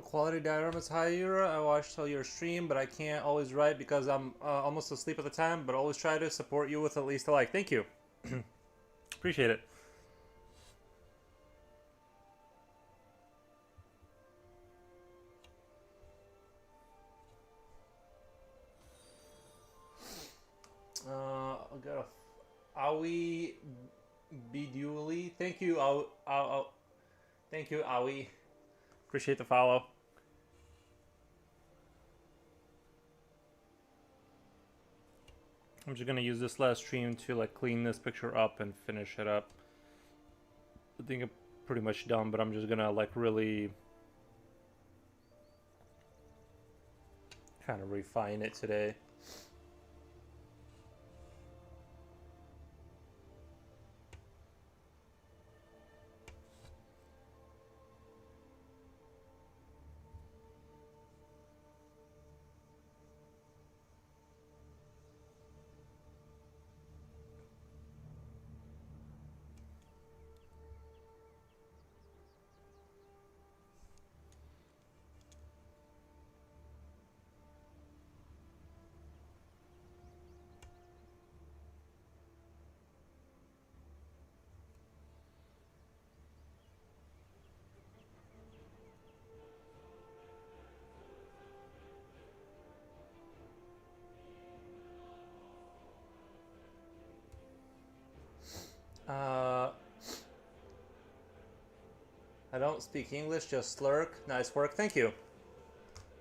Quality diorama's higher. I watched all your stream, but I can't always write because I'm almost asleep at the time. But always try to support you with at least a like. Thank you. Appreciate it. I got a Aoi Biduli. Thank you, thank you, Aoi. Appreciate the follow. I'm just gonna use this last stream to like clean this picture up and finish it up. I think I'm pretty much done, but I'm just gonna like really kind of refine it today. Uh, I don't speak English, just slurk. Nice work. Thank you.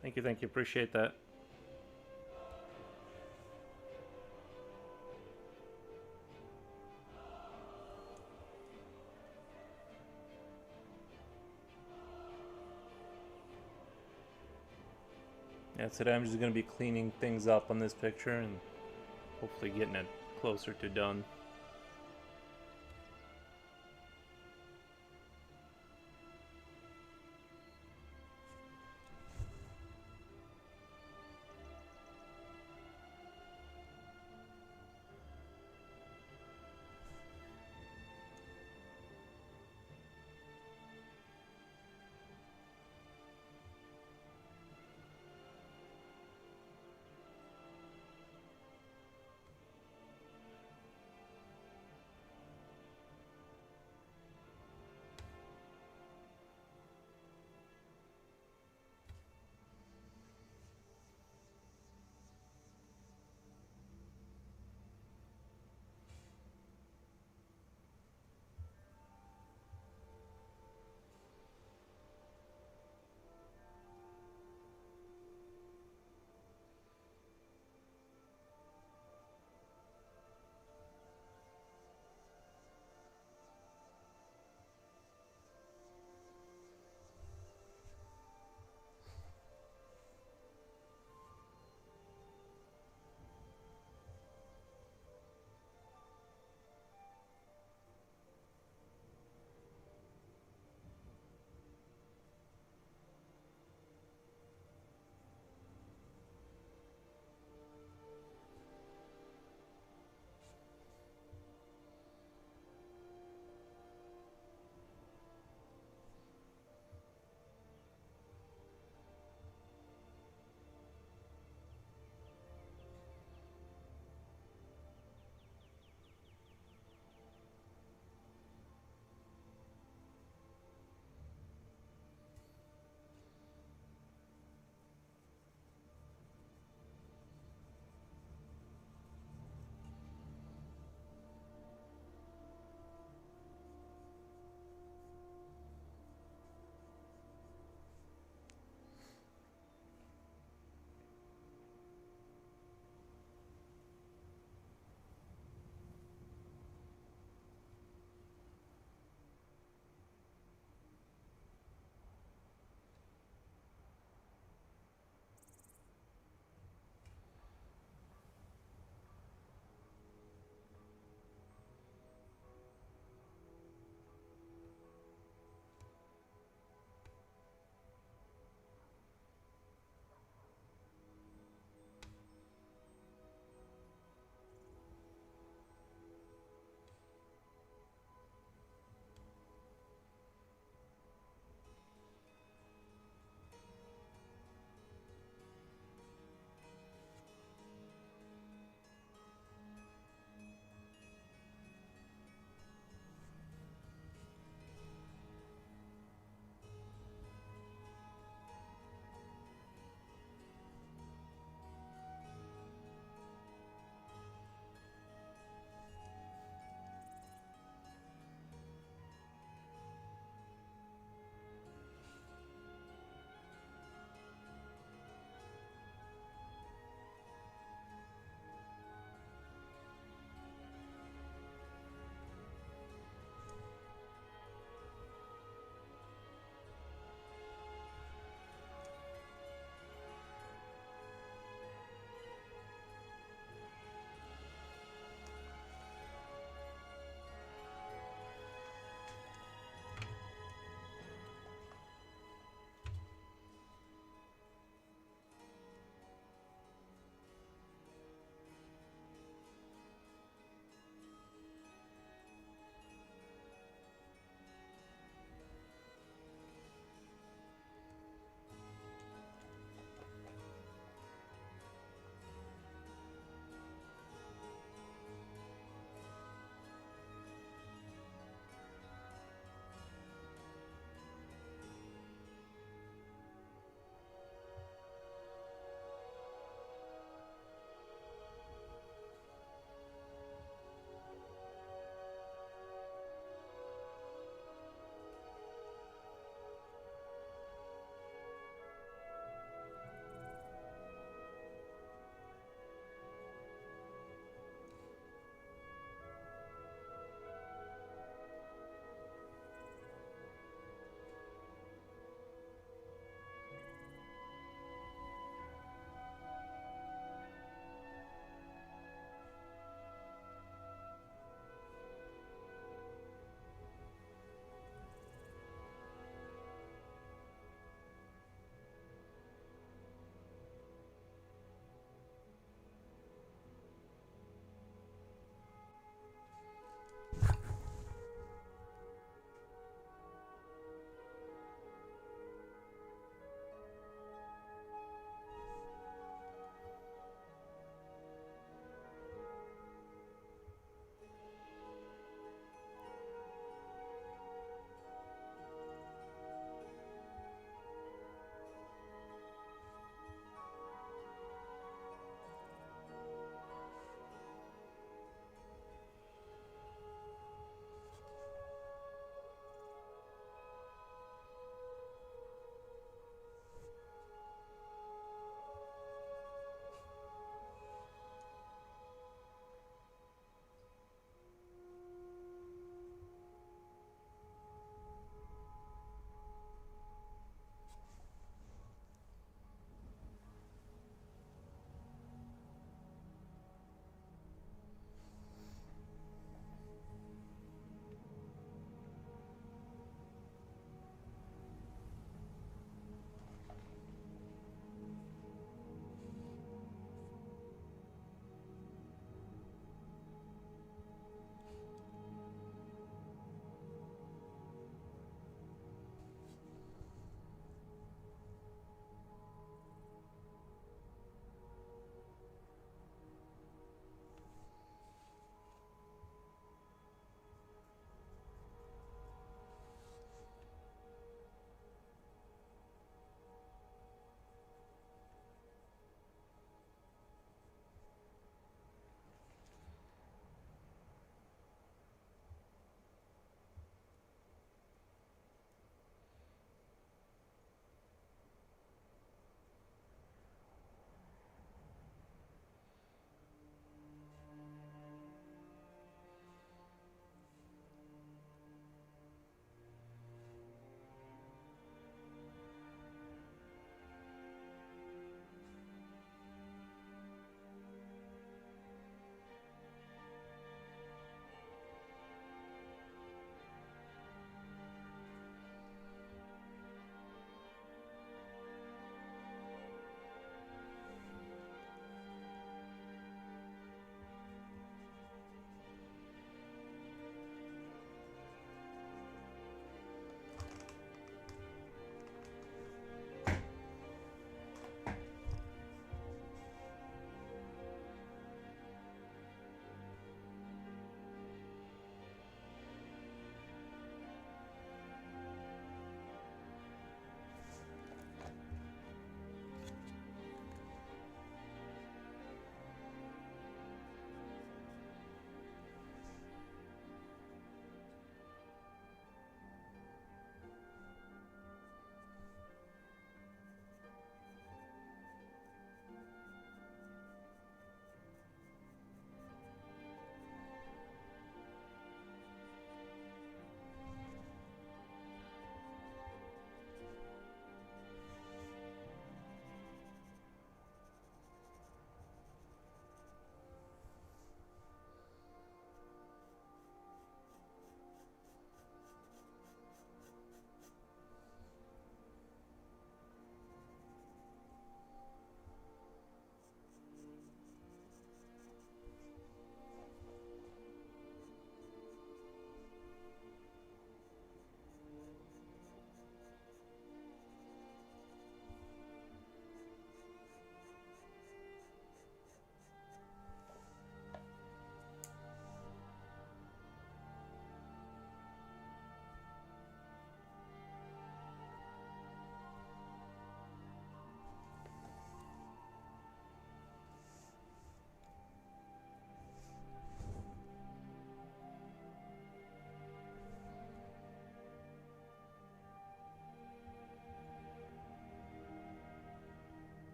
Thank you, thank you. Appreciate that. Yeah, today I'm just going to be cleaning things up on this picture and hopefully getting it closer to done.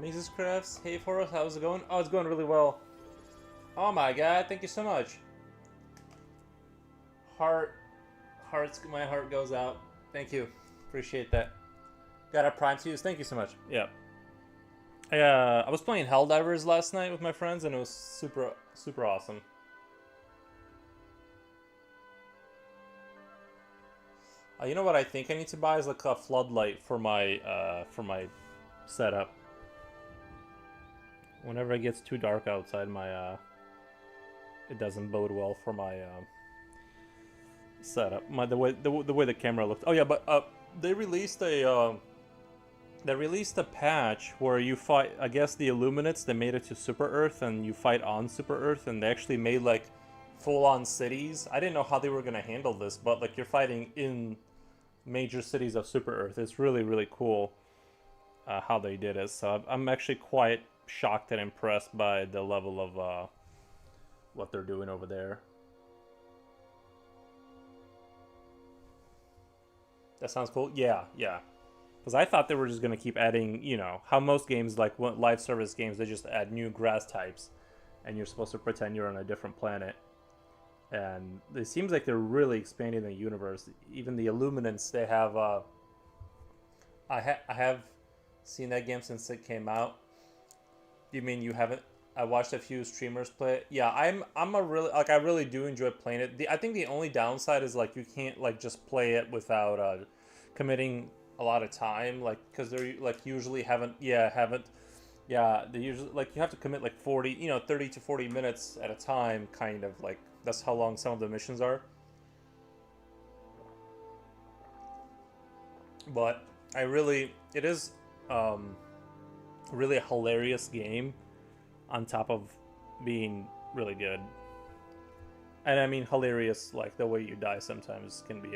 Mises Crafts. Hey Forrest, how's it going? Oh, it's going really well. Oh my god, thank you so much. My heart goes out. Thank you. Appreciate that. Got a Prime to use. Thank you so much. Yeah. I was playing Helldivers last night with my friends, and it was super awesome. You know what I think I need to buy is like a floodlight for my setup. Whenever it gets too dark outside, it doesn't bode well for my setup. The way the camera looked. Oh yeah, but they released a patch where you fight. I guess the Illuminates, they made it to Super Earth, and you fight on Super Earth, and they actually made like full-on cities. I didn't know how they were gonna handle this, but like you're fighting in major cities of Super Earth. It's really cool how they did it. So I'm actually quite shocked and impressed by the level of what they're doing over there. That sounds cool. Yeah. Because I thought they were just going to keep adding, you know, how most games, like live service games, they just add new grass types, and you're supposed to pretend you're on a different planet. And it seems like they're really expanding the universe. Even the Illuminants, they have. I have seen that game since it came out. You mean you haven't? I watched a few streamers play it. Yeah, I'm a really like I really do enjoy playing it. I think the only downside is like you can't like just play it without committing a lot of time, like because they're like usually haven't they usually like you have to commit like 30 to 40 minutes at a time, kind of like that's how long some of the missions are. But it is really a hilarious game on top of being really good. And I mean hilarious, like the way you die sometimes can be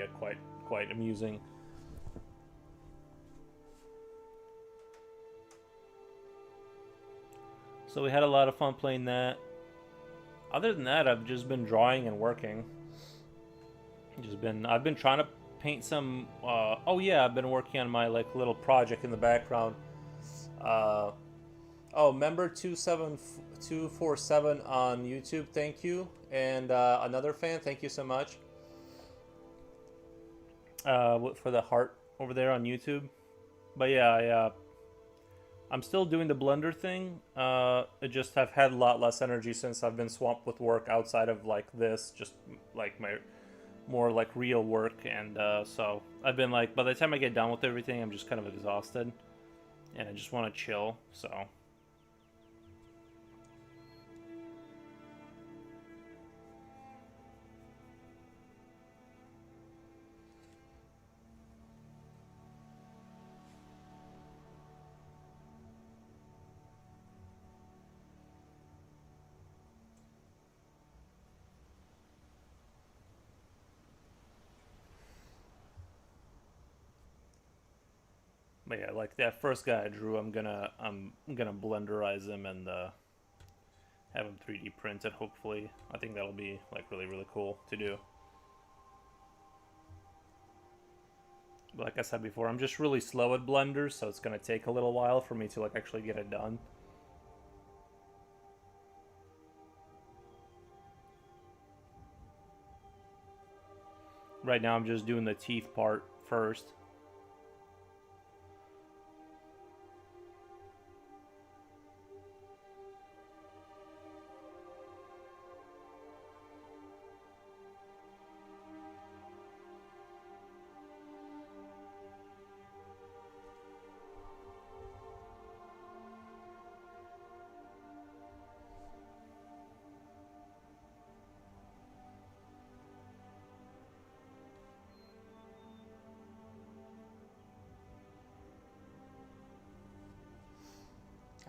quite amusing. So we had a lot of fun playing that. Other than that, I've just been drawing and working. I've been trying to paint some. Oh yeah, I've been working on my like little project in the background. Member 27247 on YouTube, thank you, and another fan, thank you so much. For the heart over there on YouTube. But yeah, I'm still doing the Blender thing. I just have had a lot less energy since I've been swamped with work outside of like this, just like my more like real work, and so I've been like, by the time I get done with everything, I'm just kind of exhausted, and I just want to chill. So. But yeah, like that first guy I drew, I'm gonna blenderize him and have him 3D printed. Hopefully, I think that'll be like really cool to do. But like I said before, I'm just really slow at Blender, so it's gonna take a little while for me to like actually get it done. Right now, I'm just doing the teeth part first.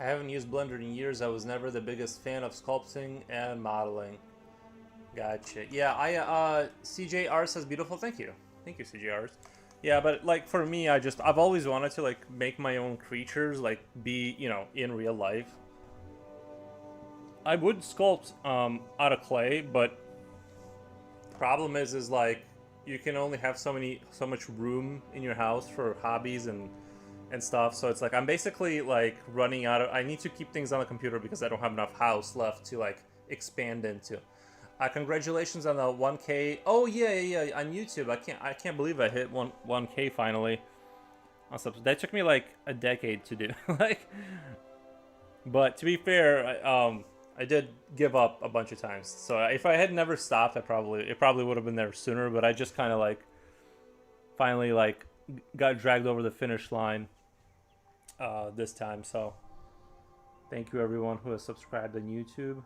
I haven't used Blender in years. I was never the biggest fan of sculpting and modeling. Gotcha. Yeah, CJR says beautiful. Thank you, CJR. Yeah, but like for me, I've always wanted to like make my own creatures, like be in real life. I would sculpt out of clay, but problem is like you can only have so much room in your house for hobbies and and stuff. So it's like I'm basically like running out of. I need to keep things on the computer because I don't have enough house left to like expand into. Congratulations on the 1K. Oh yeah, on YouTube. I can't believe I hit 1K finally. On subs. That took me like a decade to do. Like, but to be fair, I did give up a bunch of times. So if I had never stopped, it probably would have been there sooner. But I just kind of like finally like got dragged over the finish line this time. So thank you everyone who has subscribed on YouTube.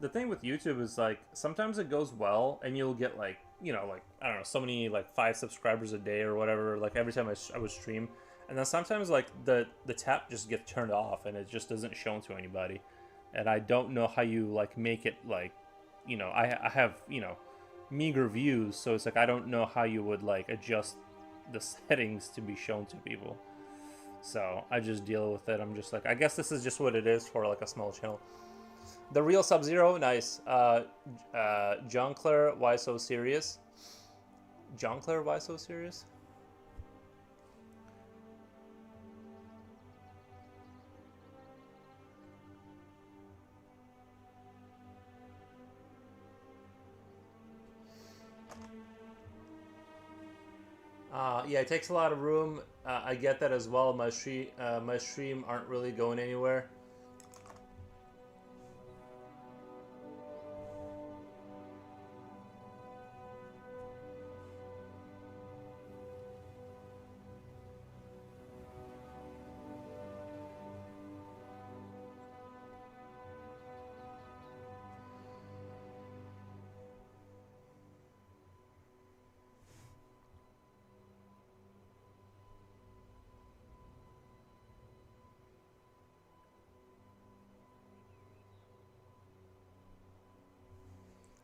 The thing with YouTube is like sometimes it goes well and you'll get like like I don't know so many like 5 subscribers a day or whatever like every time I would stream, and then sometimes like the tap just gets turned off and it just doesn't show to anybody, and I don't know how you like make it like I have meager views, so it's like I don't know how you would like adjust the settings to be shown to people, so I just deal with it. I'm just like I guess this is just what it is for like a small channel. The real Sub-Zero, nice. John why so serious? John why so serious? Yeah, it takes a lot of room. I get that as well. My stream aren't really going anywhere.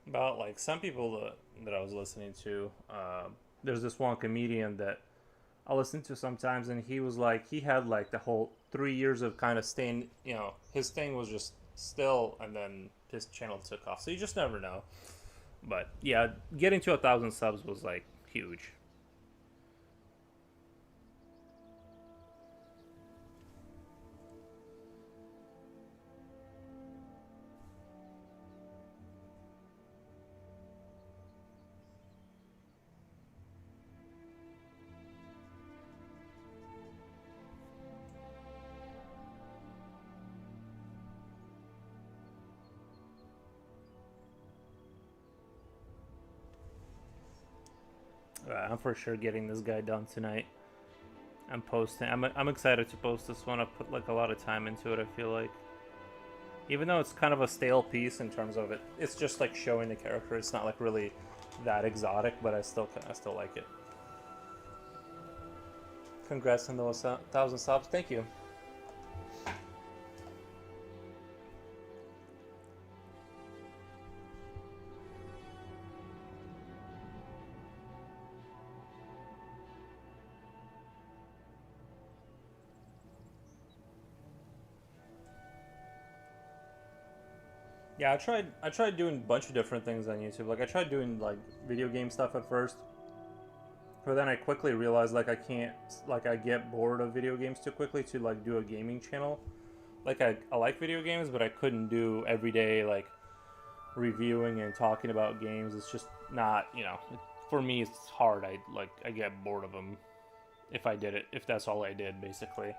About like some people that I was listening to. There's this one comedian that I listen to sometimes, and he was like, he had like the whole 3 years of kind of staying, his thing was just still, and then his channel took off. So you just never know. But yeah, getting to 1,000 subs was like huge. I'm for sure getting this guy done tonight. I'm posting. I'm excited to post this one. I've put like a lot of time into it. I feel like, even though it's kind of a stale piece in terms of it, it's just like showing the character. It's not like really that exotic, but I still like it. Congrats on those 1,000 subs. Thank you. Yeah, I tried doing a bunch of different things on YouTube. Like I tried doing like video game stuff at first, but then I quickly realized like I can't, like I get bored of video games too quickly to like do a gaming channel. Like I like video games, but I couldn't do every day like reviewing and talking about games. It's just not, for me it's hard. I get bored of them if that's all I did basically.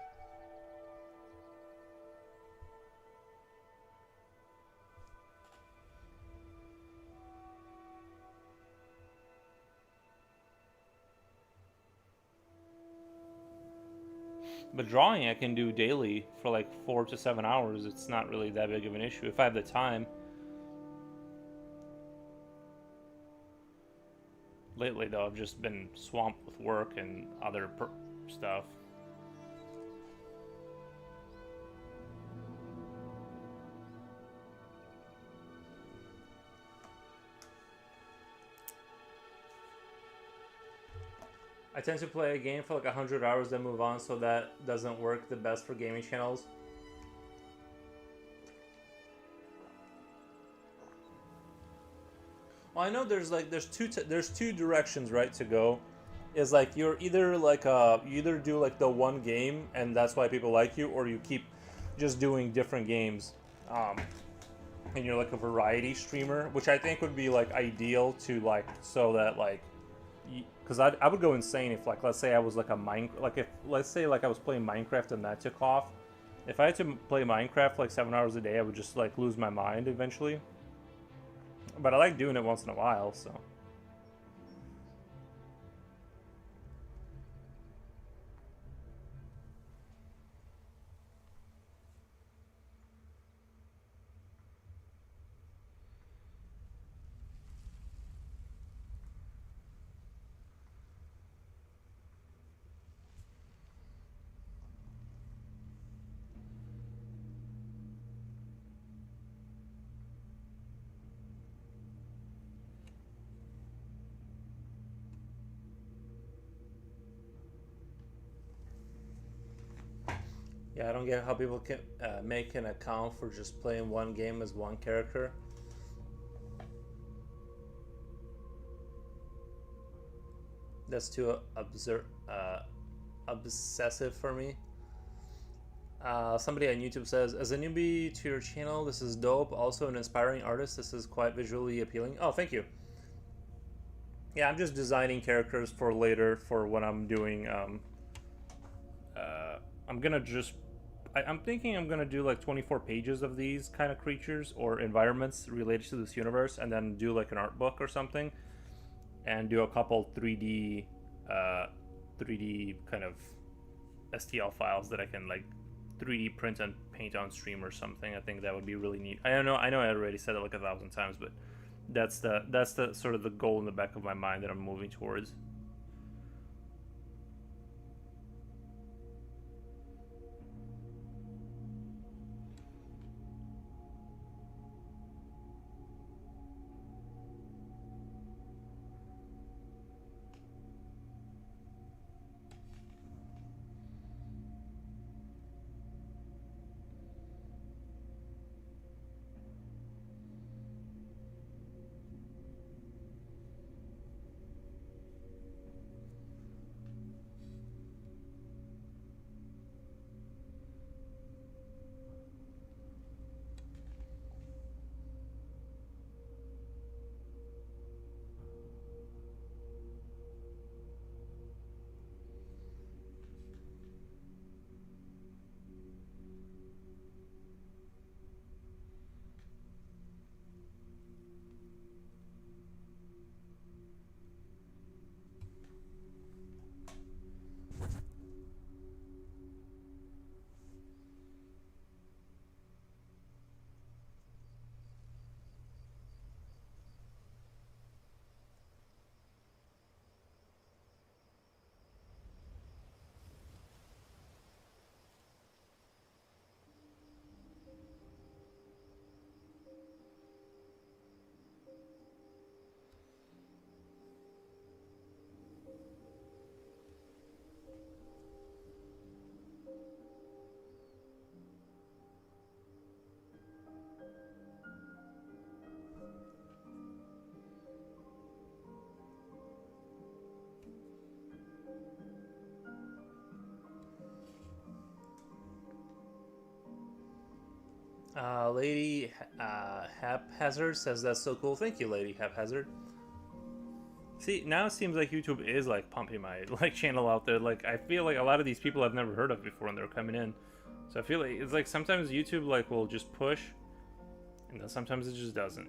But drawing I can do daily for like 4 to 7 hours. It's not really that big of an issue if I have the time. Lately though, I've just been swamped with work and other stuff. I tend to play a game for like 100 hours then move on, so that doesn't work the best for gaming channels. Well, I know there's two directions, right, to go. Is like you're either like you either do like the one game and that's why people like you, or you keep just doing different games, um, and you're like a variety streamer, which I think would be like ideal to like so that like because I would go insane if like let's say I was like a mine like if let's say like I was playing Minecraft and that took off. If I had to play Minecraft like 7 hours a day, I would just like lose my mind eventually. But I like doing it once in a while, so. Yeah, I don't get how people can make an account for just playing one game as one character. That's too obsessive for me. Somebody on YouTube says, as a newbie to your channel, this is dope. Also an inspiring artist. This is quite visually appealing. Oh, thank you. Yeah, I'm just designing characters for later for when I'm doing. I'm gonna just. I'm thinking I'm gonna do like 24 pages of these kind of creatures or environments related to this universe, and then do like an art book or something, and do a couple 3D kind of STL files that I can like 3D print and paint on stream or something. I think that would be really neat. I know I already said it like 1,000 times, but that's the sort of the goal in the back of my mind that I'm moving towards. Lady Haphazard says that's so cool. Thank you, Lady Haphazard. See, now it seems like YouTube is like pumping my like channel out there. Like I feel like a lot of these people I've never heard of before, and they're coming in. So I feel like it's like sometimes YouTube like will just push, and then sometimes it just doesn't.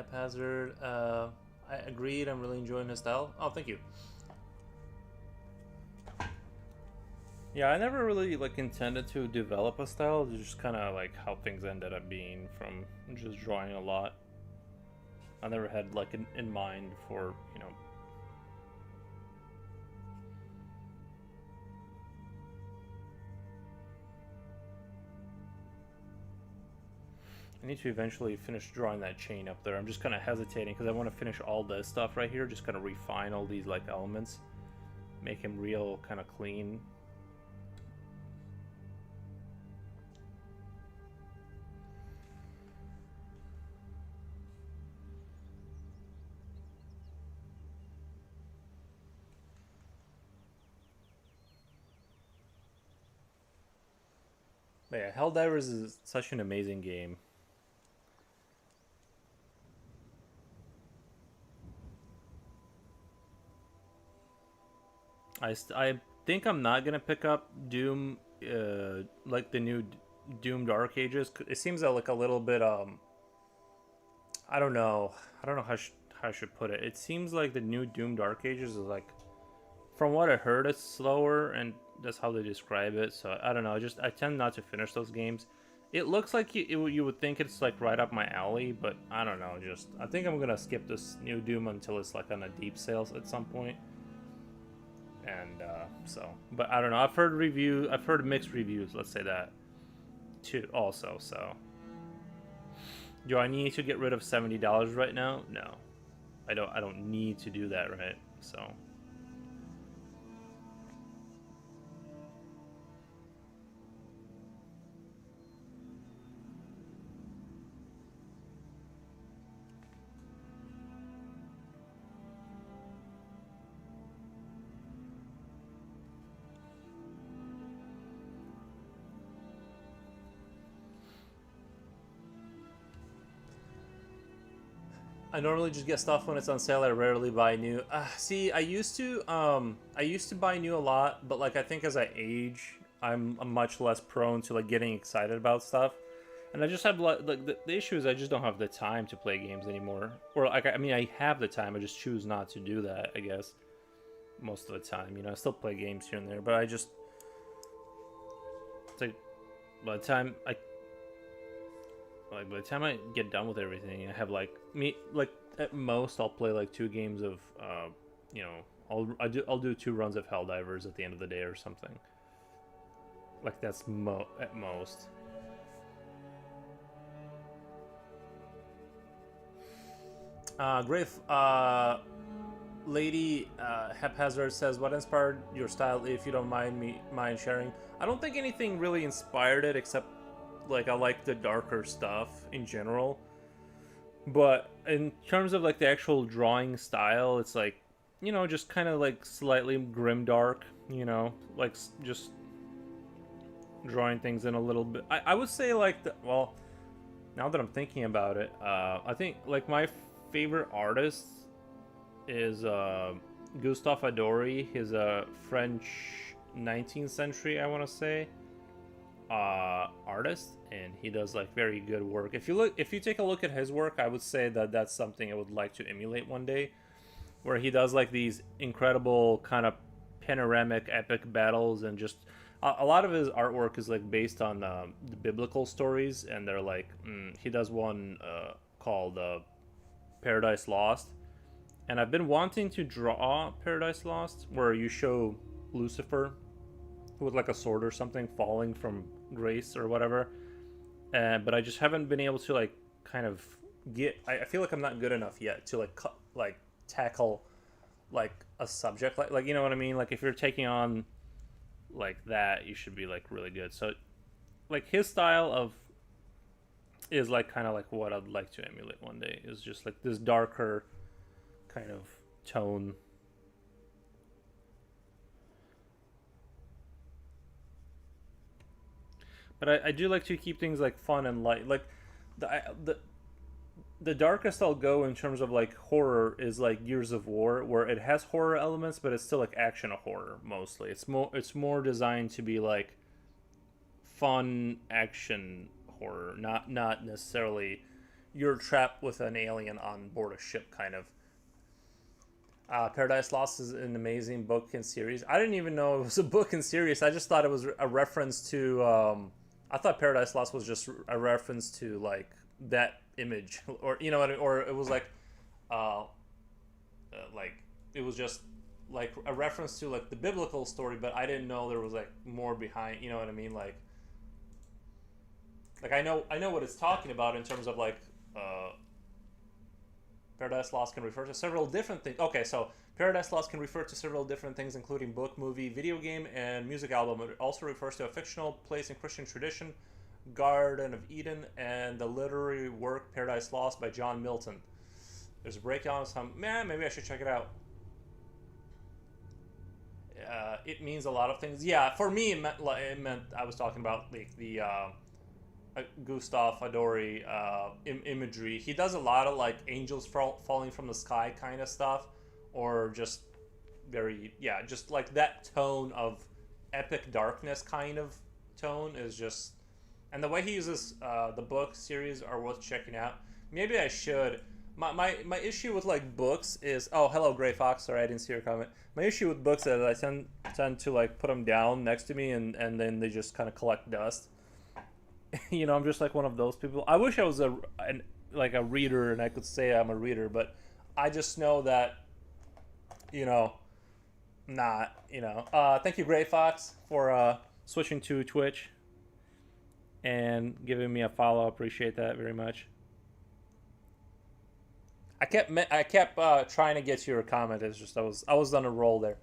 Haphazard. I agreed. I'm really enjoying his style. Oh, thank you. Yeah, I never really like intended to develop a style. It's just kind of like how things ended up being from just drawing a lot. I never had like in mind for, you know. I need to eventually finish drawing that chain up there. I'm just kind of hesitating because I want to finish all this stuff right here. Just kind of refine all these like elements, make him real kind of clean. But yeah, Helldivers is such an amazing game. I think I'm not gonna pick up Doom, like the new Doom Dark Ages. It seems like a little bit I don't know. I don't know how I should put it. It seems like the new Doom Dark Ages is like, from what I heard, it's slower, and that's how they describe it. So I don't know. I tend not to finish those games. It looks like you would think it's like right up my alley, but I don't know. I think I'm gonna skip this new Doom until it's like on a deep sales at some point. And but I don't know. I've heard mixed reviews. Let's say that too. Also, so do I need to get rid of $70 right now? No, I don't. I don't need to do that, right? So. I normally just get stuff when it's on sale. I rarely buy new. See, I used to buy new a lot, but like I think as I age, I'm much less prone to like getting excited about stuff. And I just have like the issue is I just don't have the time to play games anymore. Or like I mean I have the time, I just choose not to do that. I guess most of the time, you know, I still play games here and there, but I just it's like by the time I by the time I get done with everything, I have like at most I'll play like 2 games of you know, I'll do 2 runs of Helldivers at the end of the day or something. Like that's at most. Griff, Lady Haphazard says, "What inspired your style? If you don't mind sharing." I don't think anything really inspired it, except like I like the darker stuff in general. But in terms of like the actual drawing style, it's like, you know, just kind of like slightly grimdark. You know, like just drawing things in a little bit. I would say like well, now that I'm thinking about it, I think like my favorite artist is Gustave Adori. He's a French 19th century, I want to say, artist, and he does like very good work. If you take a look at his work, I would say that that's something I would like to emulate one day, where he does like these incredible kind of panoramic epic battles, and just a lot of his artwork is like based on the biblical stories, and they're like he does one called Paradise Lost, and I've been wanting to draw Paradise Lost, where you show Lucifer with like a sword or something falling from grace or whatever, but I just haven't been able to like kind of get. I feel like I'm not good enough yet to like tackle like a subject like you know what I mean. Like if you're taking on like that, you should be like really good. So like his style of is like kind of like what I'd like to emulate one day, is just like this darker kind of tone. But I do like to keep things like fun and light. Like the darkest I'll go in terms of like horror is like Gears of War, where it has horror elements, but it's still like action horror mostly. It's more designed to be like fun action horror, not necessarily you're trapped with an alien on board a ship, kind of. Paradise Lost is an amazing book and series. I didn't even know it was a book and series. I just thought it was a reference to. I thought Paradise Lost was just a reference to like that image, or you know, or it was like it was just like a reference to like the biblical story, but I didn't know there was like more behind. You know what I mean? Like I know what it's talking about in terms of like. Paradise Lost can refer to several different things. Okay, so Paradise Lost can refer to several different things, including book, movie, video game, and music album. It also refers to a fictional place in Christian tradition, Garden of Eden, and the literary work Paradise Lost by John Milton. There's a breakdown of some. Man, maybe I should check it out. It means a lot of things. Yeah, for me, it meant I was talking about like the Gustav Adori imagery. He does a lot of like angels falling from the sky kind of stuff, or just just like that tone of epic darkness kind of tone is just, and the way he uses the book series are worth checking out. Maybe I should. My issue with like books is, oh, hello Gray Fox, sorry I didn't see your comment. My issue with books is I tend to like put them down next to me and then they just kind of collect dust. You know, I'm just like one of those people. I wish I was a reader and I could say I'm a reader, but I just know that, you know, not, you know. Thank you, Gray Fox, for switching to Twitch and giving me a follow. Appreciate that very much. I kept trying to get to your comment. It's just I was on a roll there.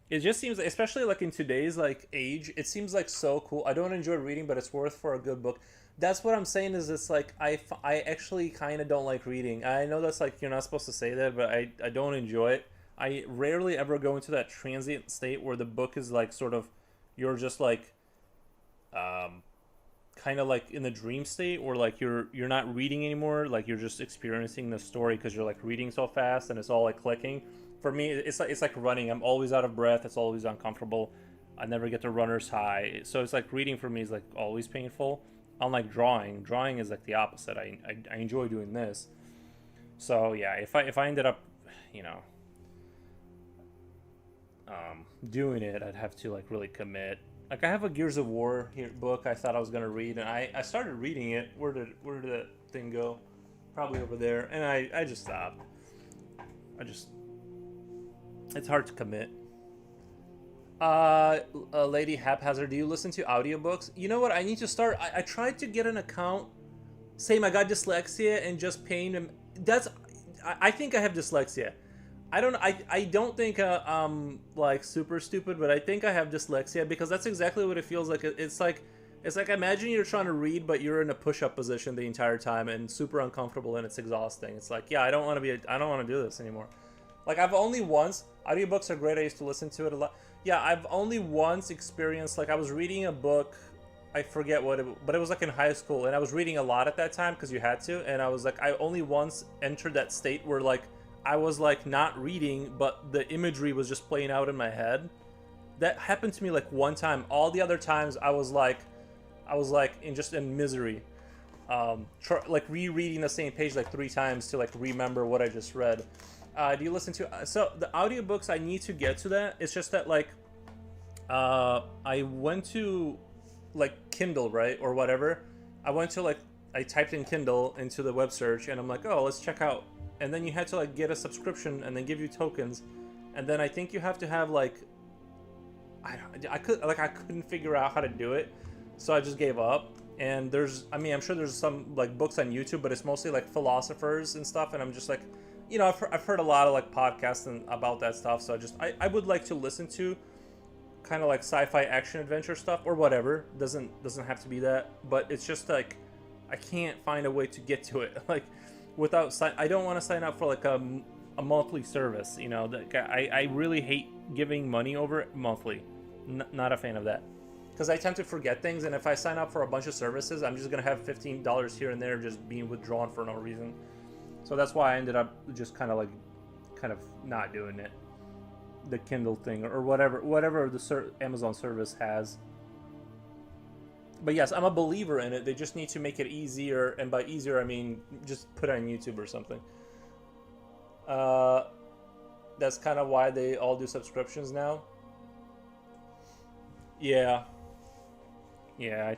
It just seems, especially like in today's like age, it seems like so cool. I don't enjoy reading, but it's worth for a good book. That's what I'm saying. Is it's like I actually kind of don't like reading. I know that's like you're not supposed to say that, but I don't enjoy it. I rarely ever go into that transient state where the book is like sort of you're just like kind of like in the dream state, or like you're not reading anymore, like you're just experiencing the story because you're like reading so fast and it's all like clicking. For me, it's like running. I'm always out of breath. It's always uncomfortable. I never get to runner's high. So it's like reading for me is like always painful. Unlike drawing. Drawing is like the opposite. I enjoy doing this. So yeah, if I ended up, you know, doing it, I'd have to like really commit. Like I have a Gears of War book I thought I was gonna read, and I started reading it. Where did that thing go? Probably over there. And I just stopped. It's hard to commit. Lady Haphazard, do you listen to audiobooks? You know what? I need to start. I tried to get an account. Same, I got dyslexia and just paying them. I think I have dyslexia. I don't think I'm like super stupid, but I think I have dyslexia because that's exactly what it feels like. It's like imagine you're trying to read, but you're in a push-up position the entire time and super uncomfortable, and it's exhausting. It's like, yeah, I don't want to do this anymore. Like I've only once, audiobooks are great. I used to listen to it a lot. Yeah, I've only once experienced, like I was reading a book, I forget but it was like in high school, and I was reading a lot at that time because you had to, and I was like, I only once entered that state where like I was like not reading, but the imagery was just playing out in my head. That happened to me like one time. All the other times I was like in misery. Like rereading the same page like 3 times to like remember what I just read. Do you listen to so the audiobooks? I need to get to that. It's just that like I went to like Kindle, right, or whatever. I typed in Kindle into the web search, and I'm like, oh, let's check out. And then you had to like get a subscription and then give you tokens, and then I think you have to have like I couldn't figure out how to do it, so I just gave up. And I'm sure there's some like books on YouTube, but it's mostly like philosophers and stuff, and I'm just like, you know, I've heard a lot of like podcasts about that stuff, so I would like to listen to kind of like sci-fi action adventure stuff or whatever. Doesn't have to be that, but it's just like I can't find a way to get to it like I don't want to sign up for like a monthly service, you know. I really hate giving money over monthly. Not a fan of that, because I tend to forget things, and if I sign up for a bunch of services, I'm just gonna have $15 here and there just being withdrawn for no reason. So that's why I ended up just kind of not doing it, the Kindle thing or whatever the Amazon service has. But yes, I'm a believer in it. They just need to make it easier, and by easier I mean just put it on YouTube or something. Uh, that's kind of why they all do subscriptions now. Yeah, yeah.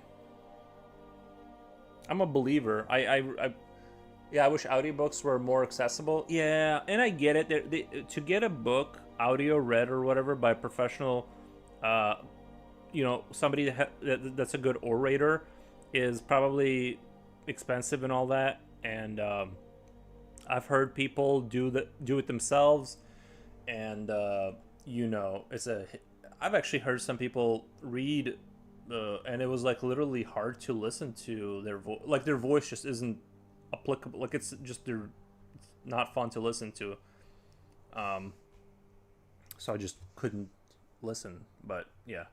I'm a believer. Yeah, I wish audiobooks were more accessible. Yeah, and I get it. To get a book audio read or whatever by a professional, uh, somebody that's a good orator is probably expensive and all that. And I've heard people do it themselves, and it's a. I've actually heard some people read, and it was like literally hard to listen to their voice. Like their voice just isn't applicable. Like it's just they're not fun to listen to. Um, so I just couldn't listen. But yeah,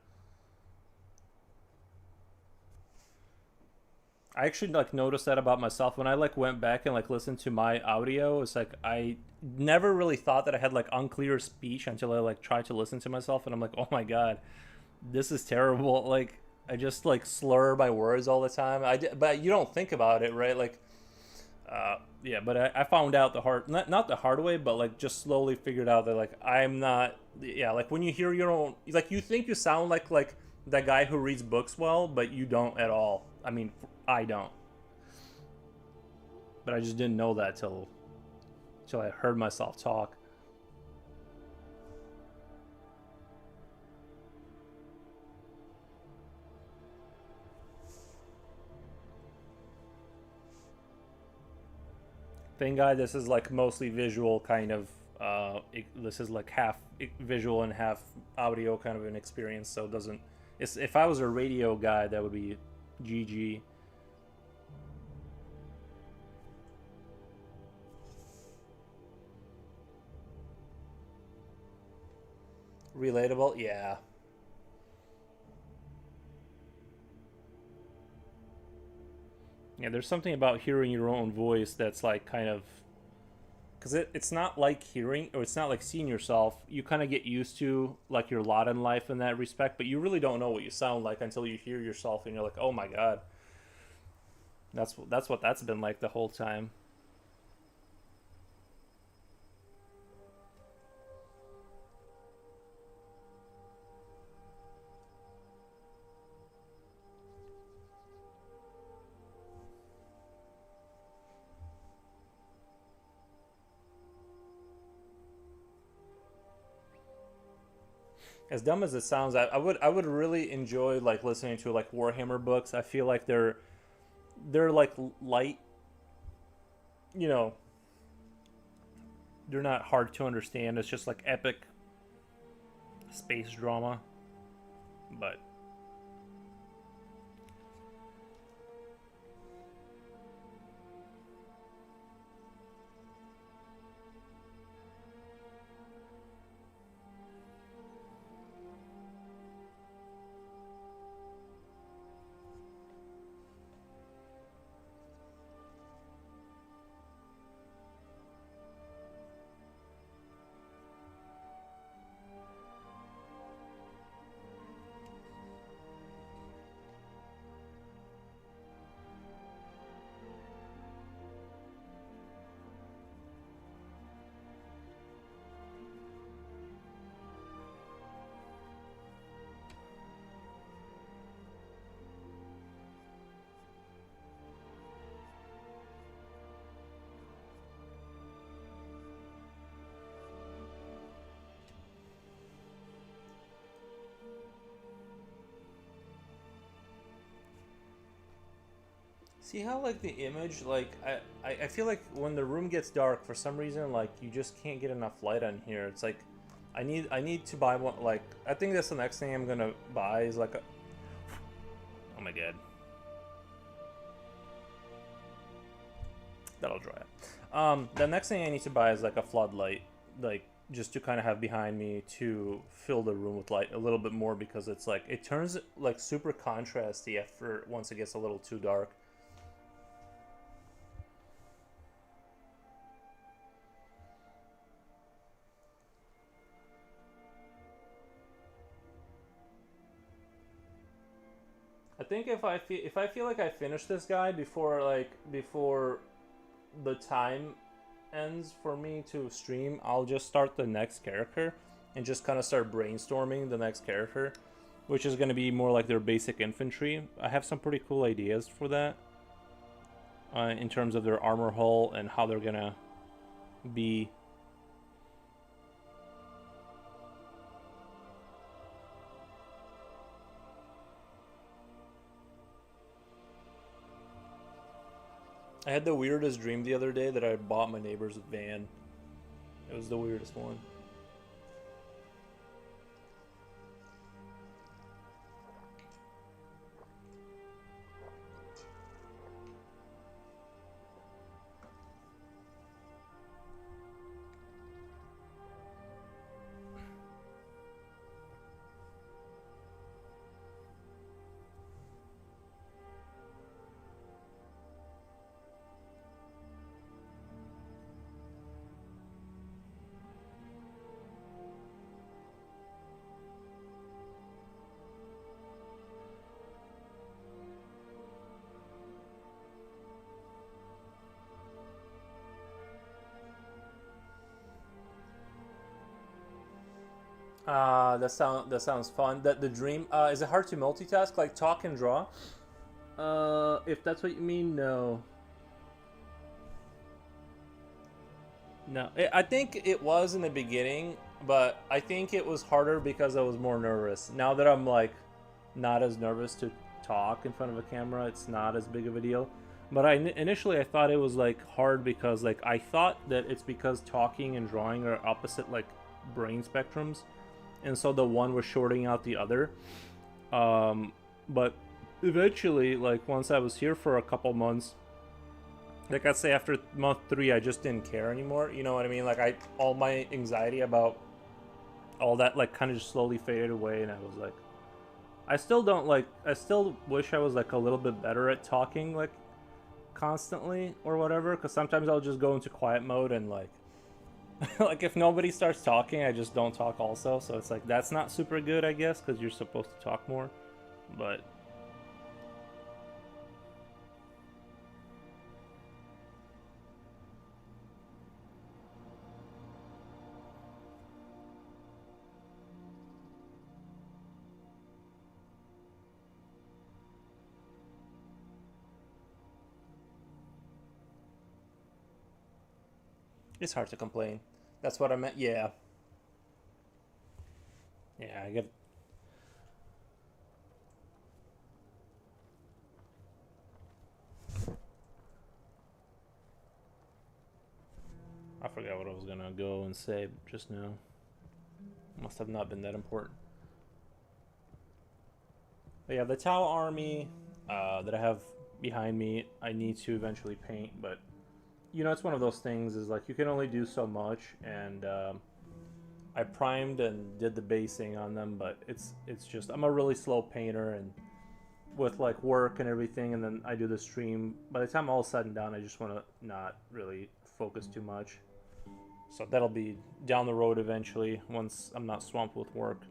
I actually like noticed that about myself when I like went back and like listened to my audio. It's like I never really thought that I had like unclear speech until I like tried to listen to myself, and I'm like, oh my god, this is terrible. Like I just like slur my words all the time. But you don't think about it, right? Like, yeah. But I found out the hard, not the hard way, but like just slowly figured out that like I'm not. Yeah, like when you hear your own, like you think you sound like that guy who reads books well, but you don't at all. I mean, I don't. But I just didn't know that till I heard myself talk. Thank God this is like mostly visual kind of. This is like half visual and half audio kind of an experience, so it doesn't. If I was a radio guy, that would be GG. Relatable, yeah. Yeah, there's something about hearing your own voice that's like kind of because it's not like hearing or it's not like seeing yourself. You kind of get used to like your lot in life in that respect, but you really don't know what you sound like until you hear yourself and you're like, oh my god, that's what that's been like the whole time. As dumb as it sounds, I would really enjoy like listening to like Warhammer books. I feel like they're like light, you know, they're not hard to understand. It's just like epic space drama, but see how like the image like I feel like when the room gets dark for some reason like you just can't get enough light on here. It's like I need to buy one like I think that's the next thing I'm gonna buy is like a oh my god that'll dry up. The next thing I need to buy is like a floodlight like just to kind of have behind me to fill the room with light a little bit more because it's like it turns like super contrasty after once it gets a little too dark. I think if I feel like I finish this guy before the time ends for me to stream, I'll just start the next character and just kind of start brainstorming the next character, which is going to be more like their basic infantry. I have some pretty cool ideas for that in terms of their armor hull and how they're going to be. I had the weirdest dream the other day that I bought my neighbor's van. It was the weirdest one. That sounds fun. That the dream is it hard to multitask like talk and draw? If that's what you mean, no. No, I think it was in the beginning, but I think it was harder because I was more nervous. Now that I'm like not as nervous to talk in front of a camera, it's not as big of a deal. But initially I thought it was like hard because like I thought that it's because talking and drawing are opposite like brain spectrums, and so the one was shorting out the other. But eventually, like once I was here for a couple months, like I'd say after month 3, I just didn't care anymore. You know what I mean? Like all my anxiety about all that like kind of just slowly faded away, and I was like, I still don't like. I still wish I was like a little bit better at talking like constantly or whatever. Because sometimes I'll just go into quiet mode and like, like if nobody starts talking, I just don't talk also. So it's like that's not super good, I guess, because you're supposed to talk more. But it's hard to complain. That's what I meant. Yeah. Yeah, I get. I forgot what I was gonna go and say just now. Must have not been that important. But yeah, the Tau army that I have behind me, I need to eventually paint. But you know, it's one of those things. Is like you can only do so much, and I primed and did the basing on them. But it's just I'm a really slow painter, and with like work and everything, and then I do the stream. By the time all said and done, I just want to not really focus too much. So that'll be down the road eventually once I'm not swamped with work.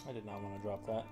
I did not want to drop that.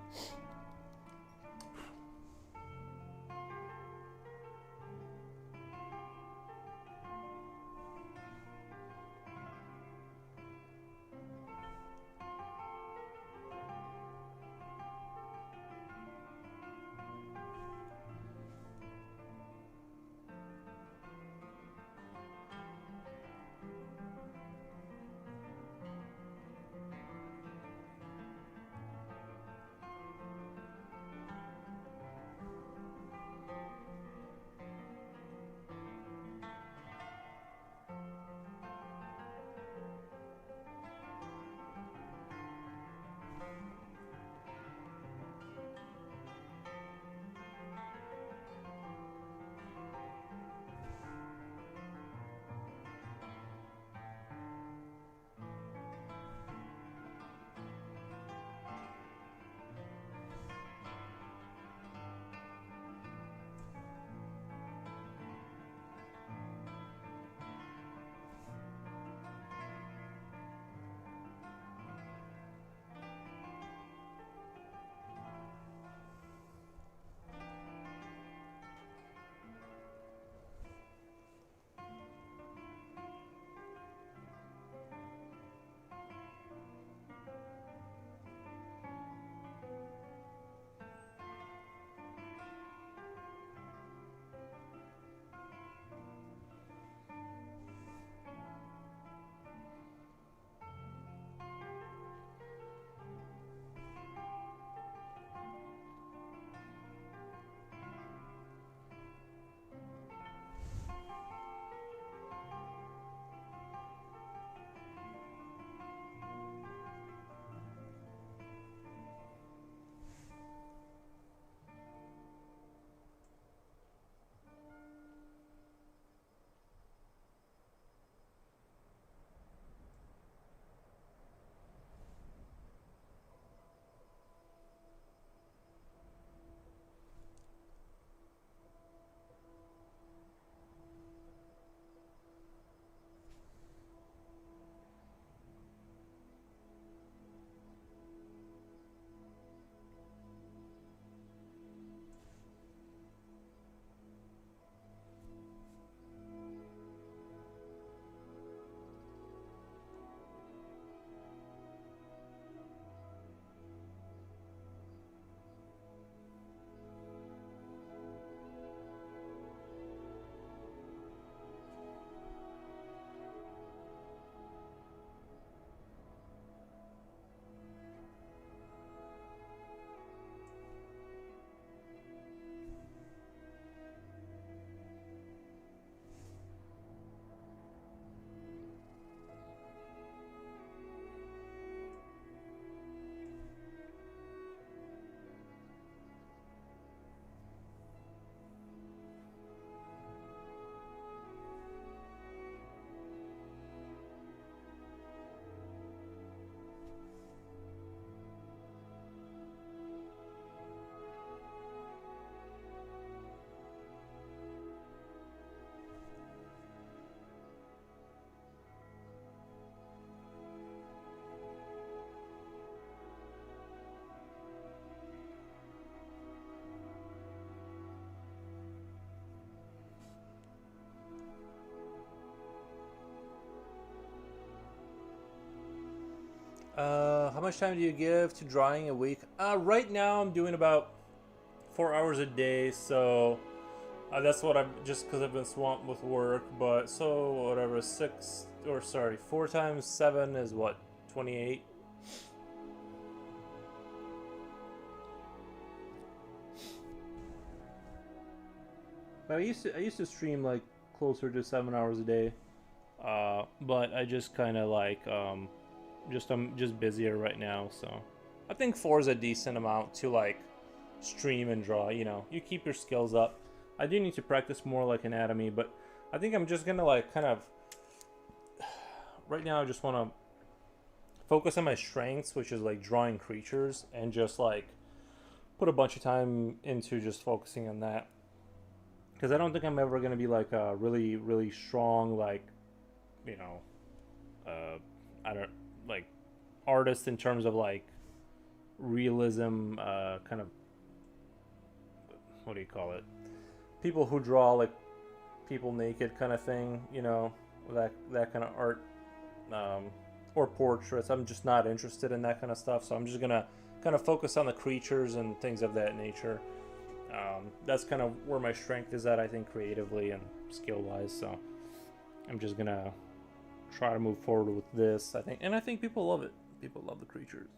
How much time do you give to drawing a week? Right now I'm doing about 4 hours a day, so that's what I'm just because I've been swamped with work. But so whatever, 4 times 7 is what, 28. But I used to stream like closer to 7 hours a day. But I just kind of like I'm just busier right now, so I think 4 is a decent amount to like stream and draw. You know, you keep your skills up. I do need to practice more like anatomy, but I think I'm just gonna like kind of right now. I just want to focus on my strengths, which is like drawing creatures, and just like put a bunch of time into just focusing on that. Because I don't think I'm ever gonna be like a really really strong like you know I don't like artist in terms of like realism, kind of, what do you call it? People who draw like people naked kind of thing, you know, that kind of art, um, or portraits. I'm just not interested in that kind of stuff, so I'm just gonna kind of focus on the creatures and things of that nature. That's kind of where my strength is at, I think, creatively and skill-wise. So I'm just gonna try to move forward with this. I think people love it. People love the creatures.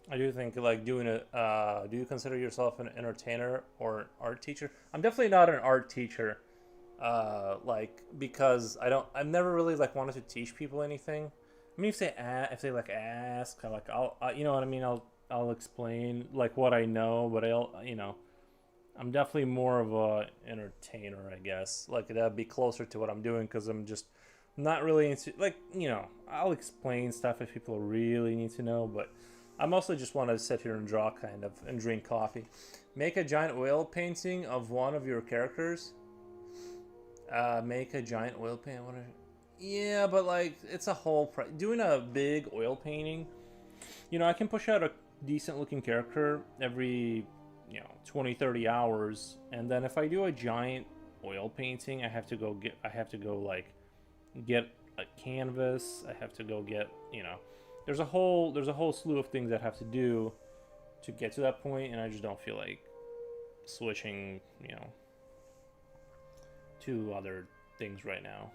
I do think like doing it. Do you consider yourself an entertainer or an art teacher? I'm definitely not an art teacher. Like because I don't. I've never really like wanted to teach people anything. I mean, if they like ask, you know what I mean. I'll explain like what I know, but I'm definitely more of a entertainer, I guess. Like that'd be closer to what I'm doing because I'm just not really into like I'll explain stuff if people really need to know, but I mostly just want to sit here and draw kind of and drink coffee. Make a giant oil painting of one of your characters. Make a giant oil paint. Yeah, but like it's a whole doing a big oil painting. I can push out a decent looking character every 20 30 hours, and then if I do a giant oil painting, I have to go like get a canvas. I have to go get there's a whole slew of things that I have to do to get to that point, and I just don't feel like switching to other things right now.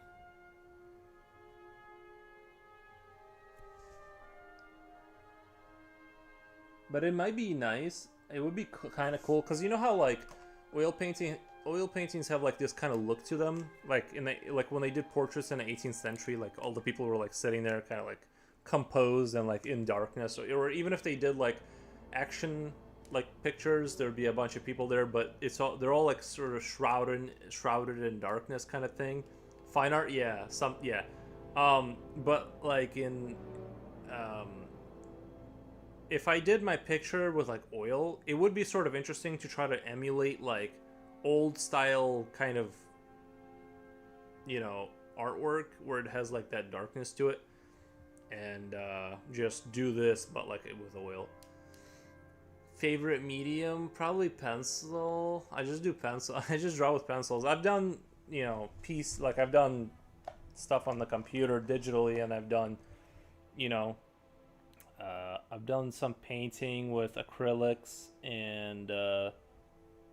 But it might be nice. It would be kind of cool because you know how like oil paintings have like this kind of look to them, like like when they did portraits in the 18th century, like all the people were like sitting there kind of like composed and like in darkness, or even if they did like action like pictures, there'd be a bunch of people there, but they're all like sort of shrouded in darkness kind of thing. Fine art, yeah, yeah. But like in um if I did my picture with like oil, it would be sort of interesting to try to emulate like old style kind of artwork where it has like that darkness to it, and just do this but like with oil. Favorite medium, probably pencil. I just do pencil. I just draw with pencils. I've done I've done stuff on the computer digitally, and I've done some painting with acrylics and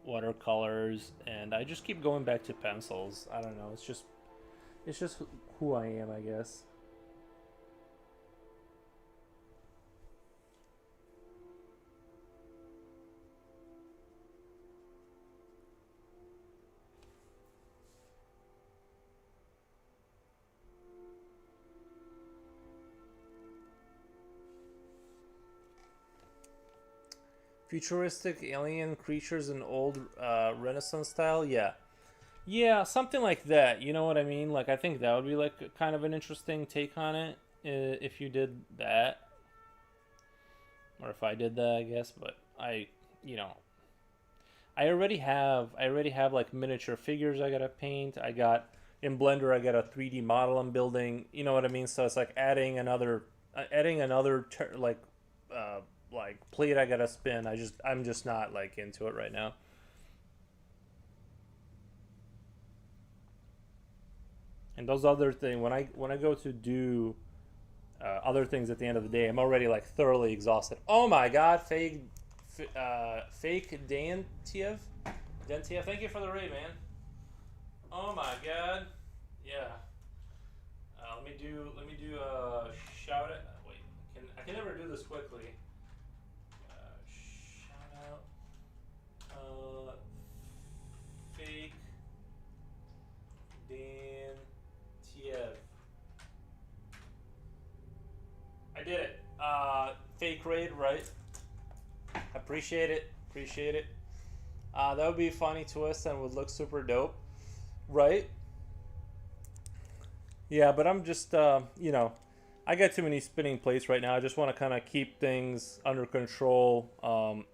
watercolors, and I just keep going back to pencils. I don't know. It's just who I am, I guess. Futuristic alien creatures in old Renaissance style, yeah. Yeah, something like that. You know what I mean? Like, I think that would be like kind of an interesting take on it if you did that, or if I did that, I guess. But you know, I already have like miniature figures I gotta paint. I got in Blender, I got a 3D model I'm building. You know what I mean? So it's like adding another like plate I gotta spin. I'm just not like into it right now. And those other things, when I go to do other things at the end of the day, I'm already like thoroughly exhausted. Oh my god, fake Dantiev, thank you for the raid, man. Oh my god. Yeah. Let me do a shout out. Wait, I can never do this quickly. Shout out. Uh, fake Dan Tiev. I did it. Fake raid, right? Appreciate it. Appreciate it. That would be a funny twist and would look super dope, right? Yeah, but I'm just, you know, I got too many spinning plates right now. I just want to kind of keep things under control,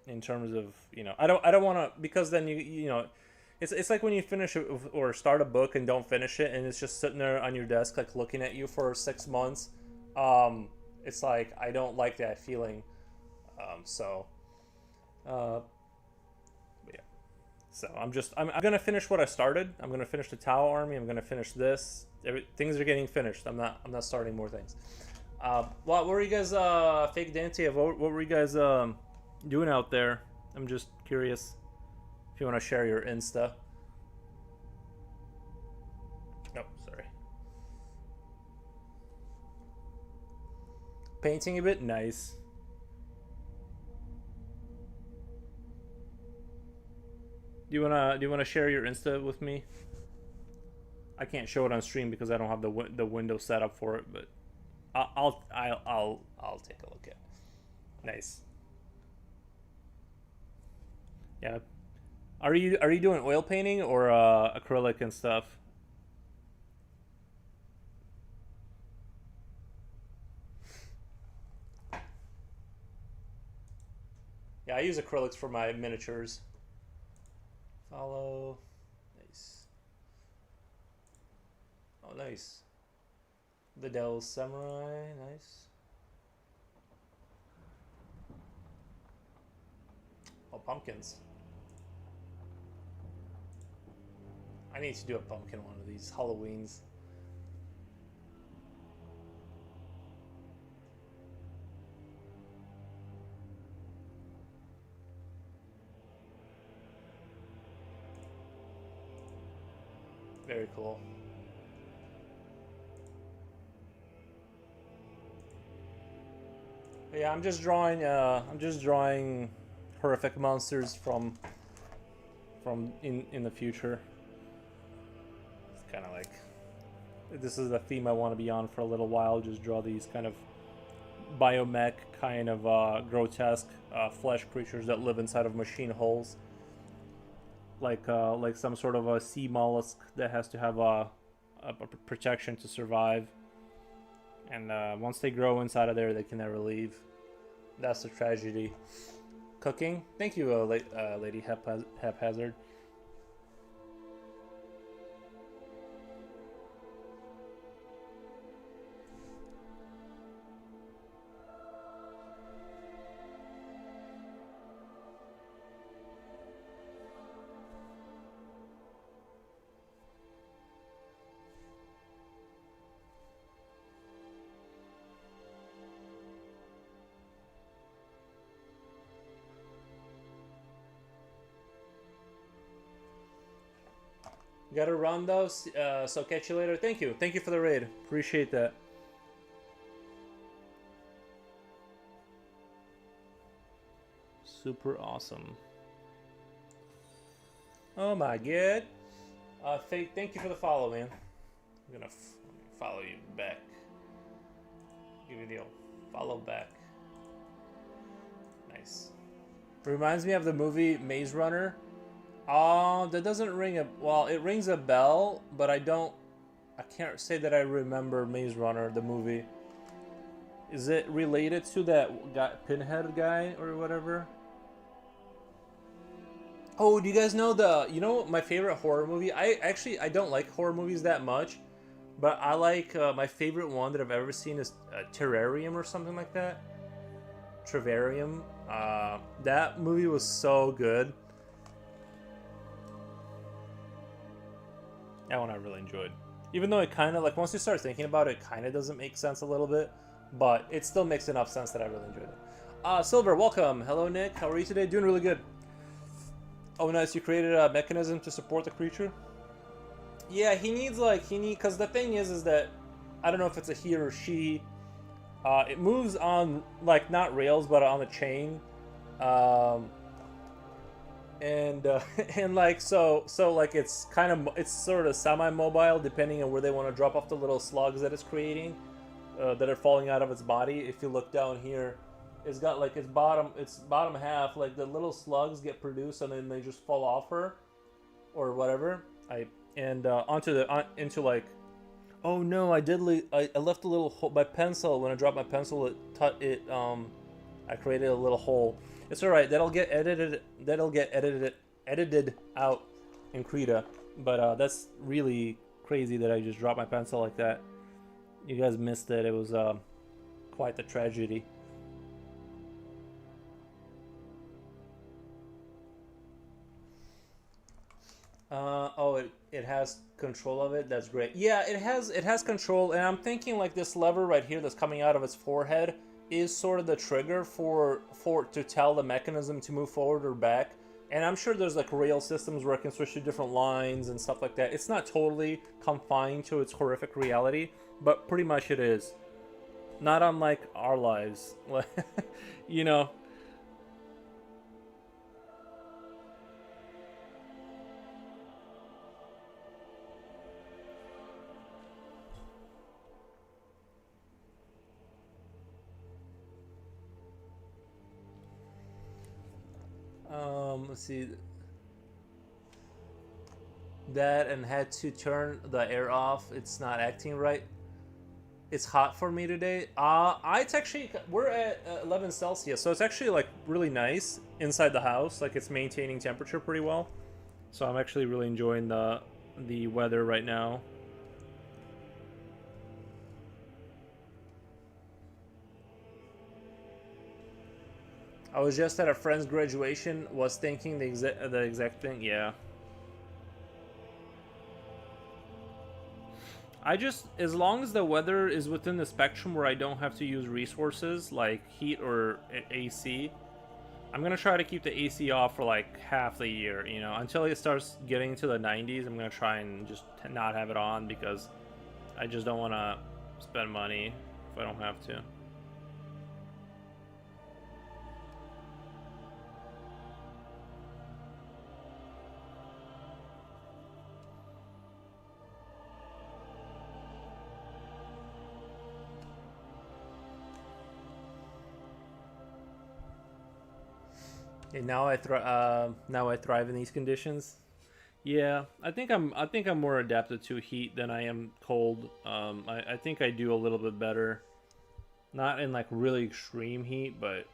in terms of, you know, I don't want to, because then you know, it's like when you finish or start a book and don't finish it, and it's just sitting there on your desk, like looking at you for 6 months. It's like I don't like that feeling. So, uh, yeah. So I'm gonna finish what I started. I'm gonna finish the Tau army. I'm gonna finish this. Things are getting finished. I'm not starting more things. What were you guys, fake Dante? What were you guys doing out there? I'm just curious. If you want to share your Insta. No, sorry. Painting a bit, nice. Do you wanna share your Insta with me? I can't show it on stream because I don't have the window set up for it, but I'll take a look at it. Nice. Yeah. Are you doing oil painting or acrylic and stuff? Yeah, I use acrylics for my miniatures. Follow. Nice. Oh, nice. The Dell Samurai. Nice. Oh, pumpkins. I need to do a pumpkin one of these Halloweens. Very cool. But yeah, I'm just drawing horrific monsters from in the future. It's kind of like, this is the theme I want to be on for a little while. Just draw these kind of biomech kind of grotesque flesh creatures that live inside of machine hulls. Like some sort of a sea mollusk that has to have a protection to survive, and once they grow inside of there, they can never leave. That's the tragedy. Cooking. Thank you, Lady Haphazard. Gotta run though, so catch you later. Thank you for the raid. Appreciate that. Super awesome. Oh my god. Fake, thank you for the follow, man. I'm gonna follow you back. Give you the old follow back. Nice. Reminds me of the movie Maze Runner. That doesn't ring a... Well, it rings a bell, but I can't say that I remember Maze Runner, the movie. Is it related to that guy, Pinhead guy, or whatever? Oh, do you guys know you know my favorite horror movie? I don't like horror movies that much, but I like, my favorite one that I've ever seen is Terrarium or something like that. Travarium. That movie was so good. That one I really enjoyed. Even though it kind of, like, once you start thinking about it, it kind of doesn't make sense a little bit. But it still makes enough sense that I really enjoyed it. Silver, welcome. Hello, Nick. How are you today? Doing really good. Oh, nice. You created a mechanism to support the creature? Yeah, he needs like he need because the thing is that I don't know if it's a he or she. It moves on like not rails but on a chain, um, and and like so like it's kind of it's sort of semi-mobile depending on where they want to drop off the little slugs that it's creating, that are falling out of its body. If you look down here, it's got like its bottom half, like the little slugs get produced and then they just fall off her or whatever. I and onto the into like, oh no, I left a little hole. My pencil, when I dropped my pencil, I created a little hole. It's all right. That'll get edited. Edited out in Krita. But that's really crazy that I just dropped my pencil like that. You guys missed it. It was quite the tragedy. Oh, it has control of it. That's great. Yeah, it has control, and I'm thinking like this lever right here that's coming out of its forehead is sort of the trigger for to tell the mechanism to move forward or back. And I'm sure there's like rail systems where it can switch to different lines and stuff like that. It's not totally confined to its horrific reality, but pretty much it is. Not unlike our lives, you know. Let's see. That and had to turn the air off. It's not acting right. It's hot for me today. It's actually we're at 11 Celsius, so it's actually like really nice inside the house. Like it's maintaining temperature pretty well. So I'm actually really enjoying the weather right now. I was just at a friend's graduation. Was thinking the exact thing. Yeah. I just, as long as the weather is within the spectrum where I don't have to use resources like heat or AC, I'm gonna try to keep the AC off for like half the year, until it starts getting to the 90s. I'm gonna try and just not have it on because I just don't want to spend money if I don't have to. And now I thrive in these conditions. Yeah, I think I'm more adapted to heat than I am cold. I think I do a little bit better. Not in like really extreme heat, but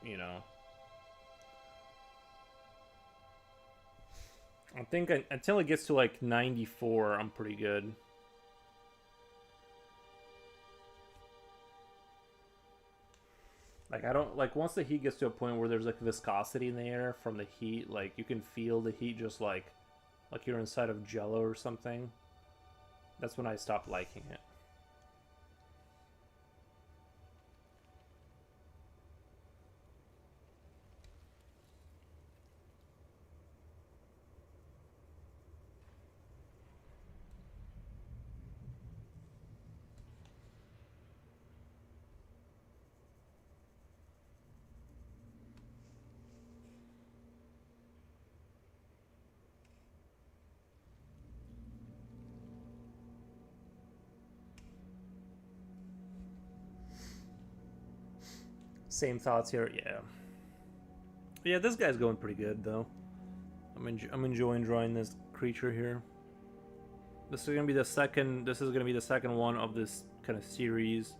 I think until it gets to like 94, I'm pretty good. Like I don't like once the heat gets to a point where there's like viscosity in the air from the heat, like you can feel the heat just like you're inside of jello or something. That's when I stop liking it. Same thoughts here. Yeah. Yeah, this guy's going pretty good though. I'm enjoying drawing this creature here. This is gonna be the second. This is gonna be the second one of this kind of series.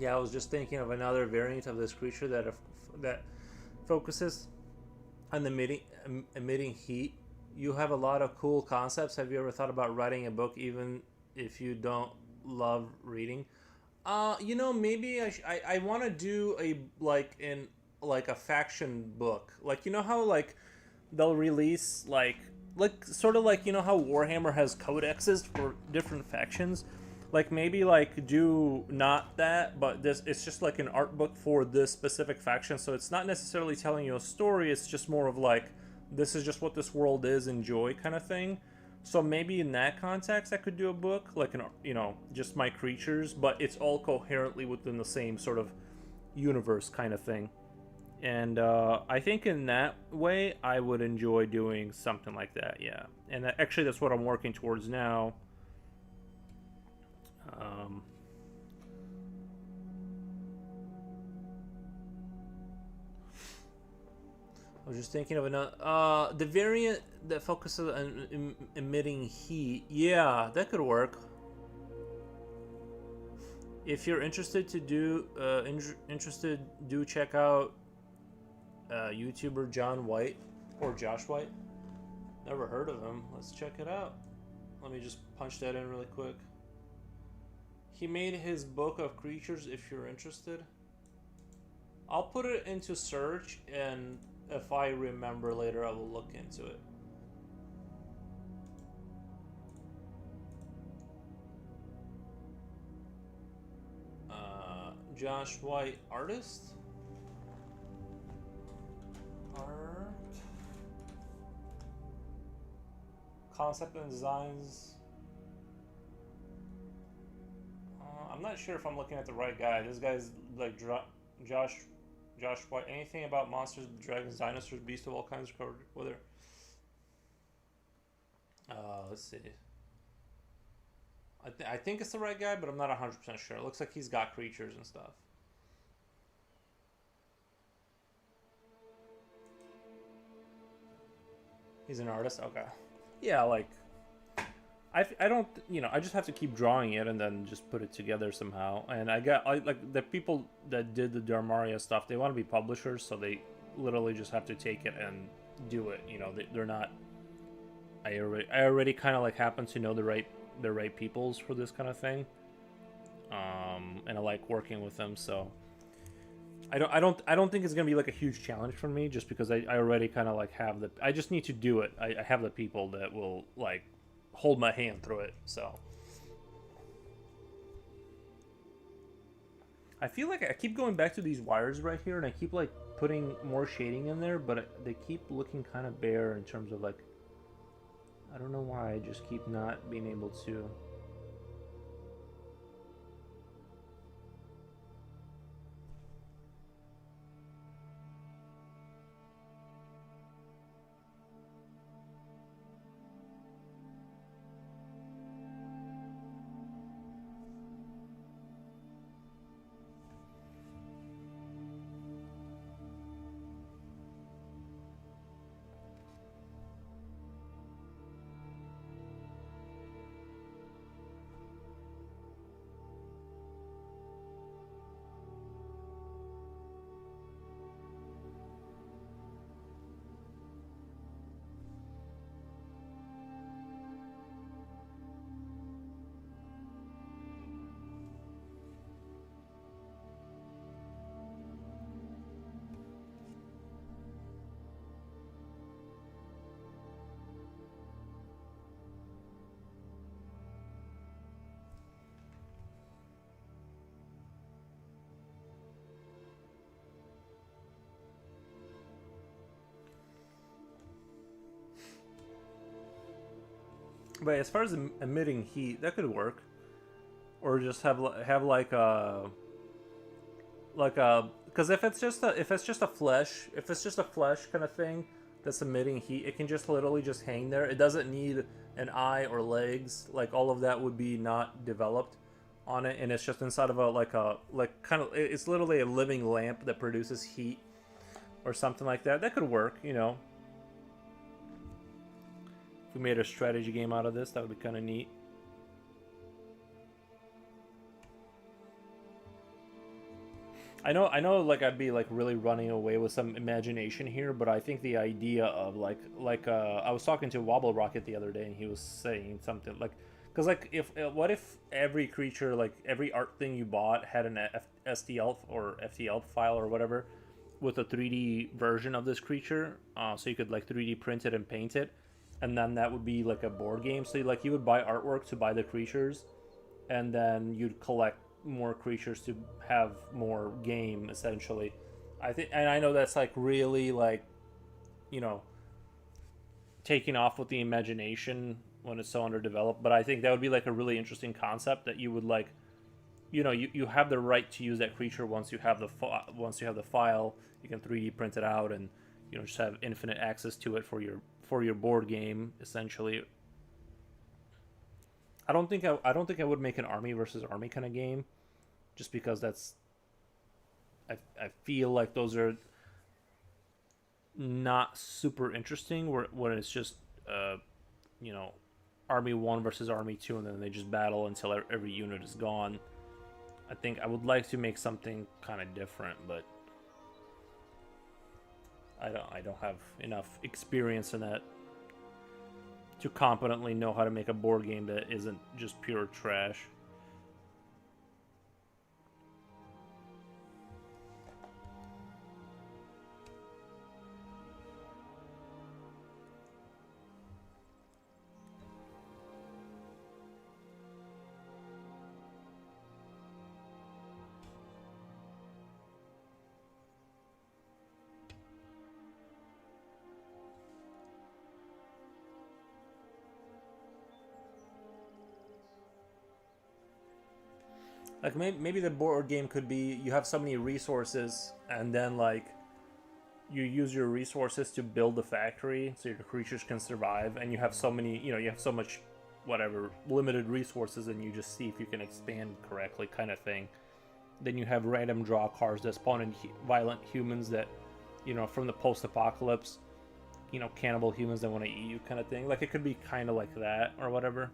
Yeah, I was just thinking of another variant of this creature that focuses on emitting heat. You have a lot of cool concepts. Have you ever thought about writing a book, even if you don't love reading? Maybe I want to do a like a faction book. Like how like they'll release like sort of like how Warhammer has codexes for different factions. Like maybe like do not that, but this it's just like an art book for this specific faction. So it's not necessarily telling you a story. It's just more of like this is just what this world is, enjoy kind of thing. So maybe in that context, I could do a book like just my creatures, but it's all coherently within the same sort of universe kind of thing. And I think in that way, I would enjoy doing something like that. Yeah, and actually, that's what I'm working towards now. Um, I was just thinking of another. The variant that focuses on emitting heat. Yeah, that could work. If you're interested to do do check out YouTuber John White or Josh White. Never heard of him. Let's check it out. Let me just punch that in really quick. He made his book of creatures. If you're interested, I'll put it into search, and if I remember later, I will look into it. Josh White, artist? Art. Concept and designs. I'm not sure if I'm looking at the right guy. This guy's like Josh White. Anything about monsters, dragons, dinosaurs, beasts of all kinds covered with her. Let's see. I think it's the right guy, but I'm not 100% sure. It looks like he's got creatures and stuff. He's an artist? Okay. Yeah, like... I don't... I just have to keep drawing it and then just put it together somehow. And like, the people that did the Darmaria stuff, they want to be publishers, so they literally just have to take it and do it. They're not... I already kind of, like, happen to know the right peoples for this kind of thing, and I like working with them. So I don't think it's gonna be like a huge challenge for me, just because I already kind of like have the. I just need to do it. I have the people that will like hold my hand through it. So I feel like I keep going back to these wires right here, and I keep like putting more shading in there, but they keep looking kind of bare in terms of like. I don't know why I just keep not being able to. But as far as emitting heat, that could work. Or just have like a because if it's just a flesh kind of thing that's emitting heat, it can just literally just hang there. It doesn't need an eye or legs. Like all of that would be not developed on it, and it's just inside of it's literally a living lamp that produces heat or something like that. That could work. If we made a strategy game out of this, that would be kind of neat. I know, like I'd be like really running away with some imagination here, but I think the idea of I was talking to Wobble Rocket the other day, and he was saying something like, because like if what if every creature, like every art thing you bought had an STL or FTL file or whatever with a 3D version of this creature, so you could like 3D print it and paint it, and then that would be like a board game. So like you would buy artwork to buy the creatures, and then you'd collect more creatures to have more game essentially. I think, and I know that's like really like, you know, taking off with the imagination when it's so underdeveloped, but I think that would be like a really interesting concept that you would like, you have the right to use that creature once you have the file. You can 3D print it out, and just have infinite access to it for your board game essentially. I don't think I would make an army versus army kind of game, just because I feel like those are not super interesting. When it's just uh you know army one versus army two, and then they just battle until every unit is gone. I think I would like to make something kind of different, but I don't have enough experience in that to competently know how to make a board game that isn't just pure trash. Like maybe the board game could be you have so many resources, and then like you use your resources to build the factory so your creatures can survive, and you have so many, you have so much whatever limited resources, and you just see if you can expand correctly kind of thing. Then you have random draw cards that spawn in violent humans that, from the post-apocalypse, cannibal humans that want to eat you kind of thing. Like it could be kind of like that or whatever.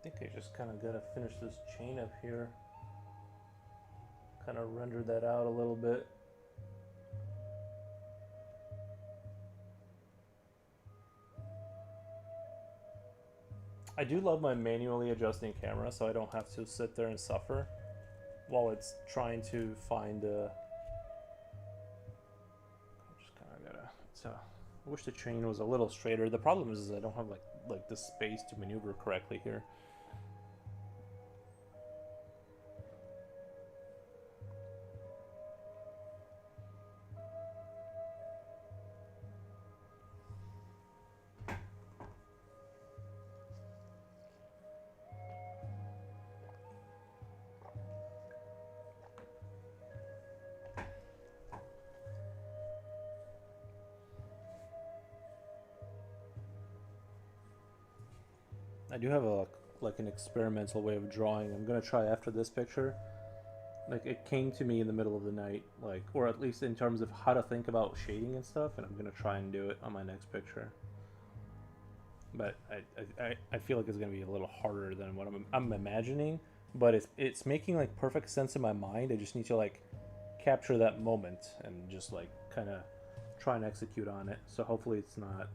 think I just kind of gotta finish this chain up here. Kind of render that out a little bit. I do love my manually adjusting camera, so I don't have to sit there and suffer while it's trying to find a... Just kind of gotta... So I wish the chain was a little straighter. The problem is I don't have like the space to maneuver correctly here. I do have a like an experimental way of drawing. I'm gonna try after this picture. Like it came to me in the middle of the night, like, or at least in terms of how to think about shading and stuff, and I'm gonna try and do it on my next picture. But I feel like it's gonna be a little harder than what I'm imagining. But it's making like perfect sense in my mind. I just need to like capture that moment and just like kind of try and execute on it. So hopefully it's not...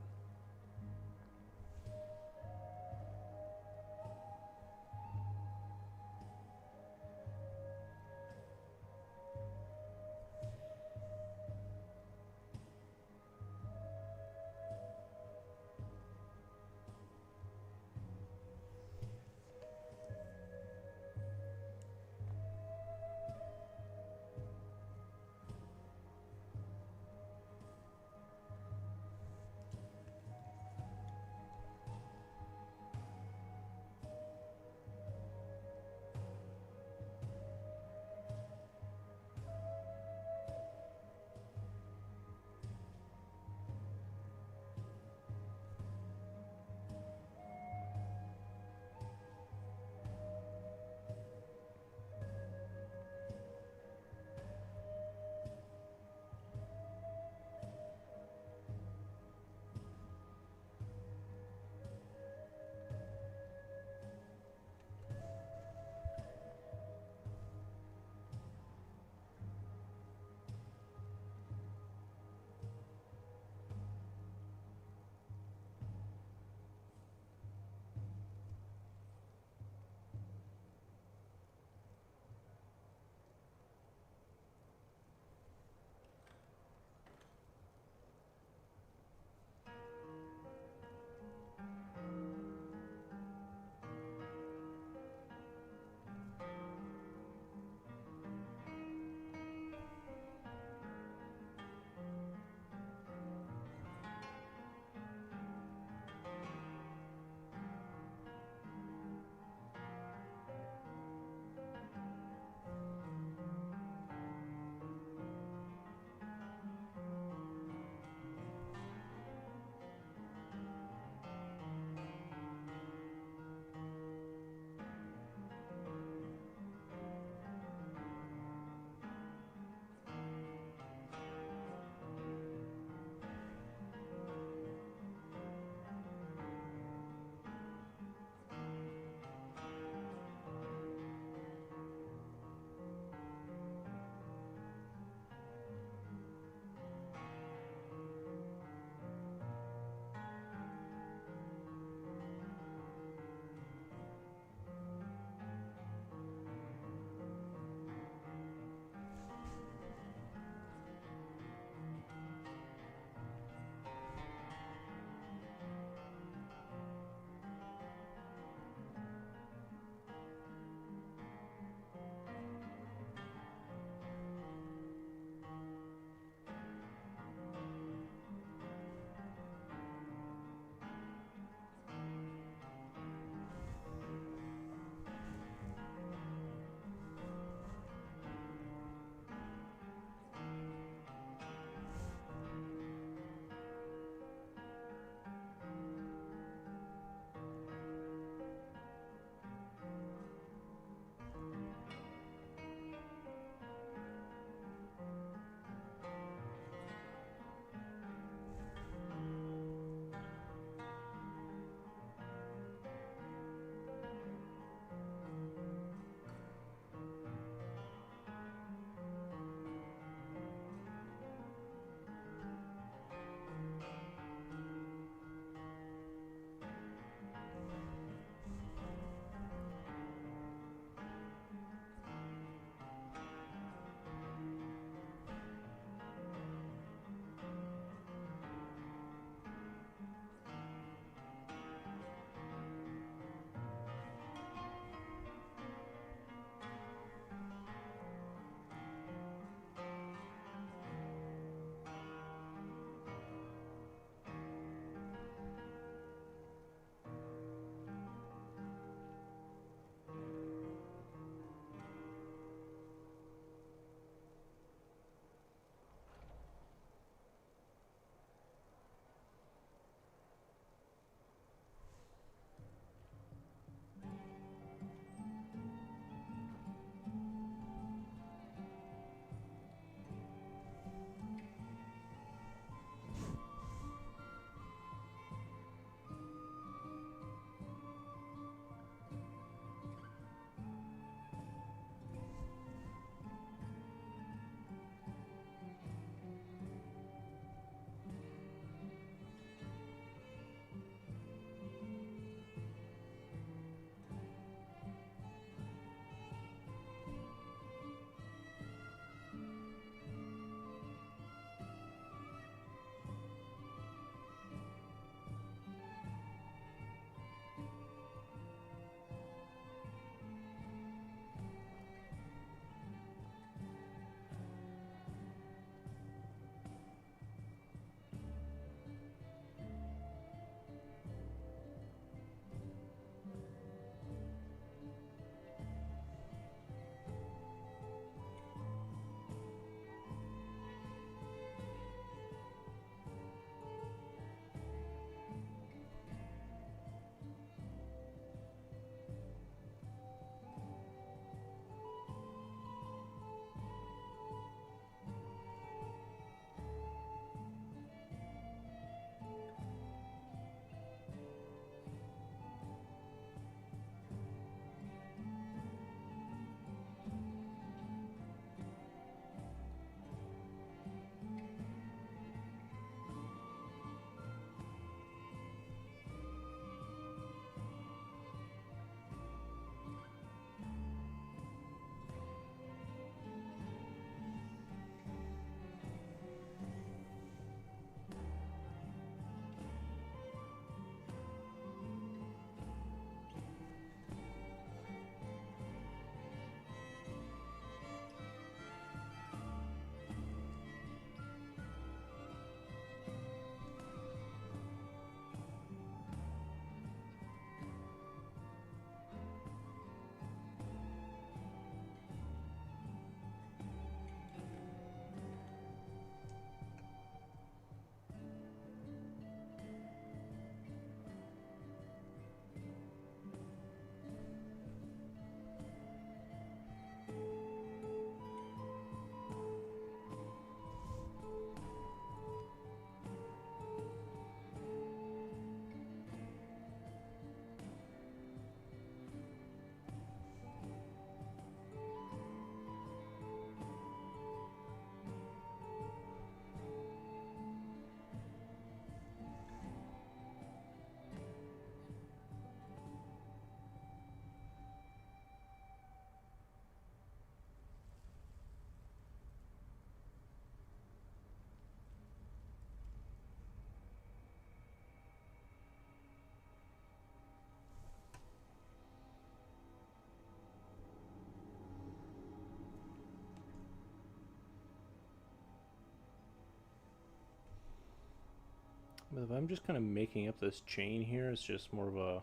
But if I'm just kind of making up this chain here, it's just more of a,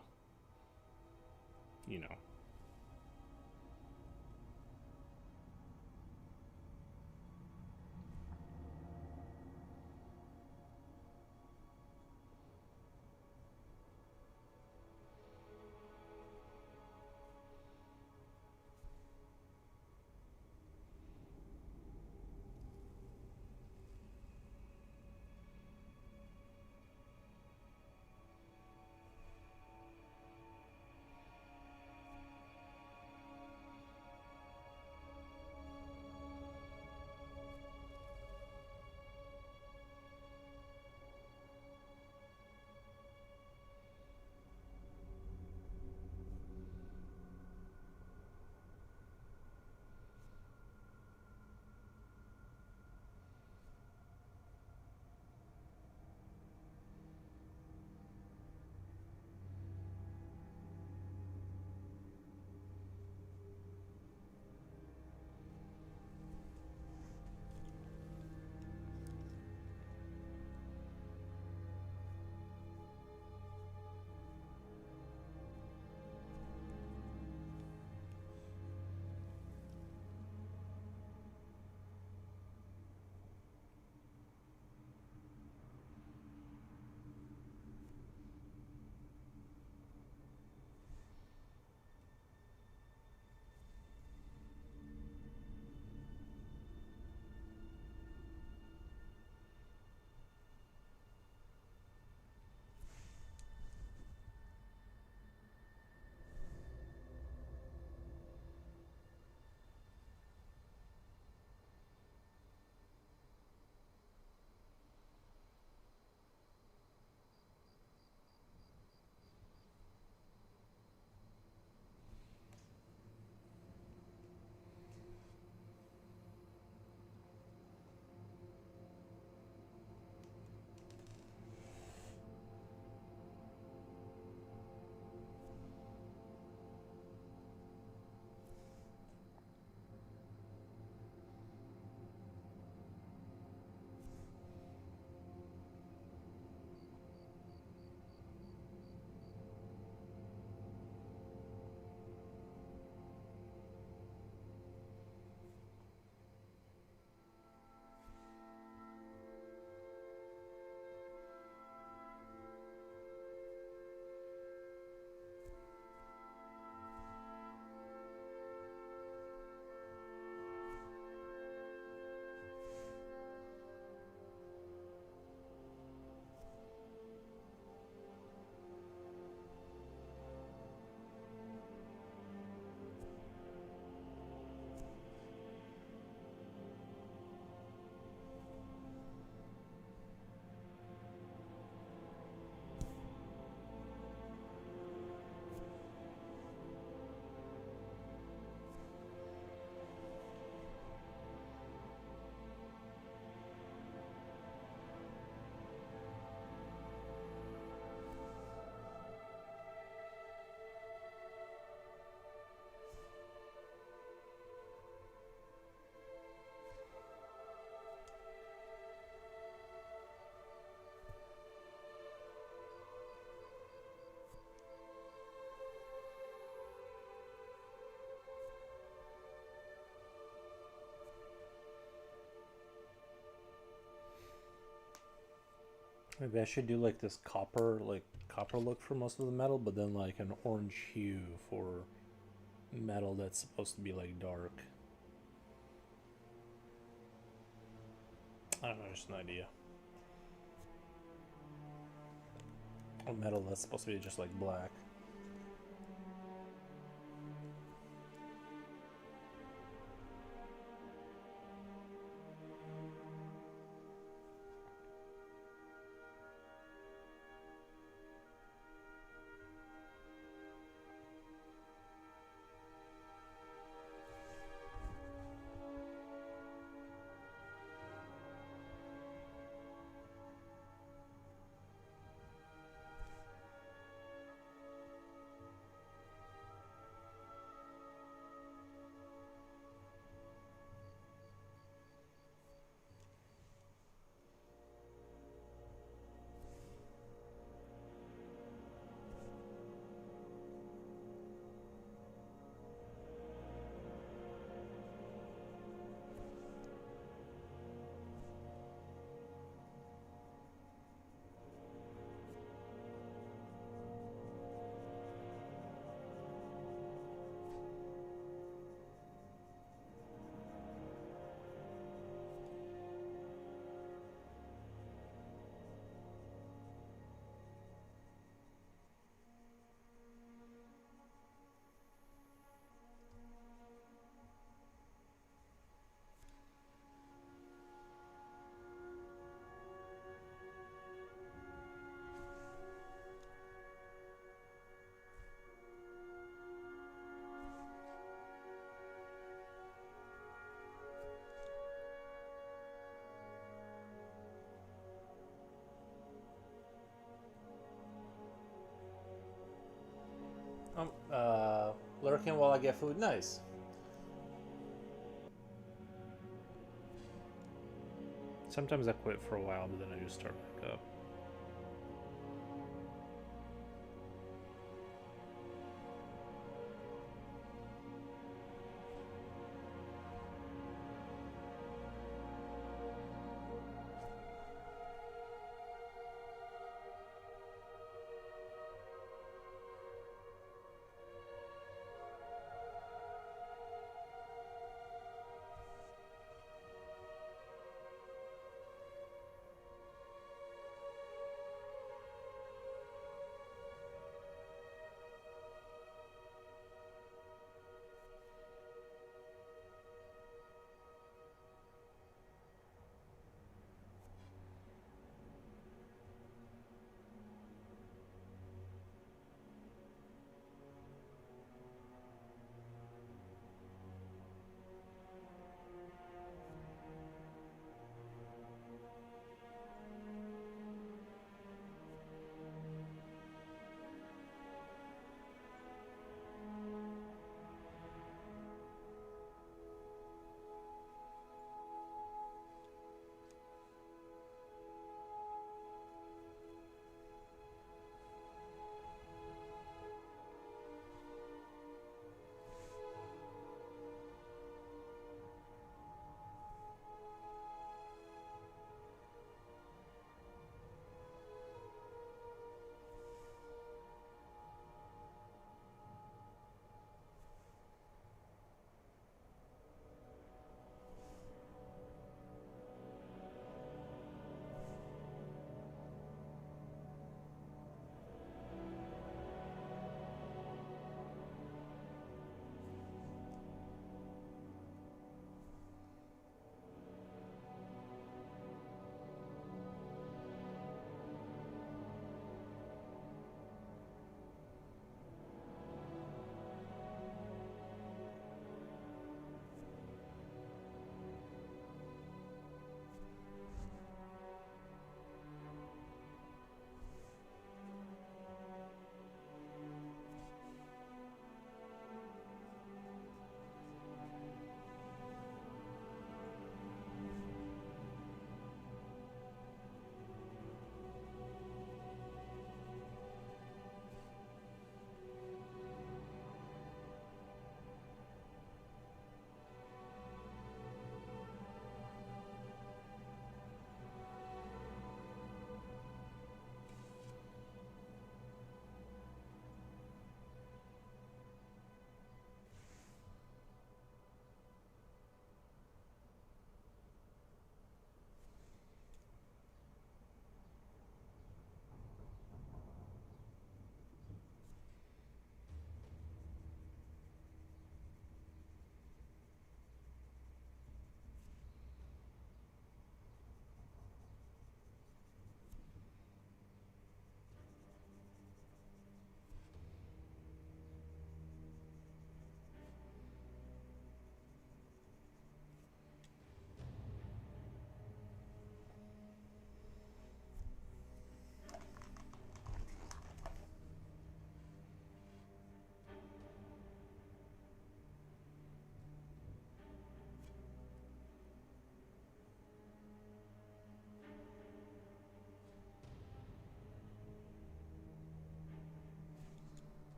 you know. Maybe I should do like this copper look for most of the metal, but then like an orange hue for metal that's supposed to be like dark. I don't know, just an idea. Or metal that's supposed to be just like black. Lurking while I get food. Nice. Sometimes I quit for a while, but then I just start back up.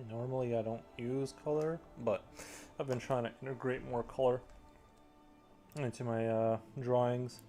Normally I don't use color, but I've been trying to integrate more color into my drawings.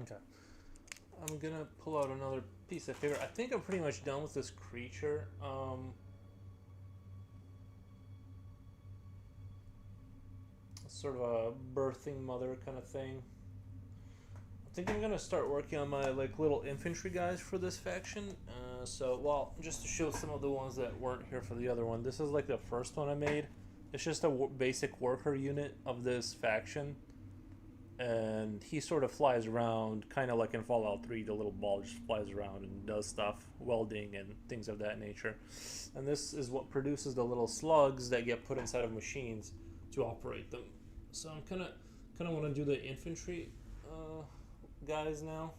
Okay. I'm gonna pull out another piece of paper. I think I'm pretty much done with this creature. Sort of a birthing mother kind of thing. I think I'm gonna start working on my like little infantry guys for this faction. Well, just to show some of the ones that weren't here for the other one. This is like the first one I made. It's just a basic worker unit of this faction. And he sort of flies around, kind of like in Fallout 3, the little ball just flies around and does stuff, welding and things of that nature. And this is what produces the little slugs that get put inside of machines to operate them. So I'm kind of want to do the infantry guys now.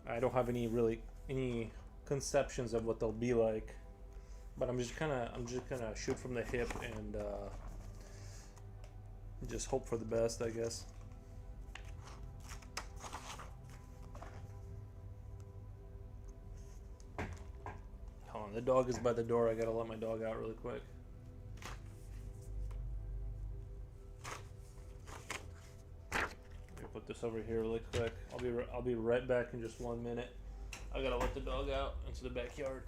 I don't have any conceptions of what they'll be like, but I'm just gonna shoot from the hip and just hope for the best, I guess. Hold on, the dog is by the door. I gotta let my dog out really quick. Put this over here really quick. I'll be right back in just 1 minute. I gotta let the dog out into the backyard.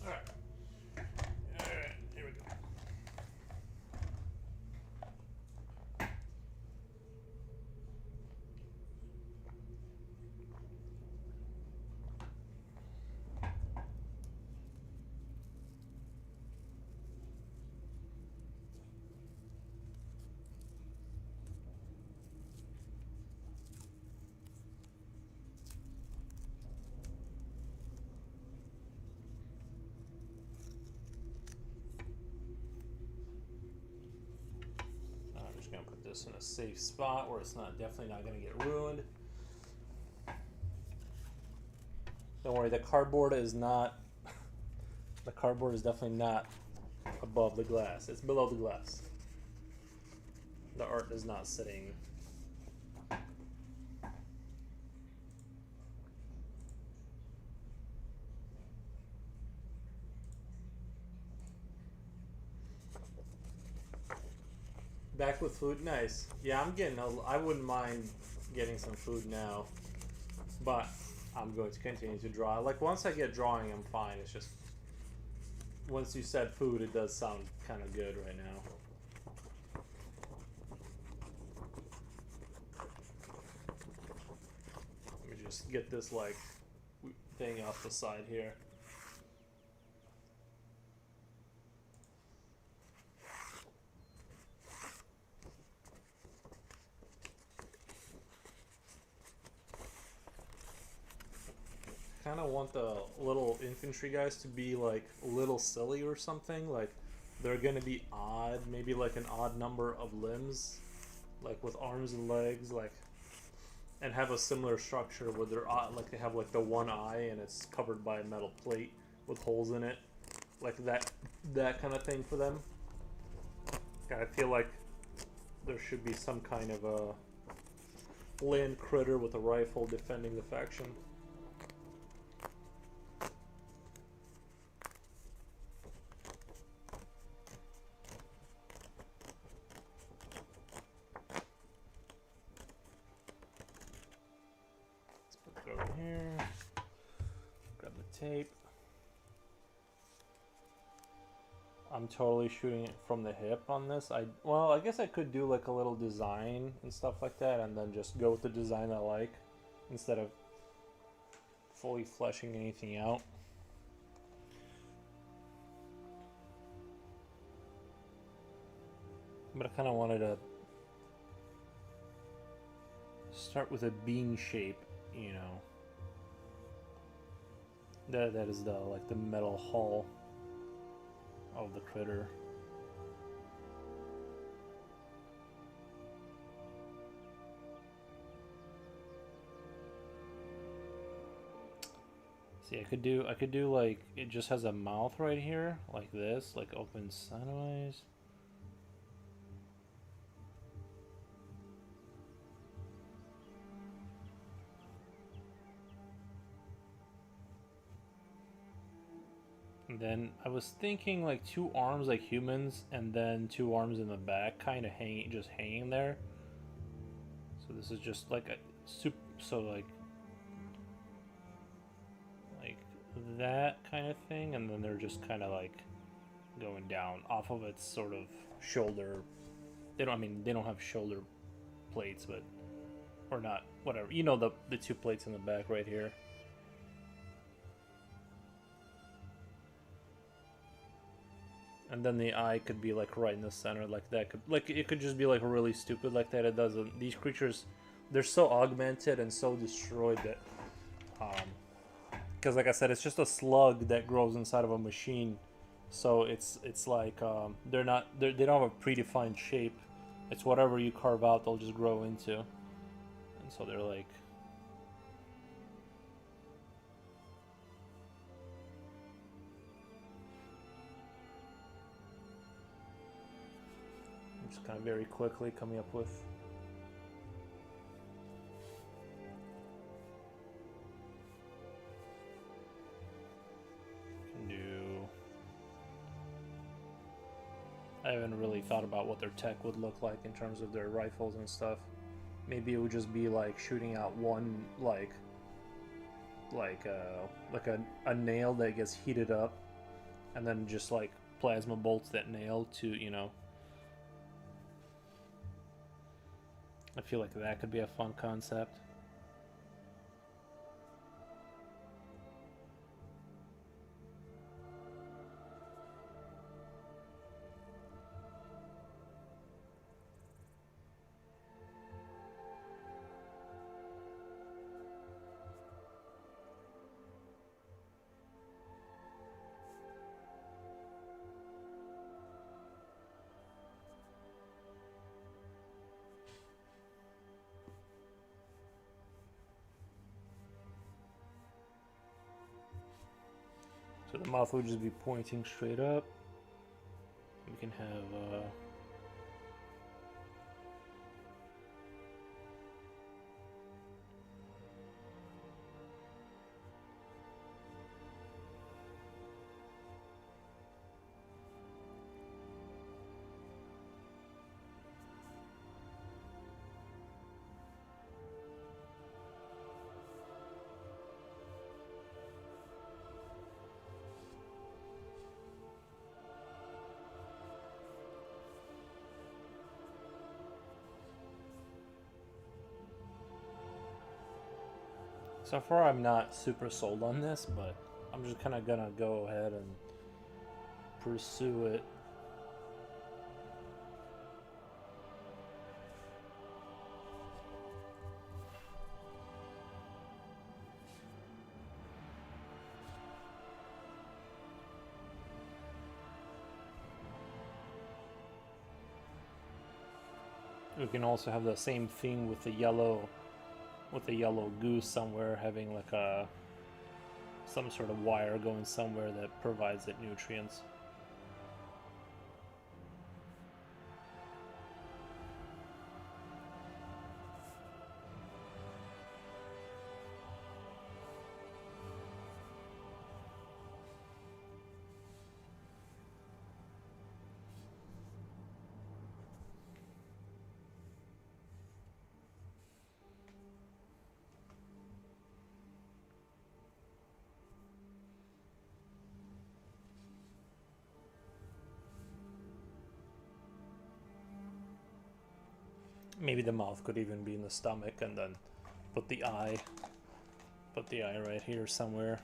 Alright. Alright, here we go. I'm just gonna put this in a safe spot where it's definitely not gonna get ruined. Don't worry, the cardboard is definitely not above the glass. It's below the glass. The art is not sitting. Back with food, nice. Yeah, I wouldn't mind getting some food now, but I'm going to continue to draw. Like, once I get drawing, I'm fine. It's just, once you said food, it does sound kind of good right now. Let me just get this, like, thing off the side here. Kind of want the little infantry guys to be like a little silly or something. Like, they're gonna be odd, maybe like an odd number of limbs, like with arms and legs, like, and have a similar structure where they're like they have like the one eye and it's covered by a metal plate with holes in it, like that kind of thing for them. I feel like there should be some kind of a land critter with a rifle defending the faction. Tape. I'm totally shooting it from the hip on this. I guess I could do like a little design and stuff like that and then just go with the design I like instead of fully fleshing anything out. But I kind of wanted to start with a bean shape, you know. That is the like the metal hull of the critter. See, I could do like it just has a mouth right here, like this, like open sideways. And then I was thinking like 2 arms like humans, and then 2 arms in the back, kind of hanging there. So this is just like a like that kind of thing, and then they're just kind of like going down off of its sort of shoulder. They don't have shoulder plates, but or not, whatever. You know, the 2 plates in the back right here. And then the eye could be like right in the center, like that. It could just be like really stupid like that. It doesn't. These creatures, they're so augmented and so destroyed that, because like I said, it's just a slug that grows inside of a machine. So it's like they don't have a predefined shape. It's whatever you carve out, they'll just grow into. And so they're like. Just kind of very quickly coming up with. I haven't really thought about what their tech would look like in terms of their rifles and stuff. Maybe it would just be like shooting out one like a nail that gets heated up, and then just like plasma bolts that nail to, you know. I feel like that could be a fun concept. So the mouth would just be pointing straight up. We can have so far I'm not super sold on this, but I'm just kind of gonna go ahead and pursue it. We can also have the same thing with the yellow goose somewhere, having like some sort of wire going somewhere that provides it nutrients. Maybe the mouth could even be in the stomach, and then put the eye Put the eye right here somewhere.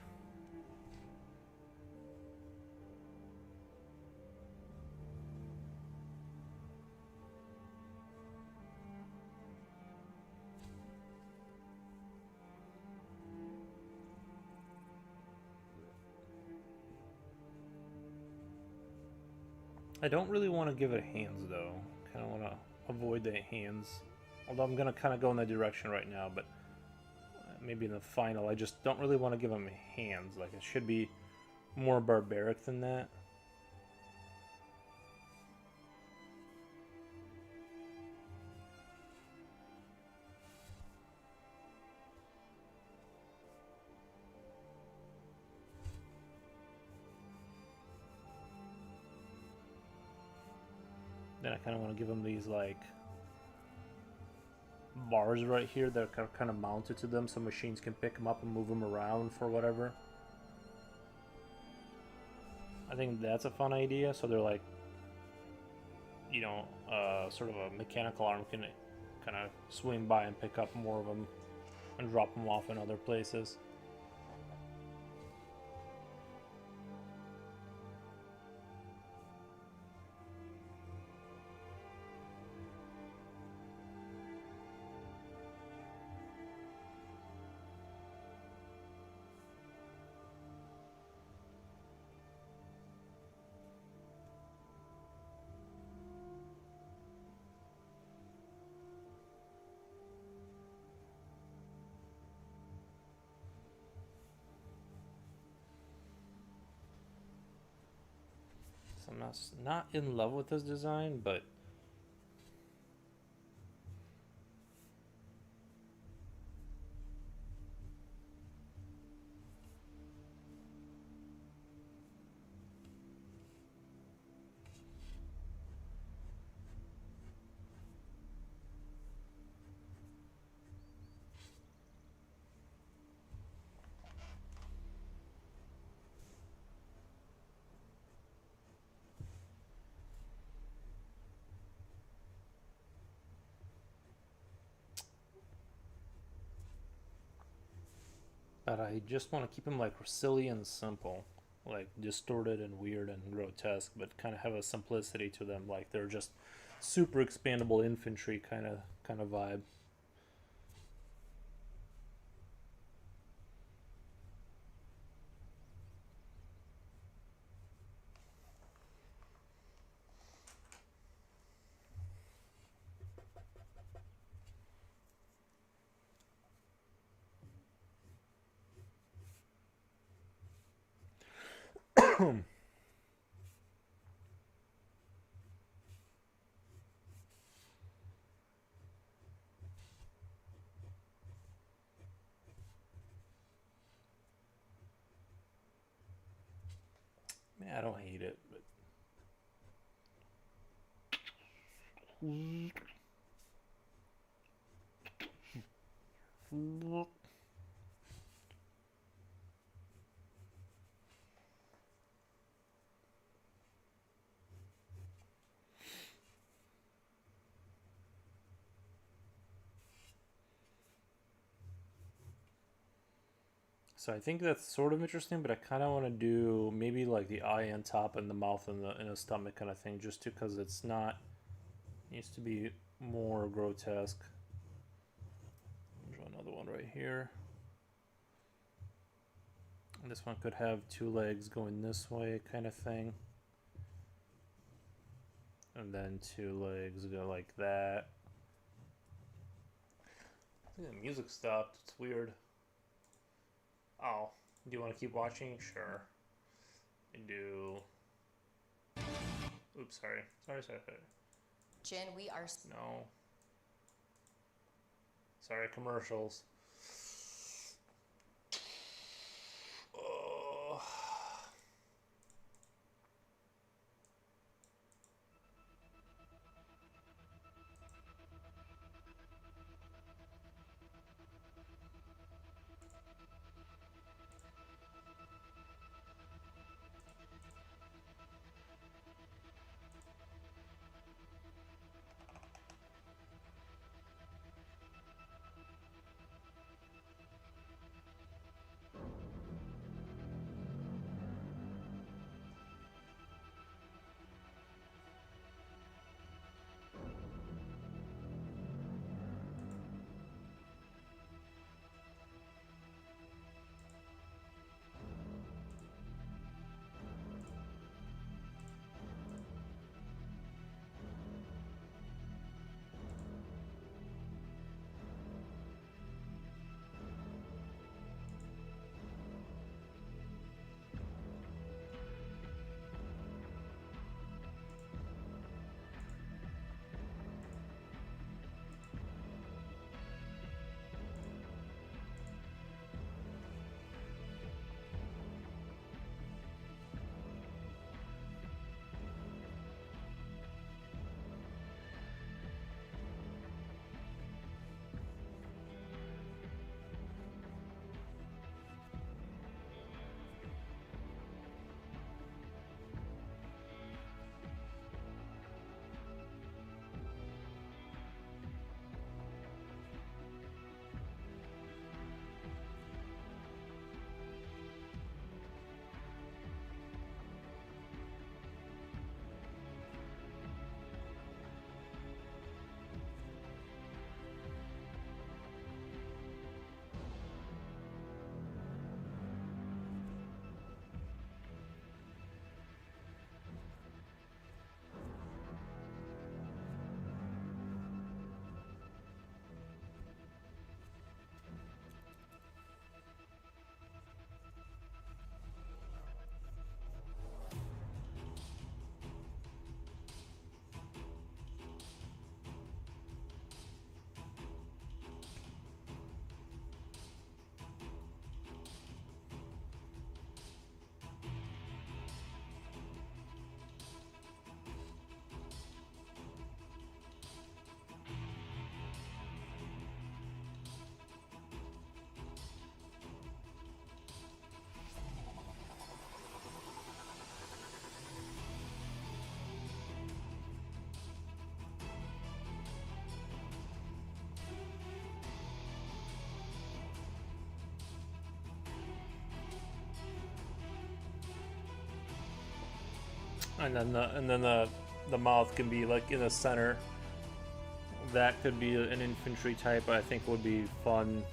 I don't really want to give it hands though. Kind of want to avoid the hands. Although I'm going to kind of go in that direction right now, but maybe in the final I just don't really want to give them hands. Like it should be more barbaric than that. Then I kind of want to give them these like bars right here that are kind of mounted to them so machines can pick them up and move them around for whatever. I think that's a fun idea. So they're like, you know, sort of a mechanical arm can kind of swing by and pick up more of them and drop them off in other places. I'm not in love with this design, but I just want to keep them like silly and simple, like distorted and weird and grotesque, but kind of have a simplicity to them, like they're just super expandable infantry kind of vibe. Man, I don't hate it, but so I think that's sort of interesting, but I kind of want to do maybe like the eye on top and the mouth and the stomach kind of thing, just because it's not, it needs to be more grotesque. Draw another one right here. And this one could have two legs going this way, kind of thing, and then two legs go like that. I think the music stopped. It's weird. Oh, do you want to keep watching? Sure. I do. Oops, sorry. Sorry. Jen, we are... No. Sorry, commercials. Oh. And then the mouth can be like in the center. That could be an infantry type. I think would be fun.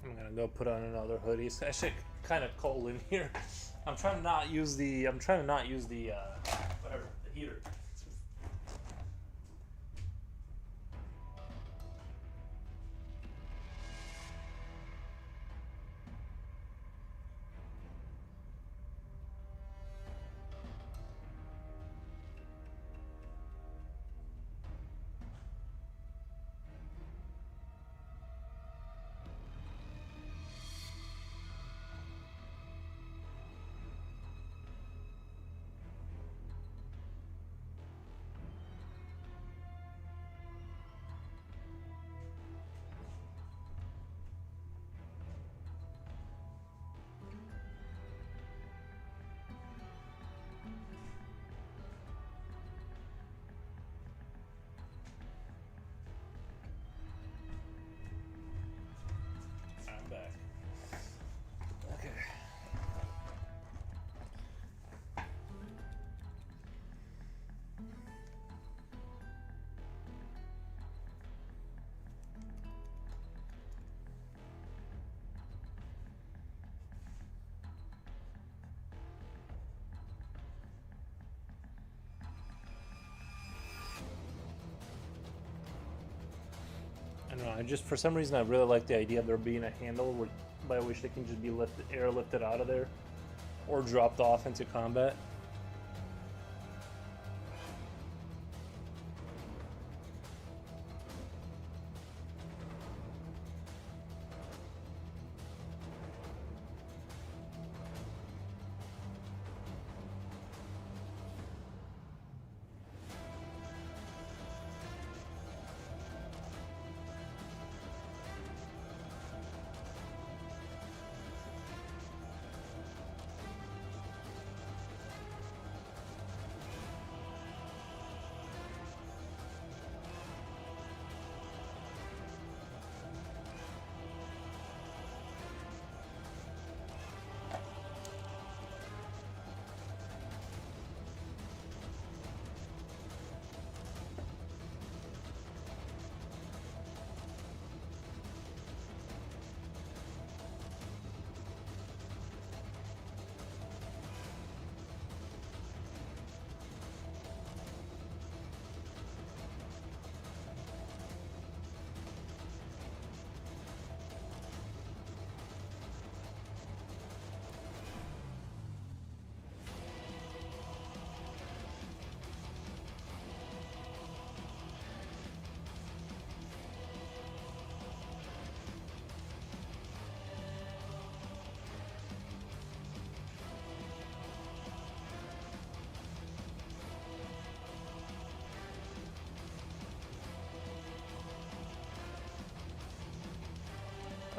I'm gonna go put on another hoodie. It's actually kind of cold in here. I'm trying to not use the. Whatever, the heater. I'm back. Okay. I don't know. I just, for some reason, I really like the idea of there being a handle by which they can just be airlifted out of there, or dropped off into combat.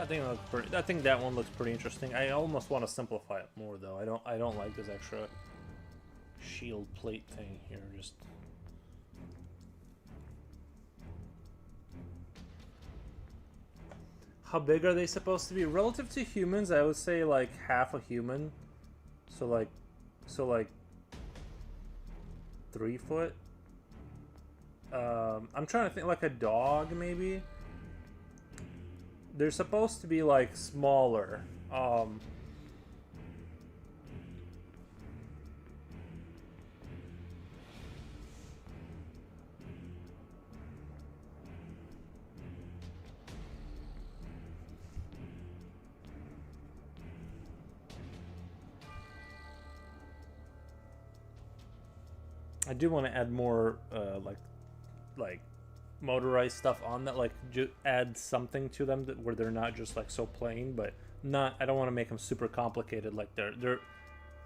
I think I think that one looks pretty interesting. I almost want to simplify it more though. I don't like this extra shield plate thing here. Just how big are they supposed to be relative to humans? I would say like half a human. So like 3 foot. I'm trying to think like a dog maybe. They're supposed to be like smaller. I do want to add more like motorized stuff on that, like add something to them that where they're not just like so plain, but not. I don't want to make them super complicated. Like they're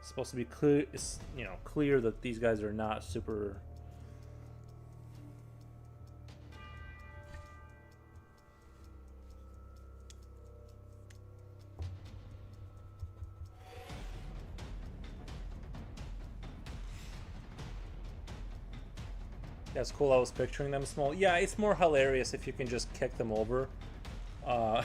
supposed to be clear, you know, clear that these guys are not super. That's cool. I was picturing them small. Yeah, it's more hilarious if you can just kick them over. Uh,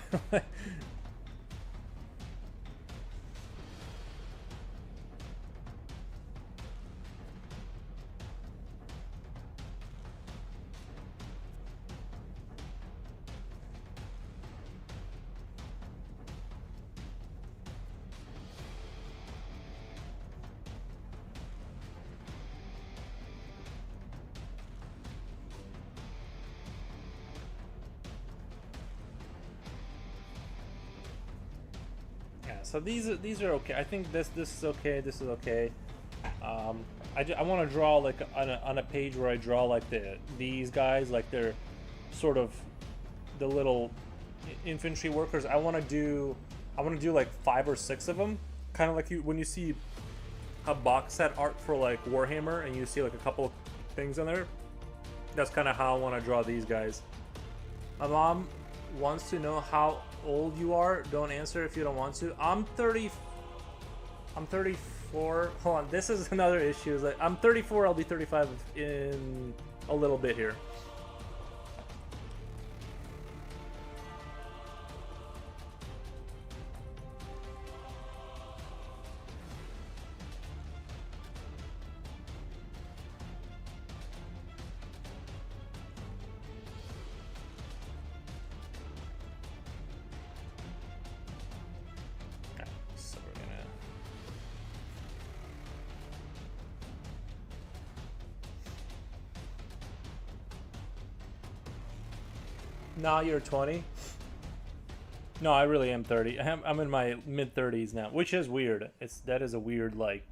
So these are okay. I think this is okay. This is okay. I want to draw like on a page where I draw like these guys, like they're sort of the little infantry workers. I want to do like 5 or 6 of them, kind of like when you see a box set art for like Warhammer and you see like a couple of things on there. That's kind of how I want to draw these guys. My mom wants to know how old you are. Don't answer if you don't want to. I'm 34. Hold on, this is another issue. Is like I'm 34. I'll be 35 in a little bit here. Now you're 20. No, I really am 30. I'm in my mid 30s now, which is weird. That is a weird like,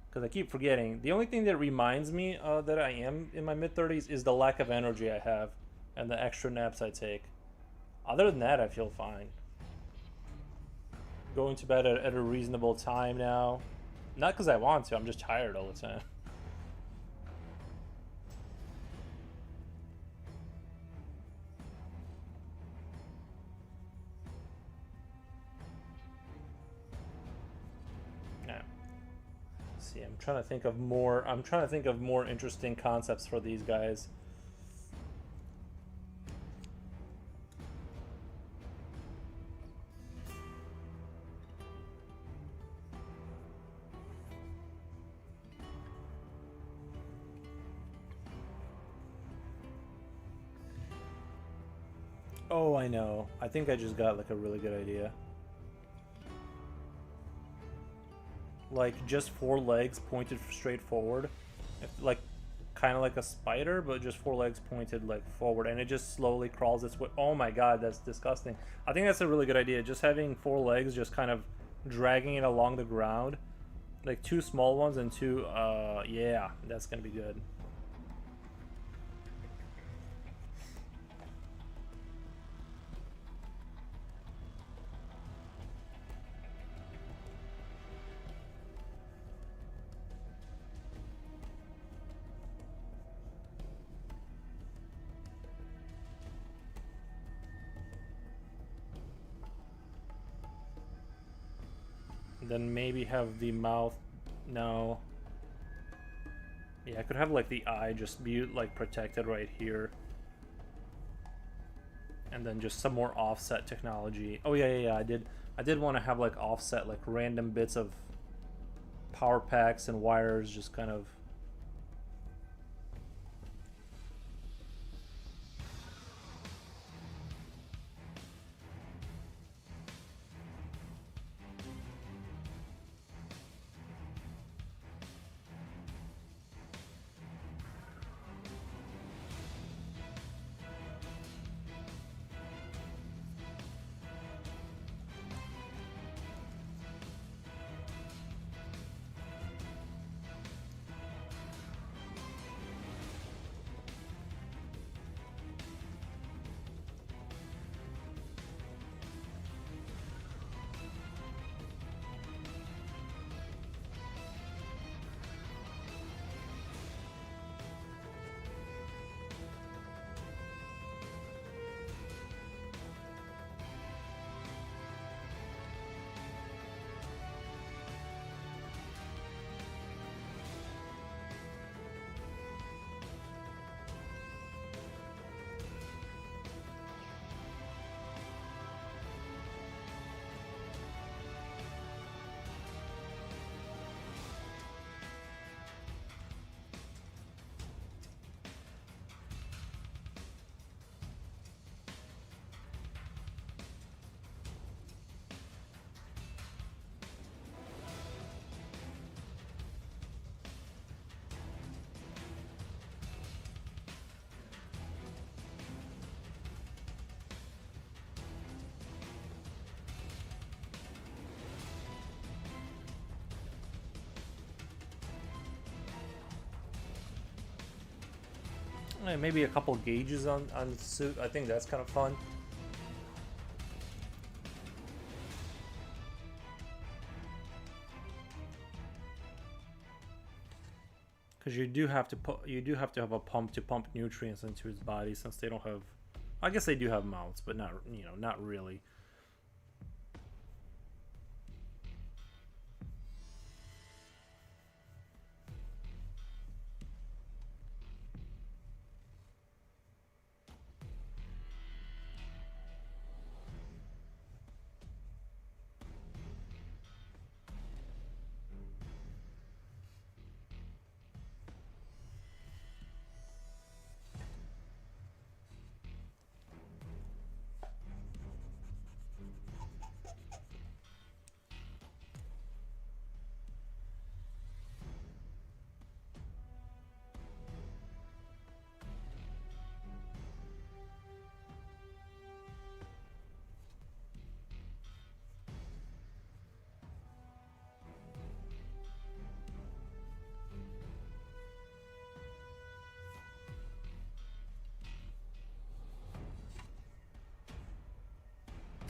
because I keep forgetting. The only thing that reminds me that I am in my mid 30s is the lack of energy I have, and the extra naps I take. Other than that, I feel fine. Going to bed at a reasonable time now, not because I want to. I'm just tired all the time. See, I'm trying to think of more. I'm trying to think of more interesting concepts for these guys. Oh, I know. I think I just got like a really good idea. Like just 4 legs pointed straight forward, like kind of like a spider, but just 4 legs pointed like forward, and it just slowly crawls its way. Oh my god, that's disgusting. I think that's a really good idea. Just having 4 legs, just kind of dragging it along the ground, like 2 small ones and 2. Yeah, that's gonna be good. Then maybe have the mouth. No. Yeah, I could have like the eye just be like protected right here. And then just some more offset technology. Oh yeah. I did want to have like offset, like random bits of power packs and wires just kind of. Maybe a couple gauges on the suit. I think that's kind of fun. Because you do have to have a pump to pump nutrients into his body, since they don't have. I guess they do have mouths, but not not really.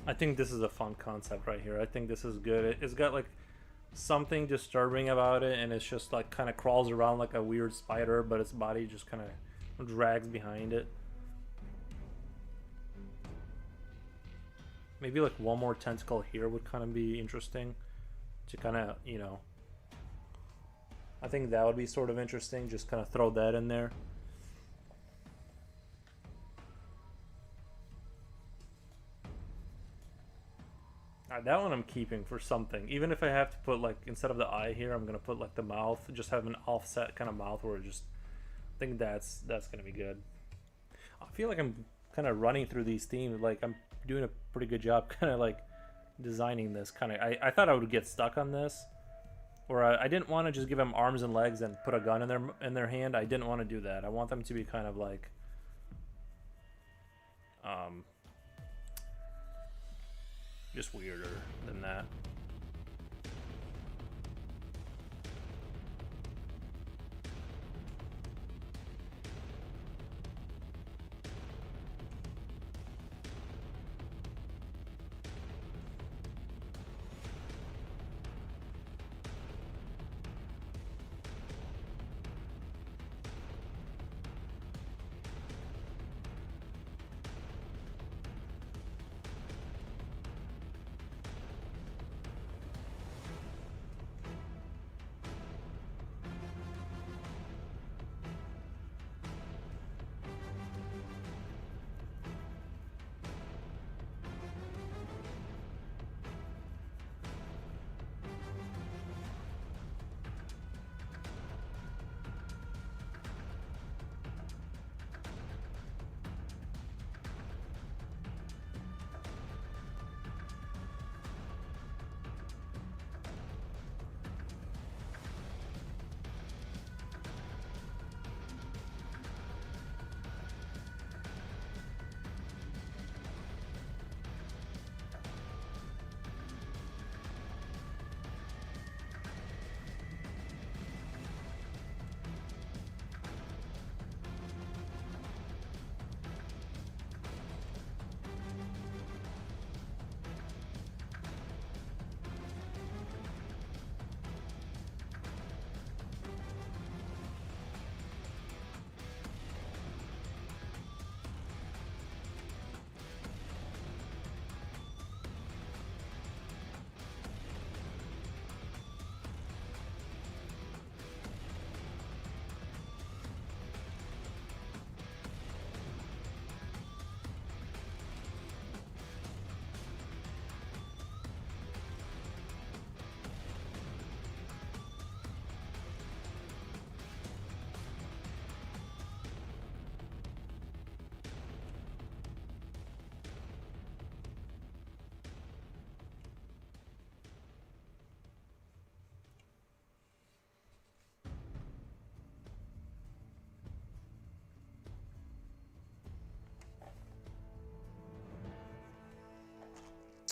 I think this is a fun concept right here. I think this is good. It's got like something disturbing about it, and it's just like kind of crawls around like a weird spider, but its body just kind of drags behind it. Maybe like one more tentacle here would kind of be interesting to kind of, I think that would be sort of interesting. Just kind of throw that in there. That one I'm keeping for something. Even if I have to put like, instead of the eye here, I'm gonna put like the mouth. Just have an offset kind of mouth where it just. I think that's gonna be good. I feel like I'm kind of running through these themes. Like I'm doing a pretty good job, kind of like designing this. Kind of. I thought I would get stuck on this, or I didn't want to just give them arms and legs and put a gun in their hand. I didn't want to do that. I want them to be kind of like. Just weirder than that.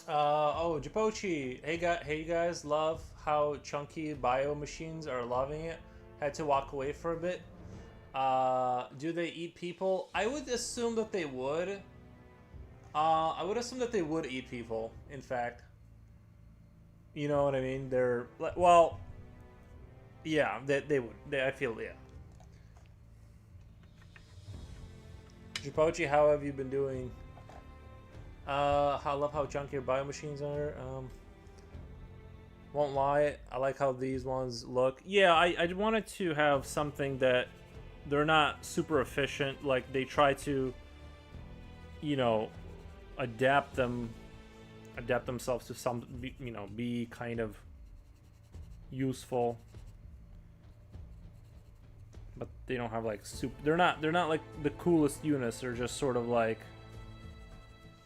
Oh, Japochi. Hey guys, love how chunky bio machines are loving it. Had to walk away for a bit. Do they eat people? I would assume that they would. I would assume that they would eat people. In fact, you know what I mean. They're well, yeah. They would. I feel yeah. Japochi, how have you been doing? I love how chunky your bio machines are. Won't lie, I like how these ones look. Yeah, I wanted to have something that they're not super efficient. Like they try to, you know, adapt themselves to some, you know, be kind of useful. But they don't have like super. They're not like the coolest units. They're just sort of like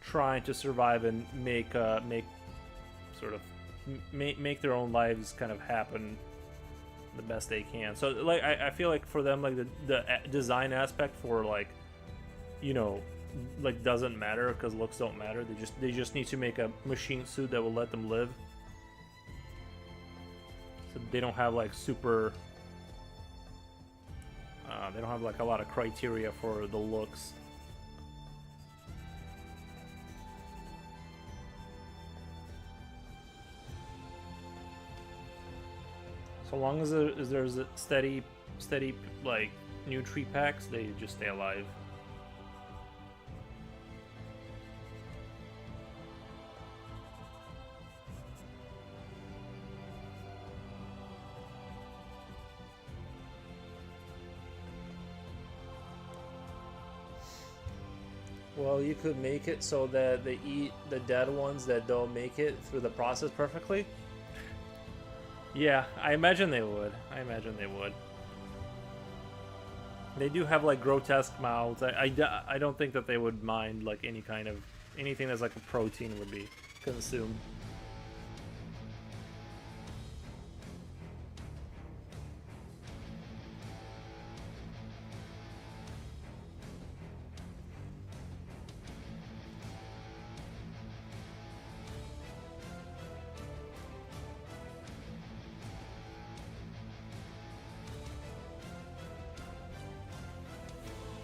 trying to survive and make sort of make their own lives kind of happen the best they can. So like I feel like for them like the design aspect for like, you know, like doesn't matter because looks don't matter. They just need to make a machine suit that will let them live. So they don't have like super they don't have like a lot of criteria for the looks. So long as there's a steady like new tree packs, they just stay alive. Well, you could make it so that they eat the dead ones that don't make it through the process perfectly. Yeah, I imagine they would. They do have like grotesque mouths. I don't think that they would mind like any kind of anything that's like a protein would be consumed.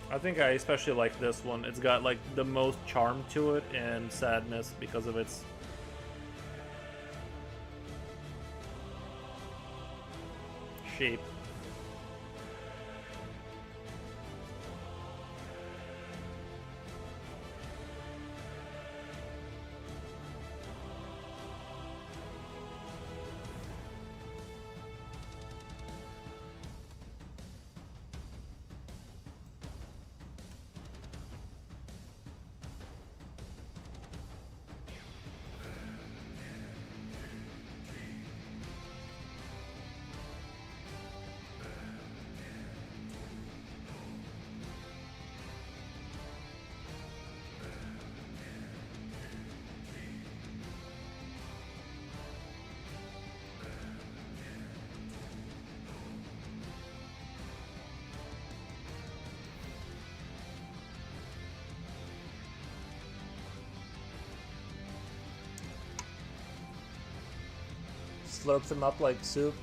I think I especially like this one. It's got like the most charm to it and sadness because of its shape. Slurp them up like soup.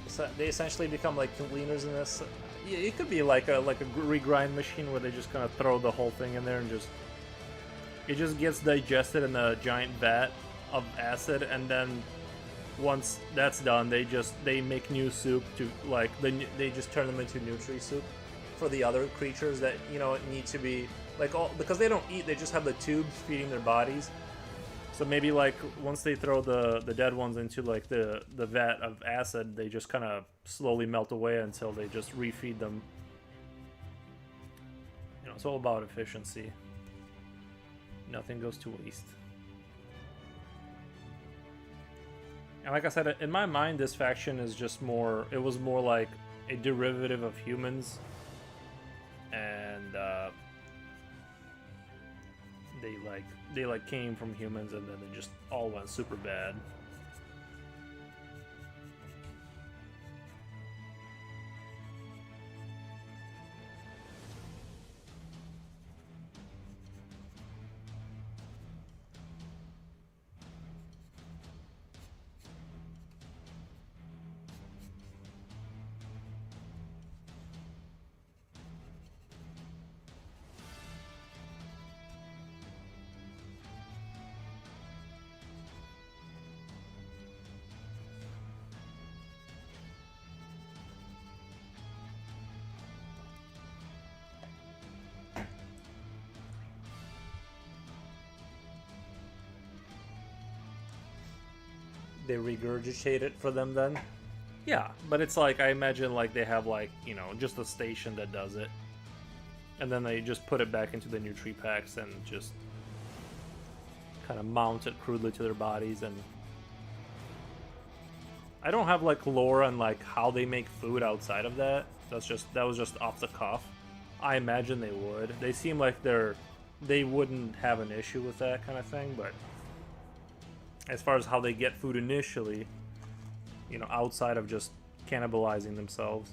So they essentially become like cleaners in this. Yeah, it could be like a regrind machine where they just kind of throw the whole thing in there and just it just gets digested in a giant vat of acid, and then once that's done, they make new soup to like they just turn them into nutri soup for the other creatures that need to be like all because they don't eat. They just have the tubes feeding their bodies. So maybe like once they throw the dead ones into like the vat of acid, they just kind of slowly melt away until they just refeed them. It's all about efficiency. Nothing goes to waste. And like I said, in my mind, this faction is just more. It was more like a derivative of humans, and they came from humans, and then they just all went super bad. they regurgitate it for them then. Yeah, but it's like, I imagine like they have like, you know, just a station that does it. And then they just put it back into the Nutri packs and just kind of mount it crudely to their bodies. And I don't have like lore on like how they make food outside of that. That was just off the cuff. I imagine they would. They seem like they wouldn't have an issue with that kind of thing, but as far as how they get food initially, you know, outside of just cannibalizing themselves.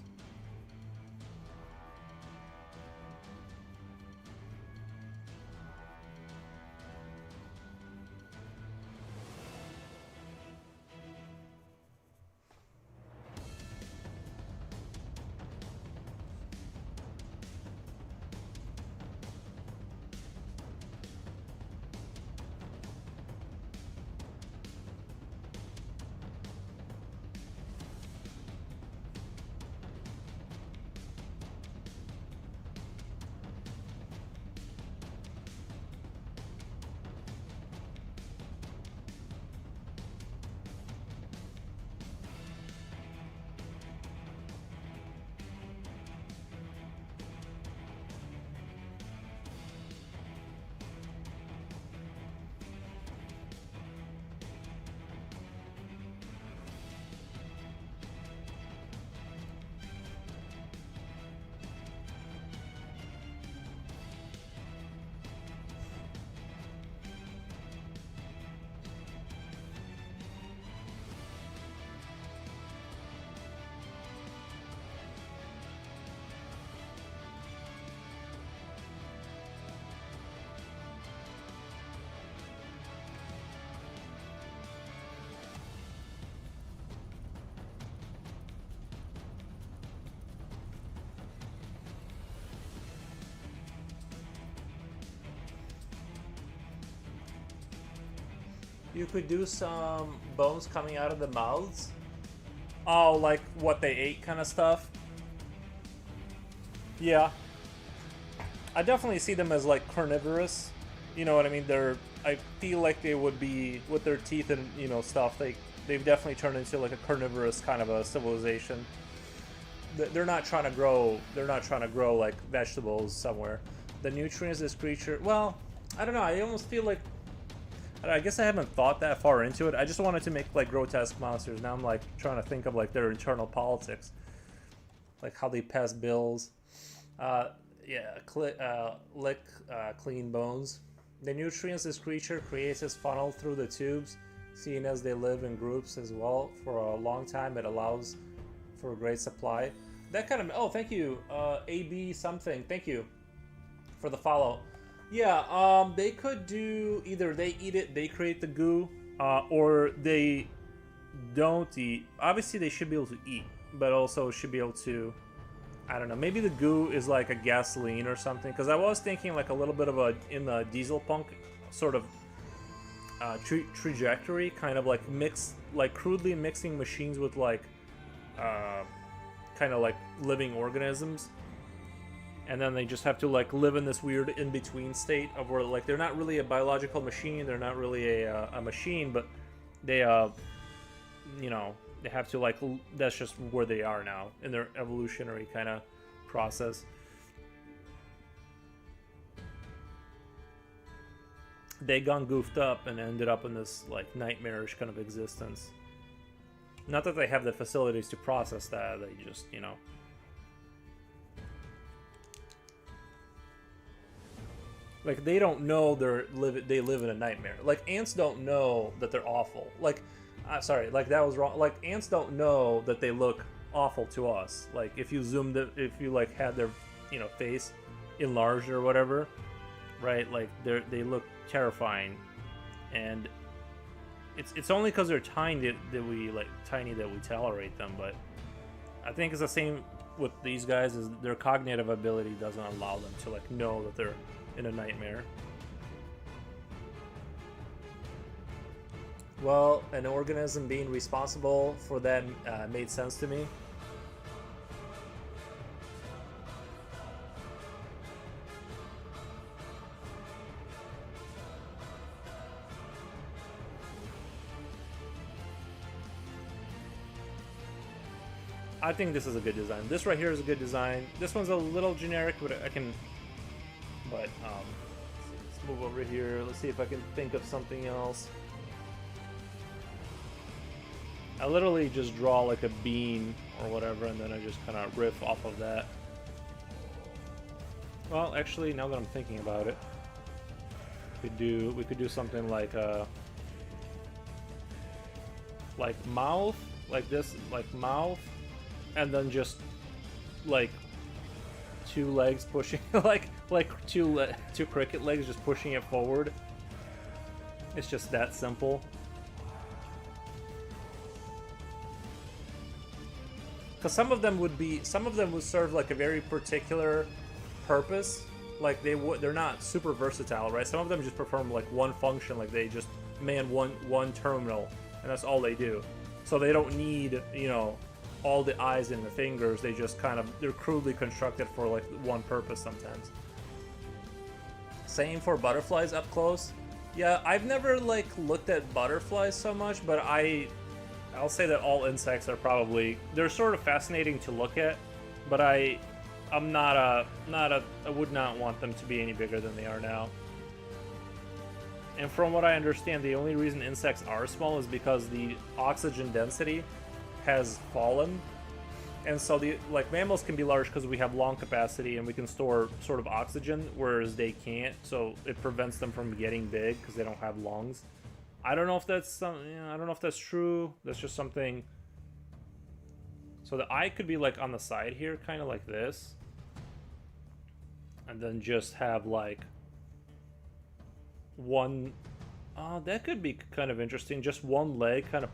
You could do some bones coming out of the mouths. Oh, like what they ate kind of stuff. Yeah. I definitely see them as like carnivorous. You know what I mean? I feel like they would be, with their teeth and, you know, stuff, they've definitely turned into like a carnivorous kind of a civilization. They're not trying to grow like vegetables somewhere. The nutrients this creature, well, I don't know, I almost feel like, I guess I haven't thought that far into it. I just wanted to make like grotesque monsters. Now I'm like trying to think of like their internal politics, like how they pass bills. Yeah, lick clean bones. The nutrients this creature creates is funneled through the tubes, seeing as they live in groups as well. For a long time, it allows for a great supply. That kind of, oh, thank you, AB something. Thank you for the follow. Yeah, they could do either they eat it, they create the goo, or they don't eat. Obviously, they should be able to eat, but also should be able to, I don't know, maybe the goo is like a gasoline or something. Because I was thinking like a little bit of in the diesel punk sort of trajectory, kind of like crudely mixing machines with like kind of like living organisms. And then they just have to like live in this weird in-between state of where like they're not really a biological machine, they're not really a machine, but they you know, they have to like, that's just where they are now in their evolutionary kind of process. They gone goofed up and ended up in this like nightmarish kind of existence. Not that they have the facilities to process that, they just, you know. Like, they don't know they live in a nightmare. Like, ants don't know that they're awful. Like, sorry, like, that was wrong. Like, ants don't know that they look awful to us. Like, if you zoomed it, if you, like, had their, you know, face enlarged or whatever, right? Like, they look terrifying. And it's only because they're tiny that we tolerate them. But I think it's the same with these guys, is their cognitive ability doesn't allow them to, like, know that they're in a nightmare. Well, an organism being responsible for that made sense to me. I think this is a good design. This right here is a good design. This one's a little generic, but I can. But let's move over here. Let's see if I can think of something else. I literally just draw like a bean or whatever, and then I just kind of riff off of that. Well, actually, now that I'm thinking about it, we could do something like mouth, like this, like mouth, and then just like two legs pushing, like two cricket legs just pushing it forward. It's just that simple. Because some of them would serve like a very particular purpose. Like they're not super versatile, right? Some of them just perform like one function, like they just man one terminal, and that's all they do. So they don't need, you know, all the eyes and the fingers. They just they're crudely constructed for like one purpose sometimes. Same for butterflies up close. Yeah, I've never like looked at butterflies so much, but I'll say that all insects are they're sort of fascinating to look at, but I would not want them to be any bigger than they are now. And from what I understand, the only reason insects are small is because the oxygen density has fallen. And so mammals can be large because we have lung capacity and we can store sort of oxygen, whereas they can't. So it prevents them from getting big because they don't have lungs. I don't know if that's I don't know if that's true. That's just something. So the eye could be like on the side here, kind of like this, and then just have like one. That could be kind of interesting. Just one leg, kind of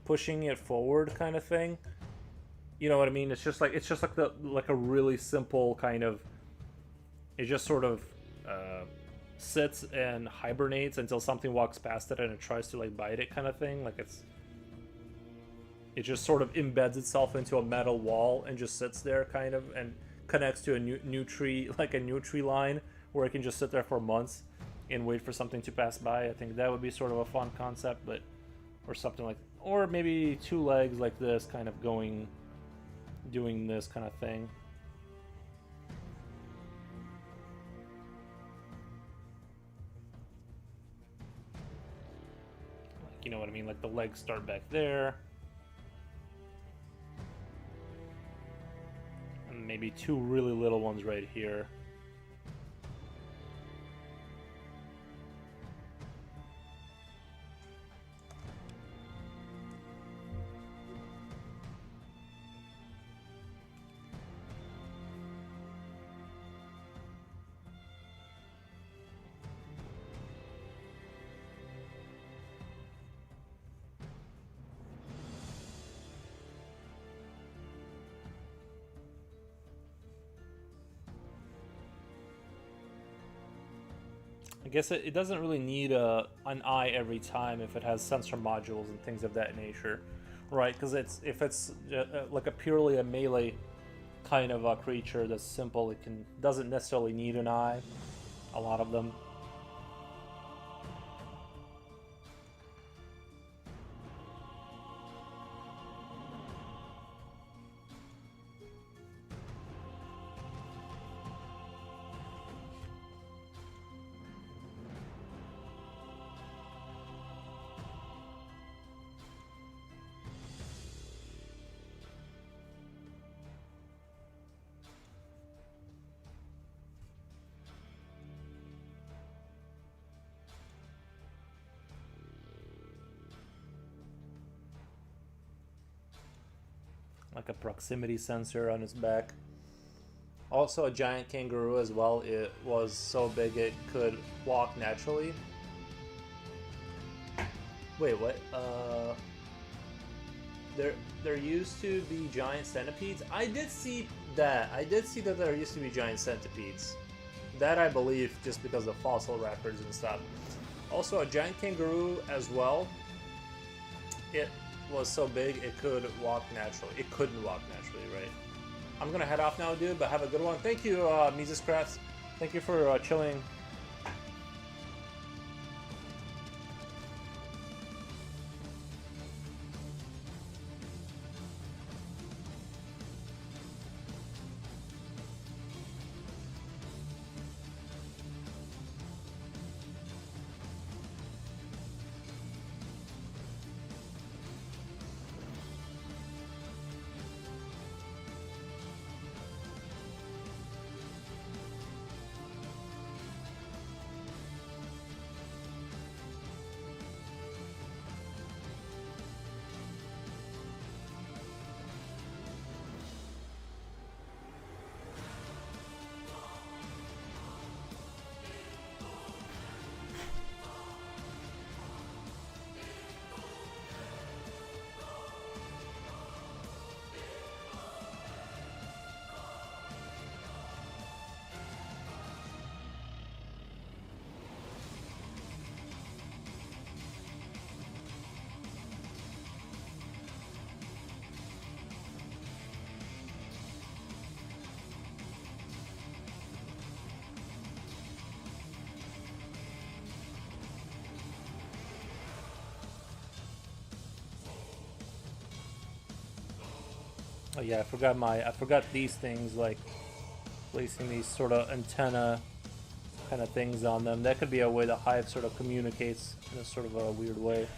pushing it forward, kind of thing. You know what I mean? It's just like a really simple kind of. It just sort of sits and hibernates until something walks past it and it tries to like bite it, kind of thing. Like it just sort of embeds itself into a metal wall and just sits there, kind of, and connects to a nutri line where it can just sit there for months and wait for something to pass by. I think that would be sort of a fun concept, or something like, or maybe two legs like this, kind of doing this kind of thing. Like, you know what I mean? Like the legs start back there. And maybe two really little ones right here. I guess it doesn't really need an eye every time if it has sensor modules and things of that nature, right? Because if it's like purely a melee kind of a creature that's simple, doesn't necessarily need an eye. A lot of them. Like a proximity sensor on its back. Also a giant kangaroo as well. It was so big it could walk naturally. Wait, what? There used to be giant centipedes. I did see that. I did see that there used to be giant centipedes. That I believe, just because of fossil records and stuff. Also a giant kangaroo as well. It was so big it could walk naturally. It couldn't walk naturally, right? I'm gonna head off now, dude, but have a good one. Thank you, Mises Crafts. Thank you for chilling. Oh yeah, I forgot these things, like placing these sort of antenna kind of things on them. That could be a way the hive sort of communicates in a sort of a weird way.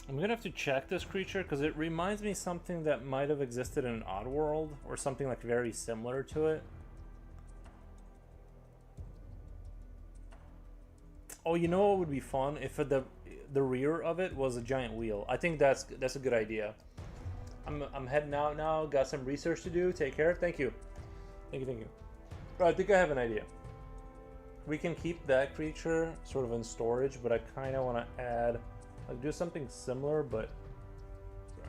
I'm gonna have to check this creature because it reminds me something that might have existed in Oddworld or something like very similar to it. Oh, you know what would be fun if the rear of it was a giant wheel. I think that's a good idea. I'm heading out now. Got some research to do. Take care. Thank you. Thank you. Thank you. But I think I have an idea. We can keep that creature sort of in storage, but I kind of want to add, like, do something similar, but sorry.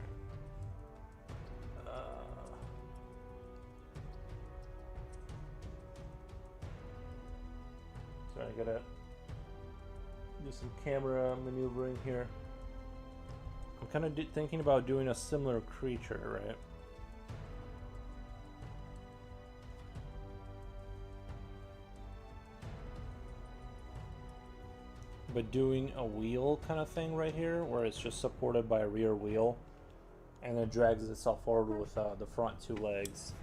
Sorry, I gotta do some camera maneuvering here. I'm kind of thinking about doing a similar creature, right? But doing a wheel kind of thing right here, where it's just supported by a rear wheel, and it drags itself forward with the front two legs.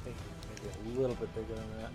Maybe a little bit bigger than that.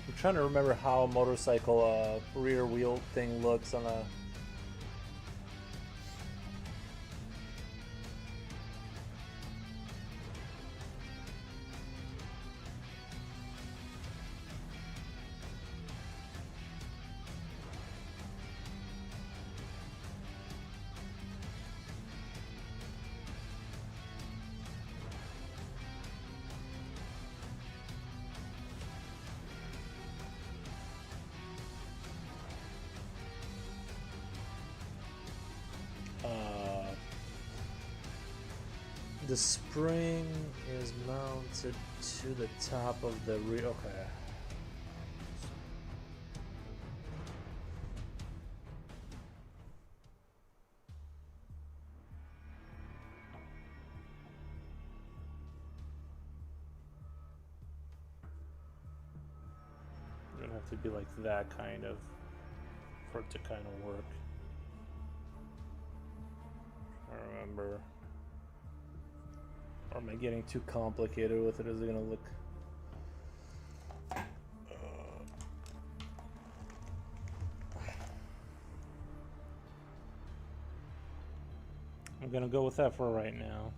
I'm trying to remember how a motorcycle rear wheel thing looks on a. The spring is mounted to the top of the okay. It's gonna have to be like that kind of for it to kind of work. I remember. Or am I getting too complicated with it? Is it gonna look? I'm gonna go with that for right now.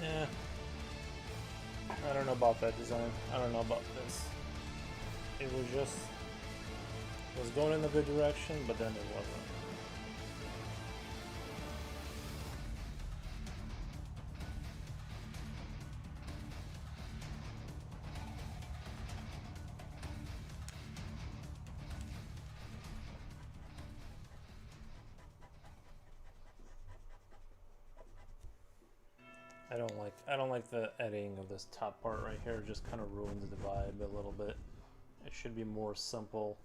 Yeah. I don't know about that design. I don't know about this. It was just... It was going in a good direction, but then it wasn't. I don't like the editing of this top part right here. It just kind of ruins the vibe a little bit. It should be more simple.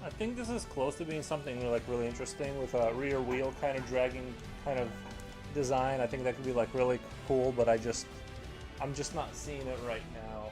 I think this is close to being something like really interesting with a rear wheel kind of dragging kind of design. I think that could be like really cool, but I'm just not seeing it right now.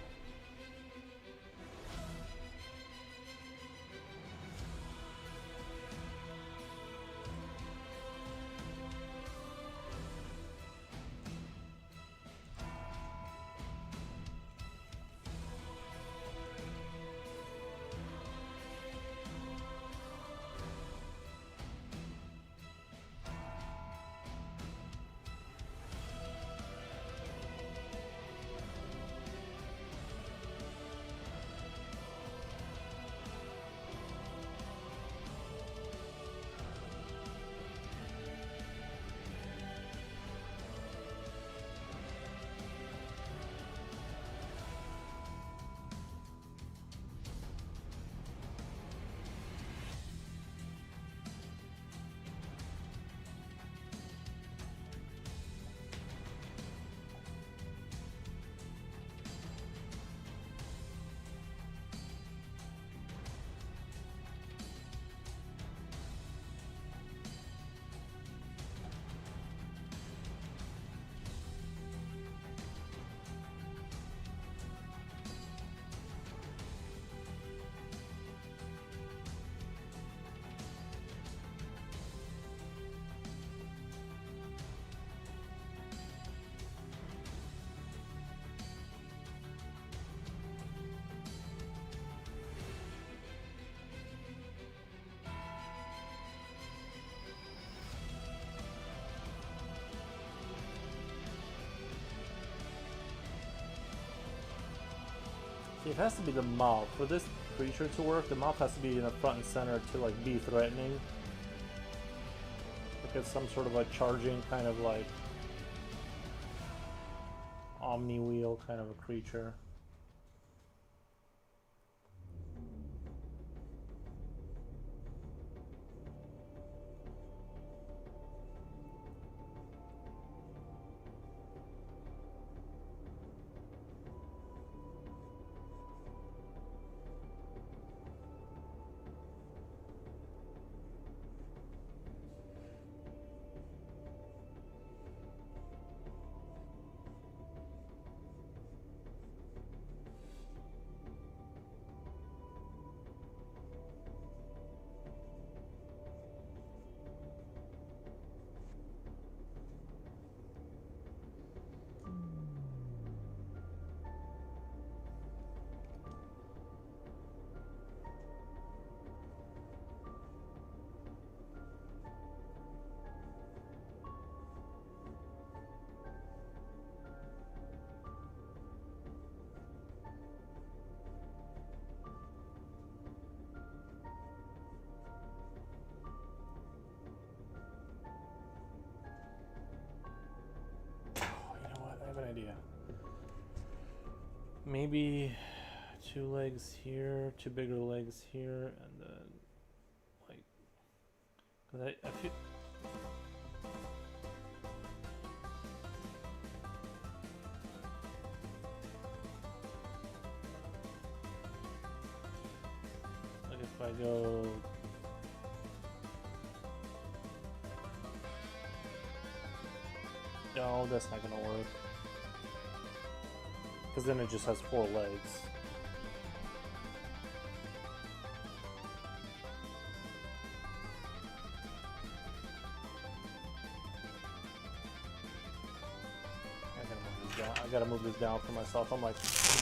See, it has to be the mouth. For this creature to work, the mouth has to be in the front and center to like be threatening. Like it's some sort of like charging kind of like omni wheel kind of a creature. Idea. Maybe 2 legs here, 2 bigger legs here, and then like, cause I feel. Like if I go. No, that's not gonna work. Because then it just has 4 legs. I gotta move this down for myself. I'm like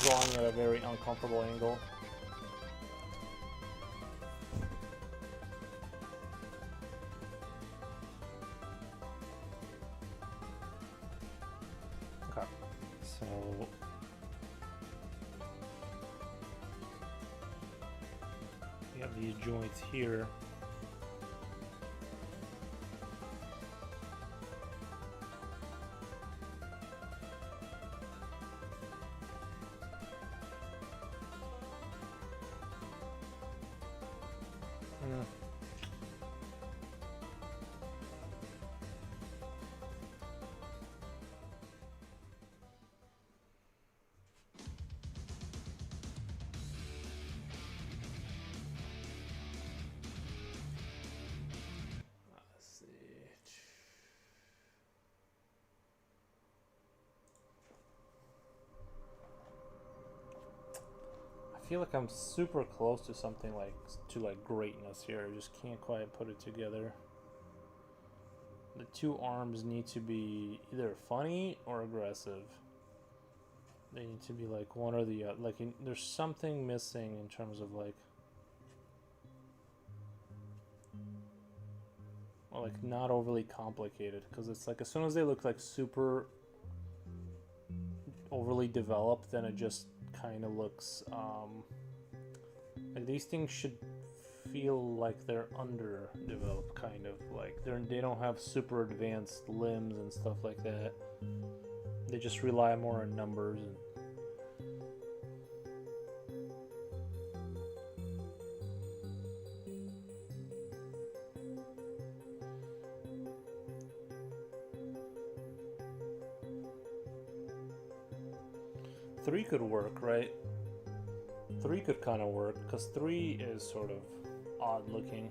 drawing at a very uncomfortable angle. Okay, so we have these joints here. feel like I'm super close to something like greatness here. I just can't quite put it together. The two arms need to be either funny or aggressive. They need to be like one or the other. Like there's something missing in terms of like, or like not overly complicated. Because it's like as soon as they look like super overly developed, then it just kind of looks like these things should feel like they're underdeveloped, kind of like they don't have super advanced limbs and stuff like that. They just rely more on numbers and three could work, right? Three could kind of work because three is sort of odd looking.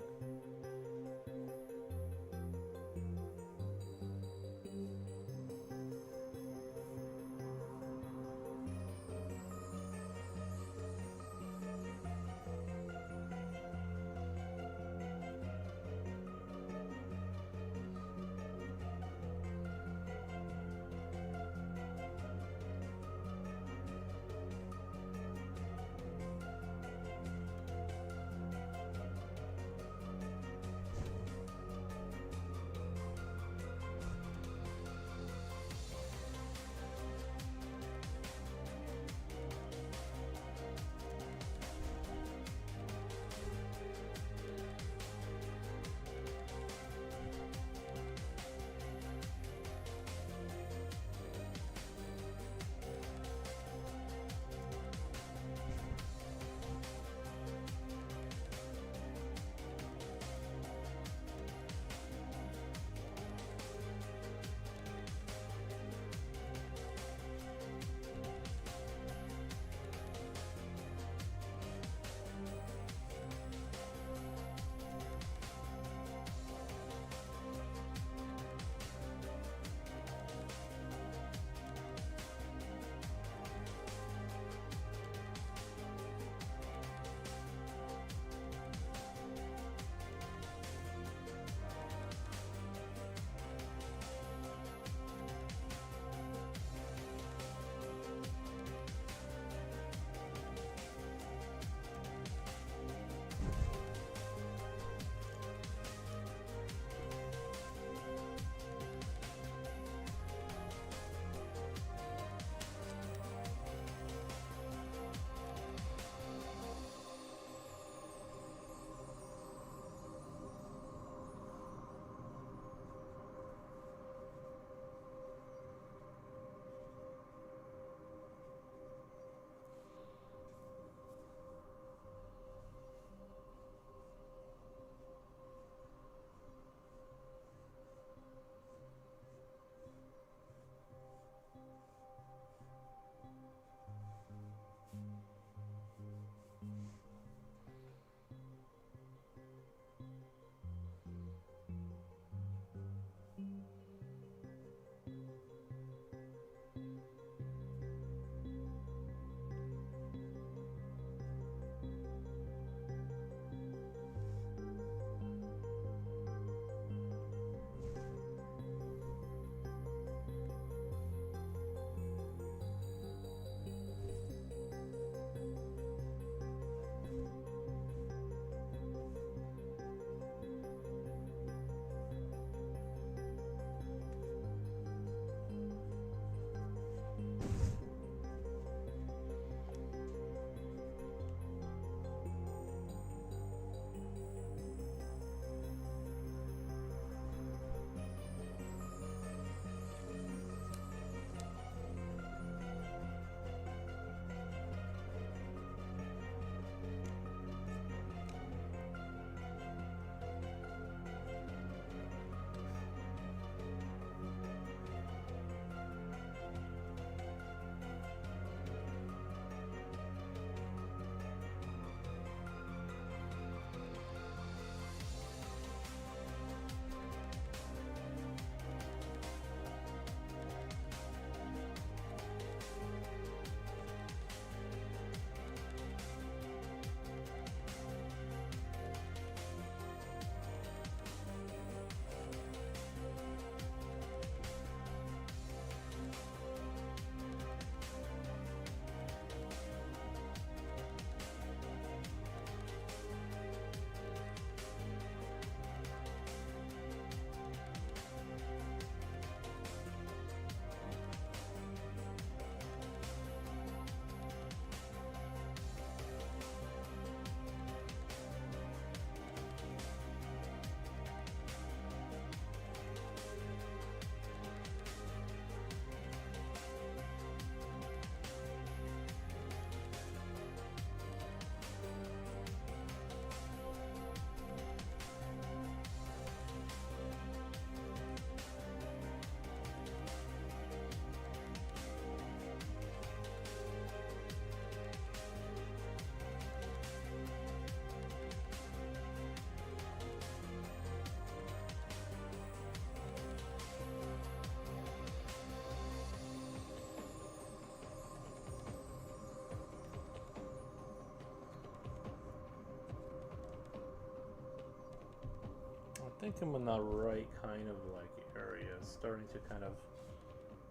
think I'm in the right kind of like area. It's starting to kind of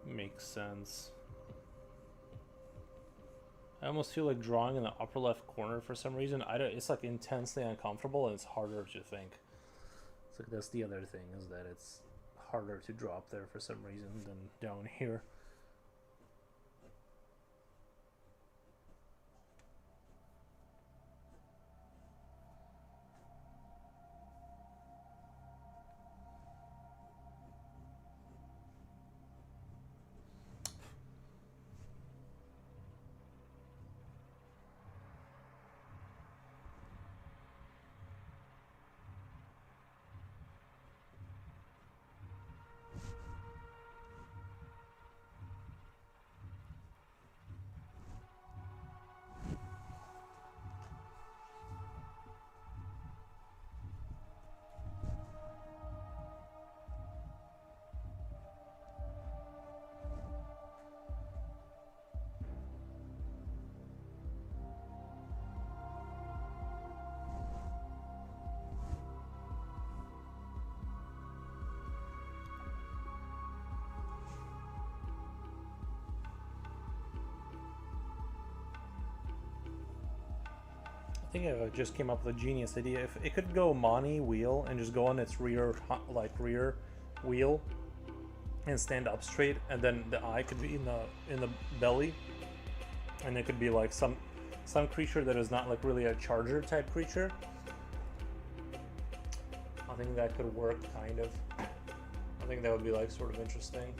make sense. I almost feel like drawing in the upper left corner for some reason. It's like intensely uncomfortable and it's harder to think. It's like that's the other thing, is that it's harder to draw up there for some reason than down here. I think I just came up with a genius idea. If it could go Mani wheel and just go on its rear wheel and stand up straight, and then the eye could be in the belly, and it could be like some creature that is not like really a charger type creature. I think that could work kind of. I think that would be like sort of interesting.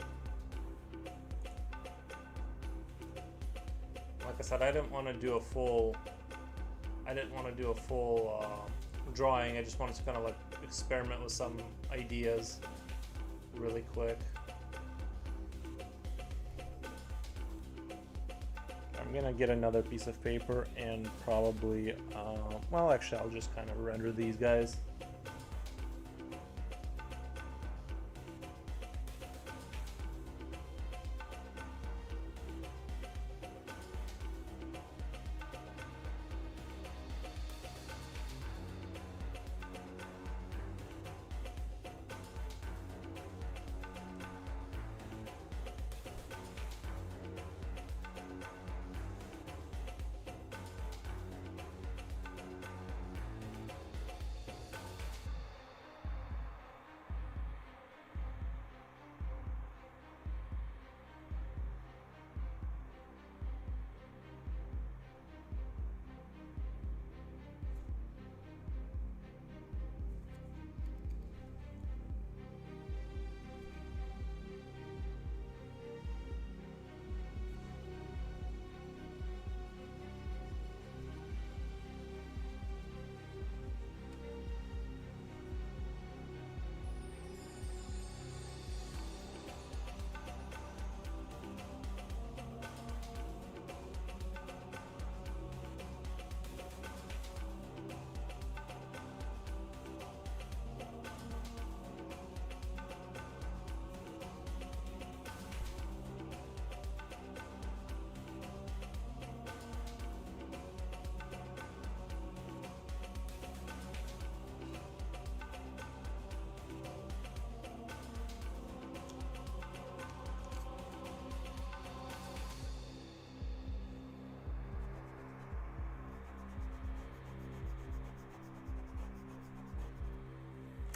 Like I said, I didn't want to do a full drawing. I just wanted to kind of like experiment with some ideas really quick. I'm gonna get another piece of paper and probably, well, actually, I'll just kind of render these guys.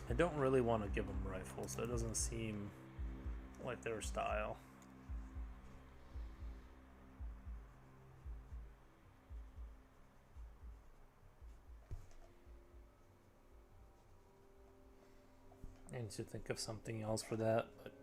I don't really want to give them rifles, so it doesn't seem like their style. I need to think of something else for that, but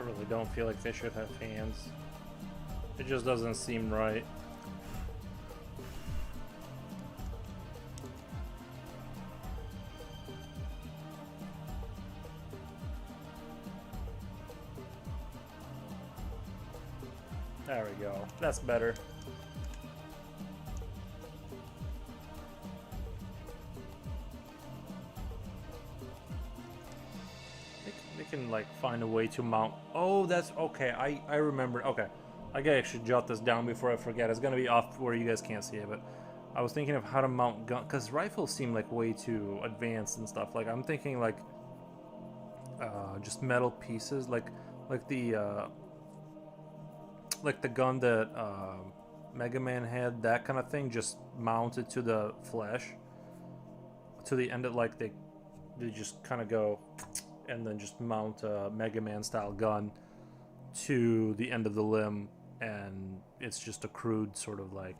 really don't feel like they should have hands. It just doesn't seem right. There we go. That's better. They can like find a way to mount. Oh, that's okay. I remember. Okay, I gotta actually jot this down before I forget. It's gonna be off where you guys can't see it, but I was thinking of how to mount gun, because rifles seem like way too advanced and stuff. Like I'm thinking like just metal pieces, like the gun that Mega Man had, that kind of thing, just mounted to the flesh, to the end of like they just kind of go, and then just mount a Mega Man style gun to the end of the limb, and it's just a crude sort of like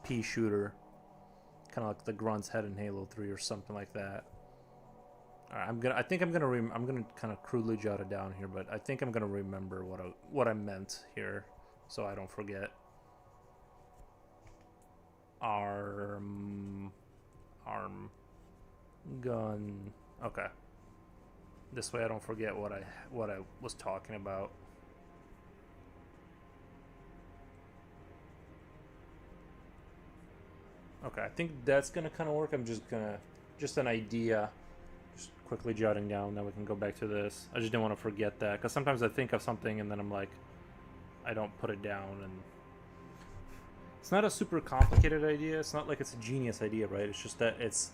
pea shooter, kind of like the Grunt's head in Halo 3 or something like that. All right, I'm gonna kind of crudely jot it down here, but I think I'm gonna remember what I meant here, so I don't forget. Arm gun. Okay. This way I don't forget what I was talking about. Okay, I think that's gonna kind of work. I'm just an idea. Just quickly jotting down, then we can go back to this. I just didn't want to forget that, because sometimes I think of something and then I'm like, I don't put it down, and it's not a super complicated idea. It's not like it's a genius idea, right? It's just that it's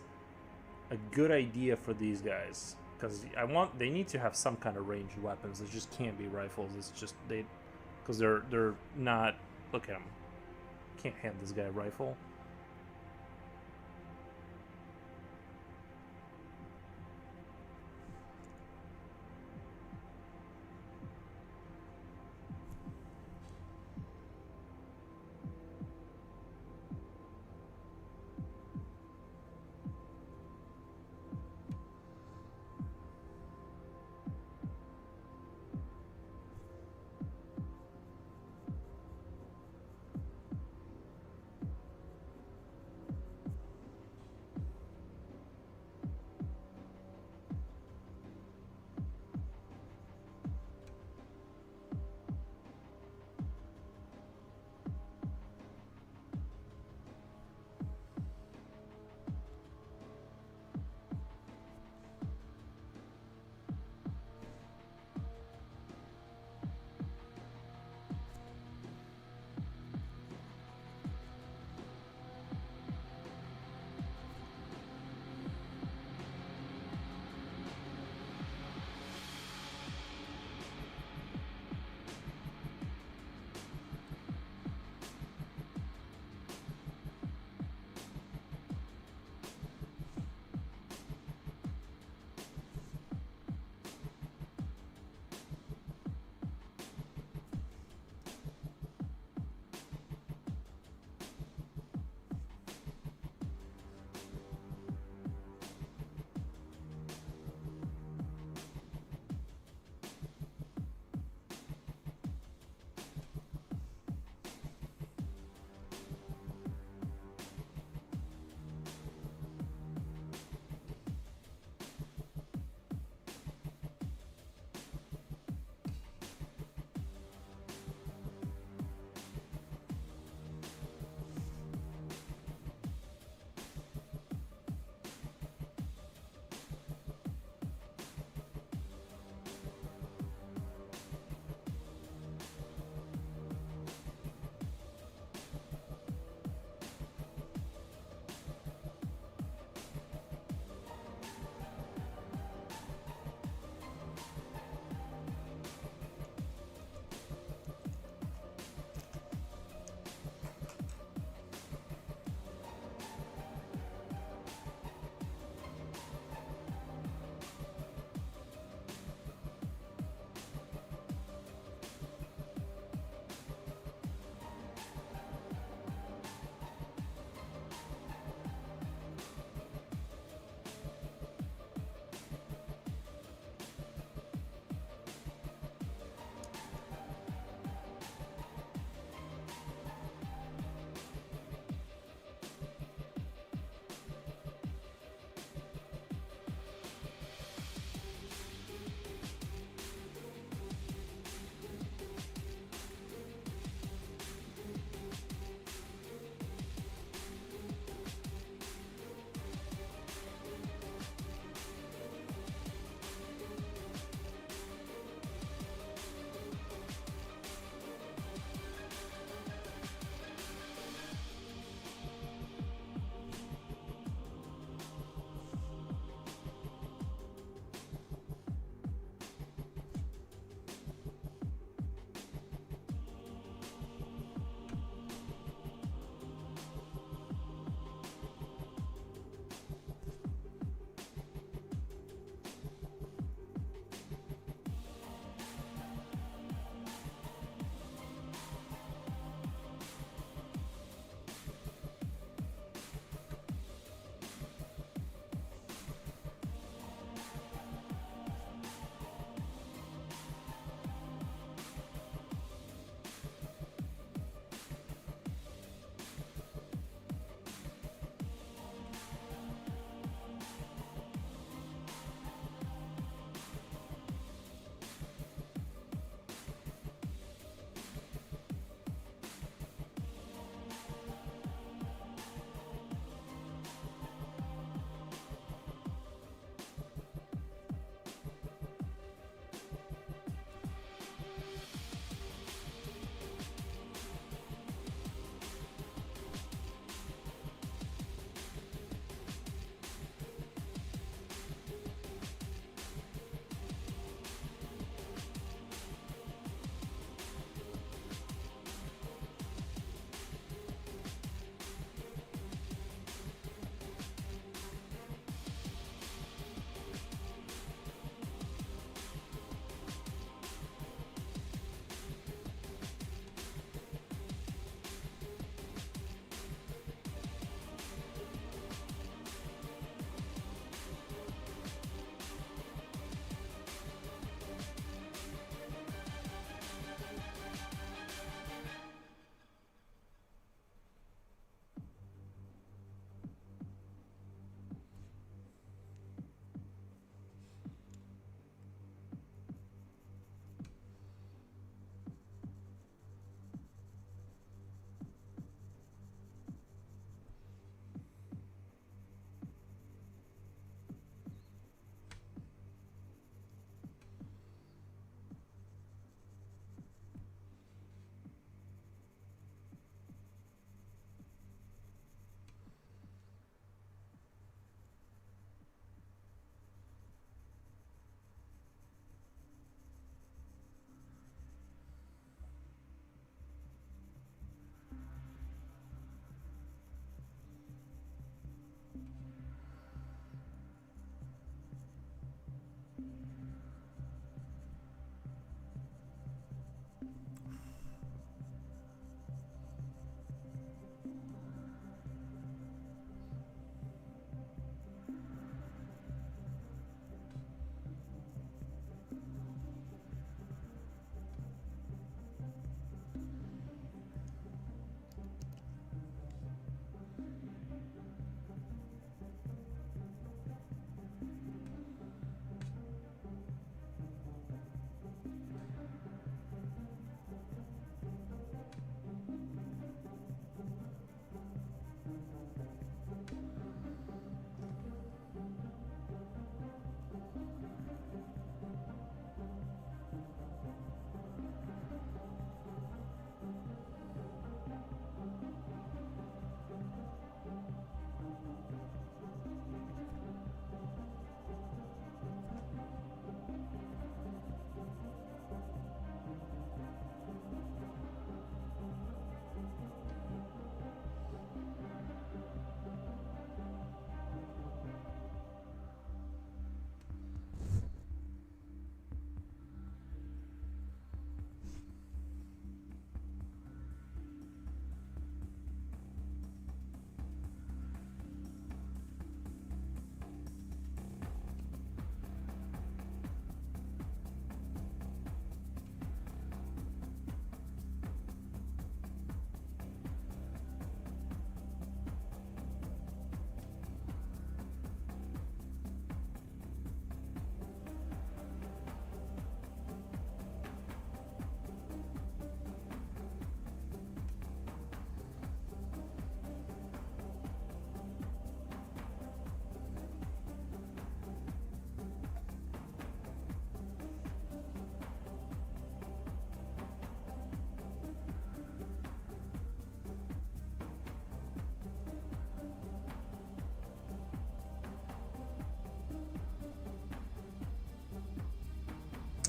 a good idea for these guys, because they need to have some kind of ranged weapons. It just can't be rifles. It's just because they're not. Look at them. Can't hand this guy a rifle.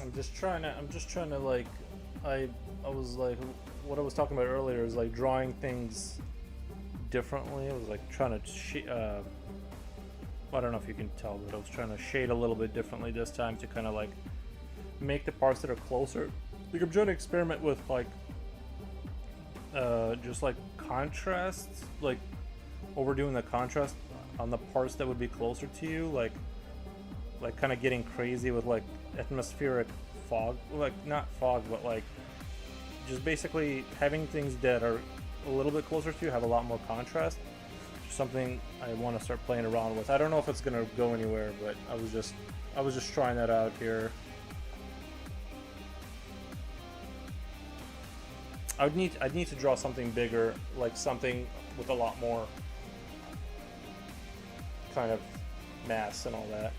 I'm just trying to like, I was like, what I was talking about earlier is like drawing things differently. I was like trying to, I don't know if you can tell, but I was trying to shade a little bit differently this time to kind of like make the parts that are closer. Like I'm trying to experiment with like, just like contrast, like overdoing the contrast on the parts that would be closer to you, like kind of getting crazy with like atmospheric fog, like not fog, but like just basically having things that are a little bit closer to you have a lot more contrast. Something I want to start playing around with. I don't know if it's gonna go anywhere, but I was just trying that out here. I'd need to draw something bigger, like something with a lot more kind of mass and all that.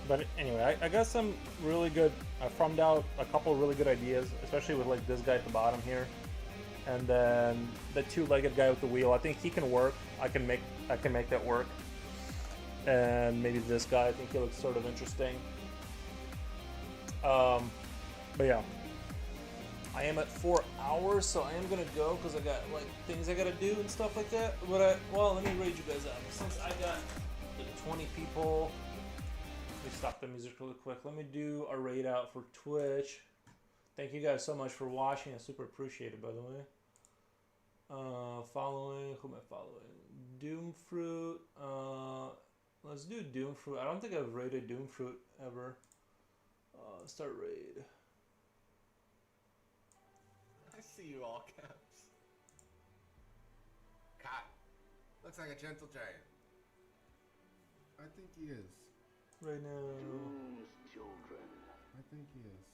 But anyway, I got some really good, I farmed out a couple of really good ideas, especially with like this guy at the bottom here. And then the two-legged guy with the wheel, I think he can work. I can make that work. And maybe this guy, I think he looks sort of interesting. But yeah. I am at 4 hours, so I am gonna go because I got like things I gotta do and stuff like that. But well, let me raid you guys out. Since I got the 20 people, let me stop the music really quick. Let me do a raid out for Twitch. Thank you guys so much for watching. I super appreciate it, by the way. Following, who am I following? Doomfruit. Let's do Doomfruit. I don't think I've raided Doomfruit ever. Start raid. I see you all caps. Cat. Looks like a gentle giant. I think he is. Right now. Doom's children. I think he is.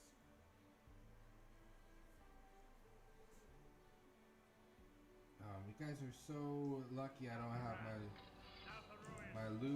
You guys are so lucky I don't have my loot.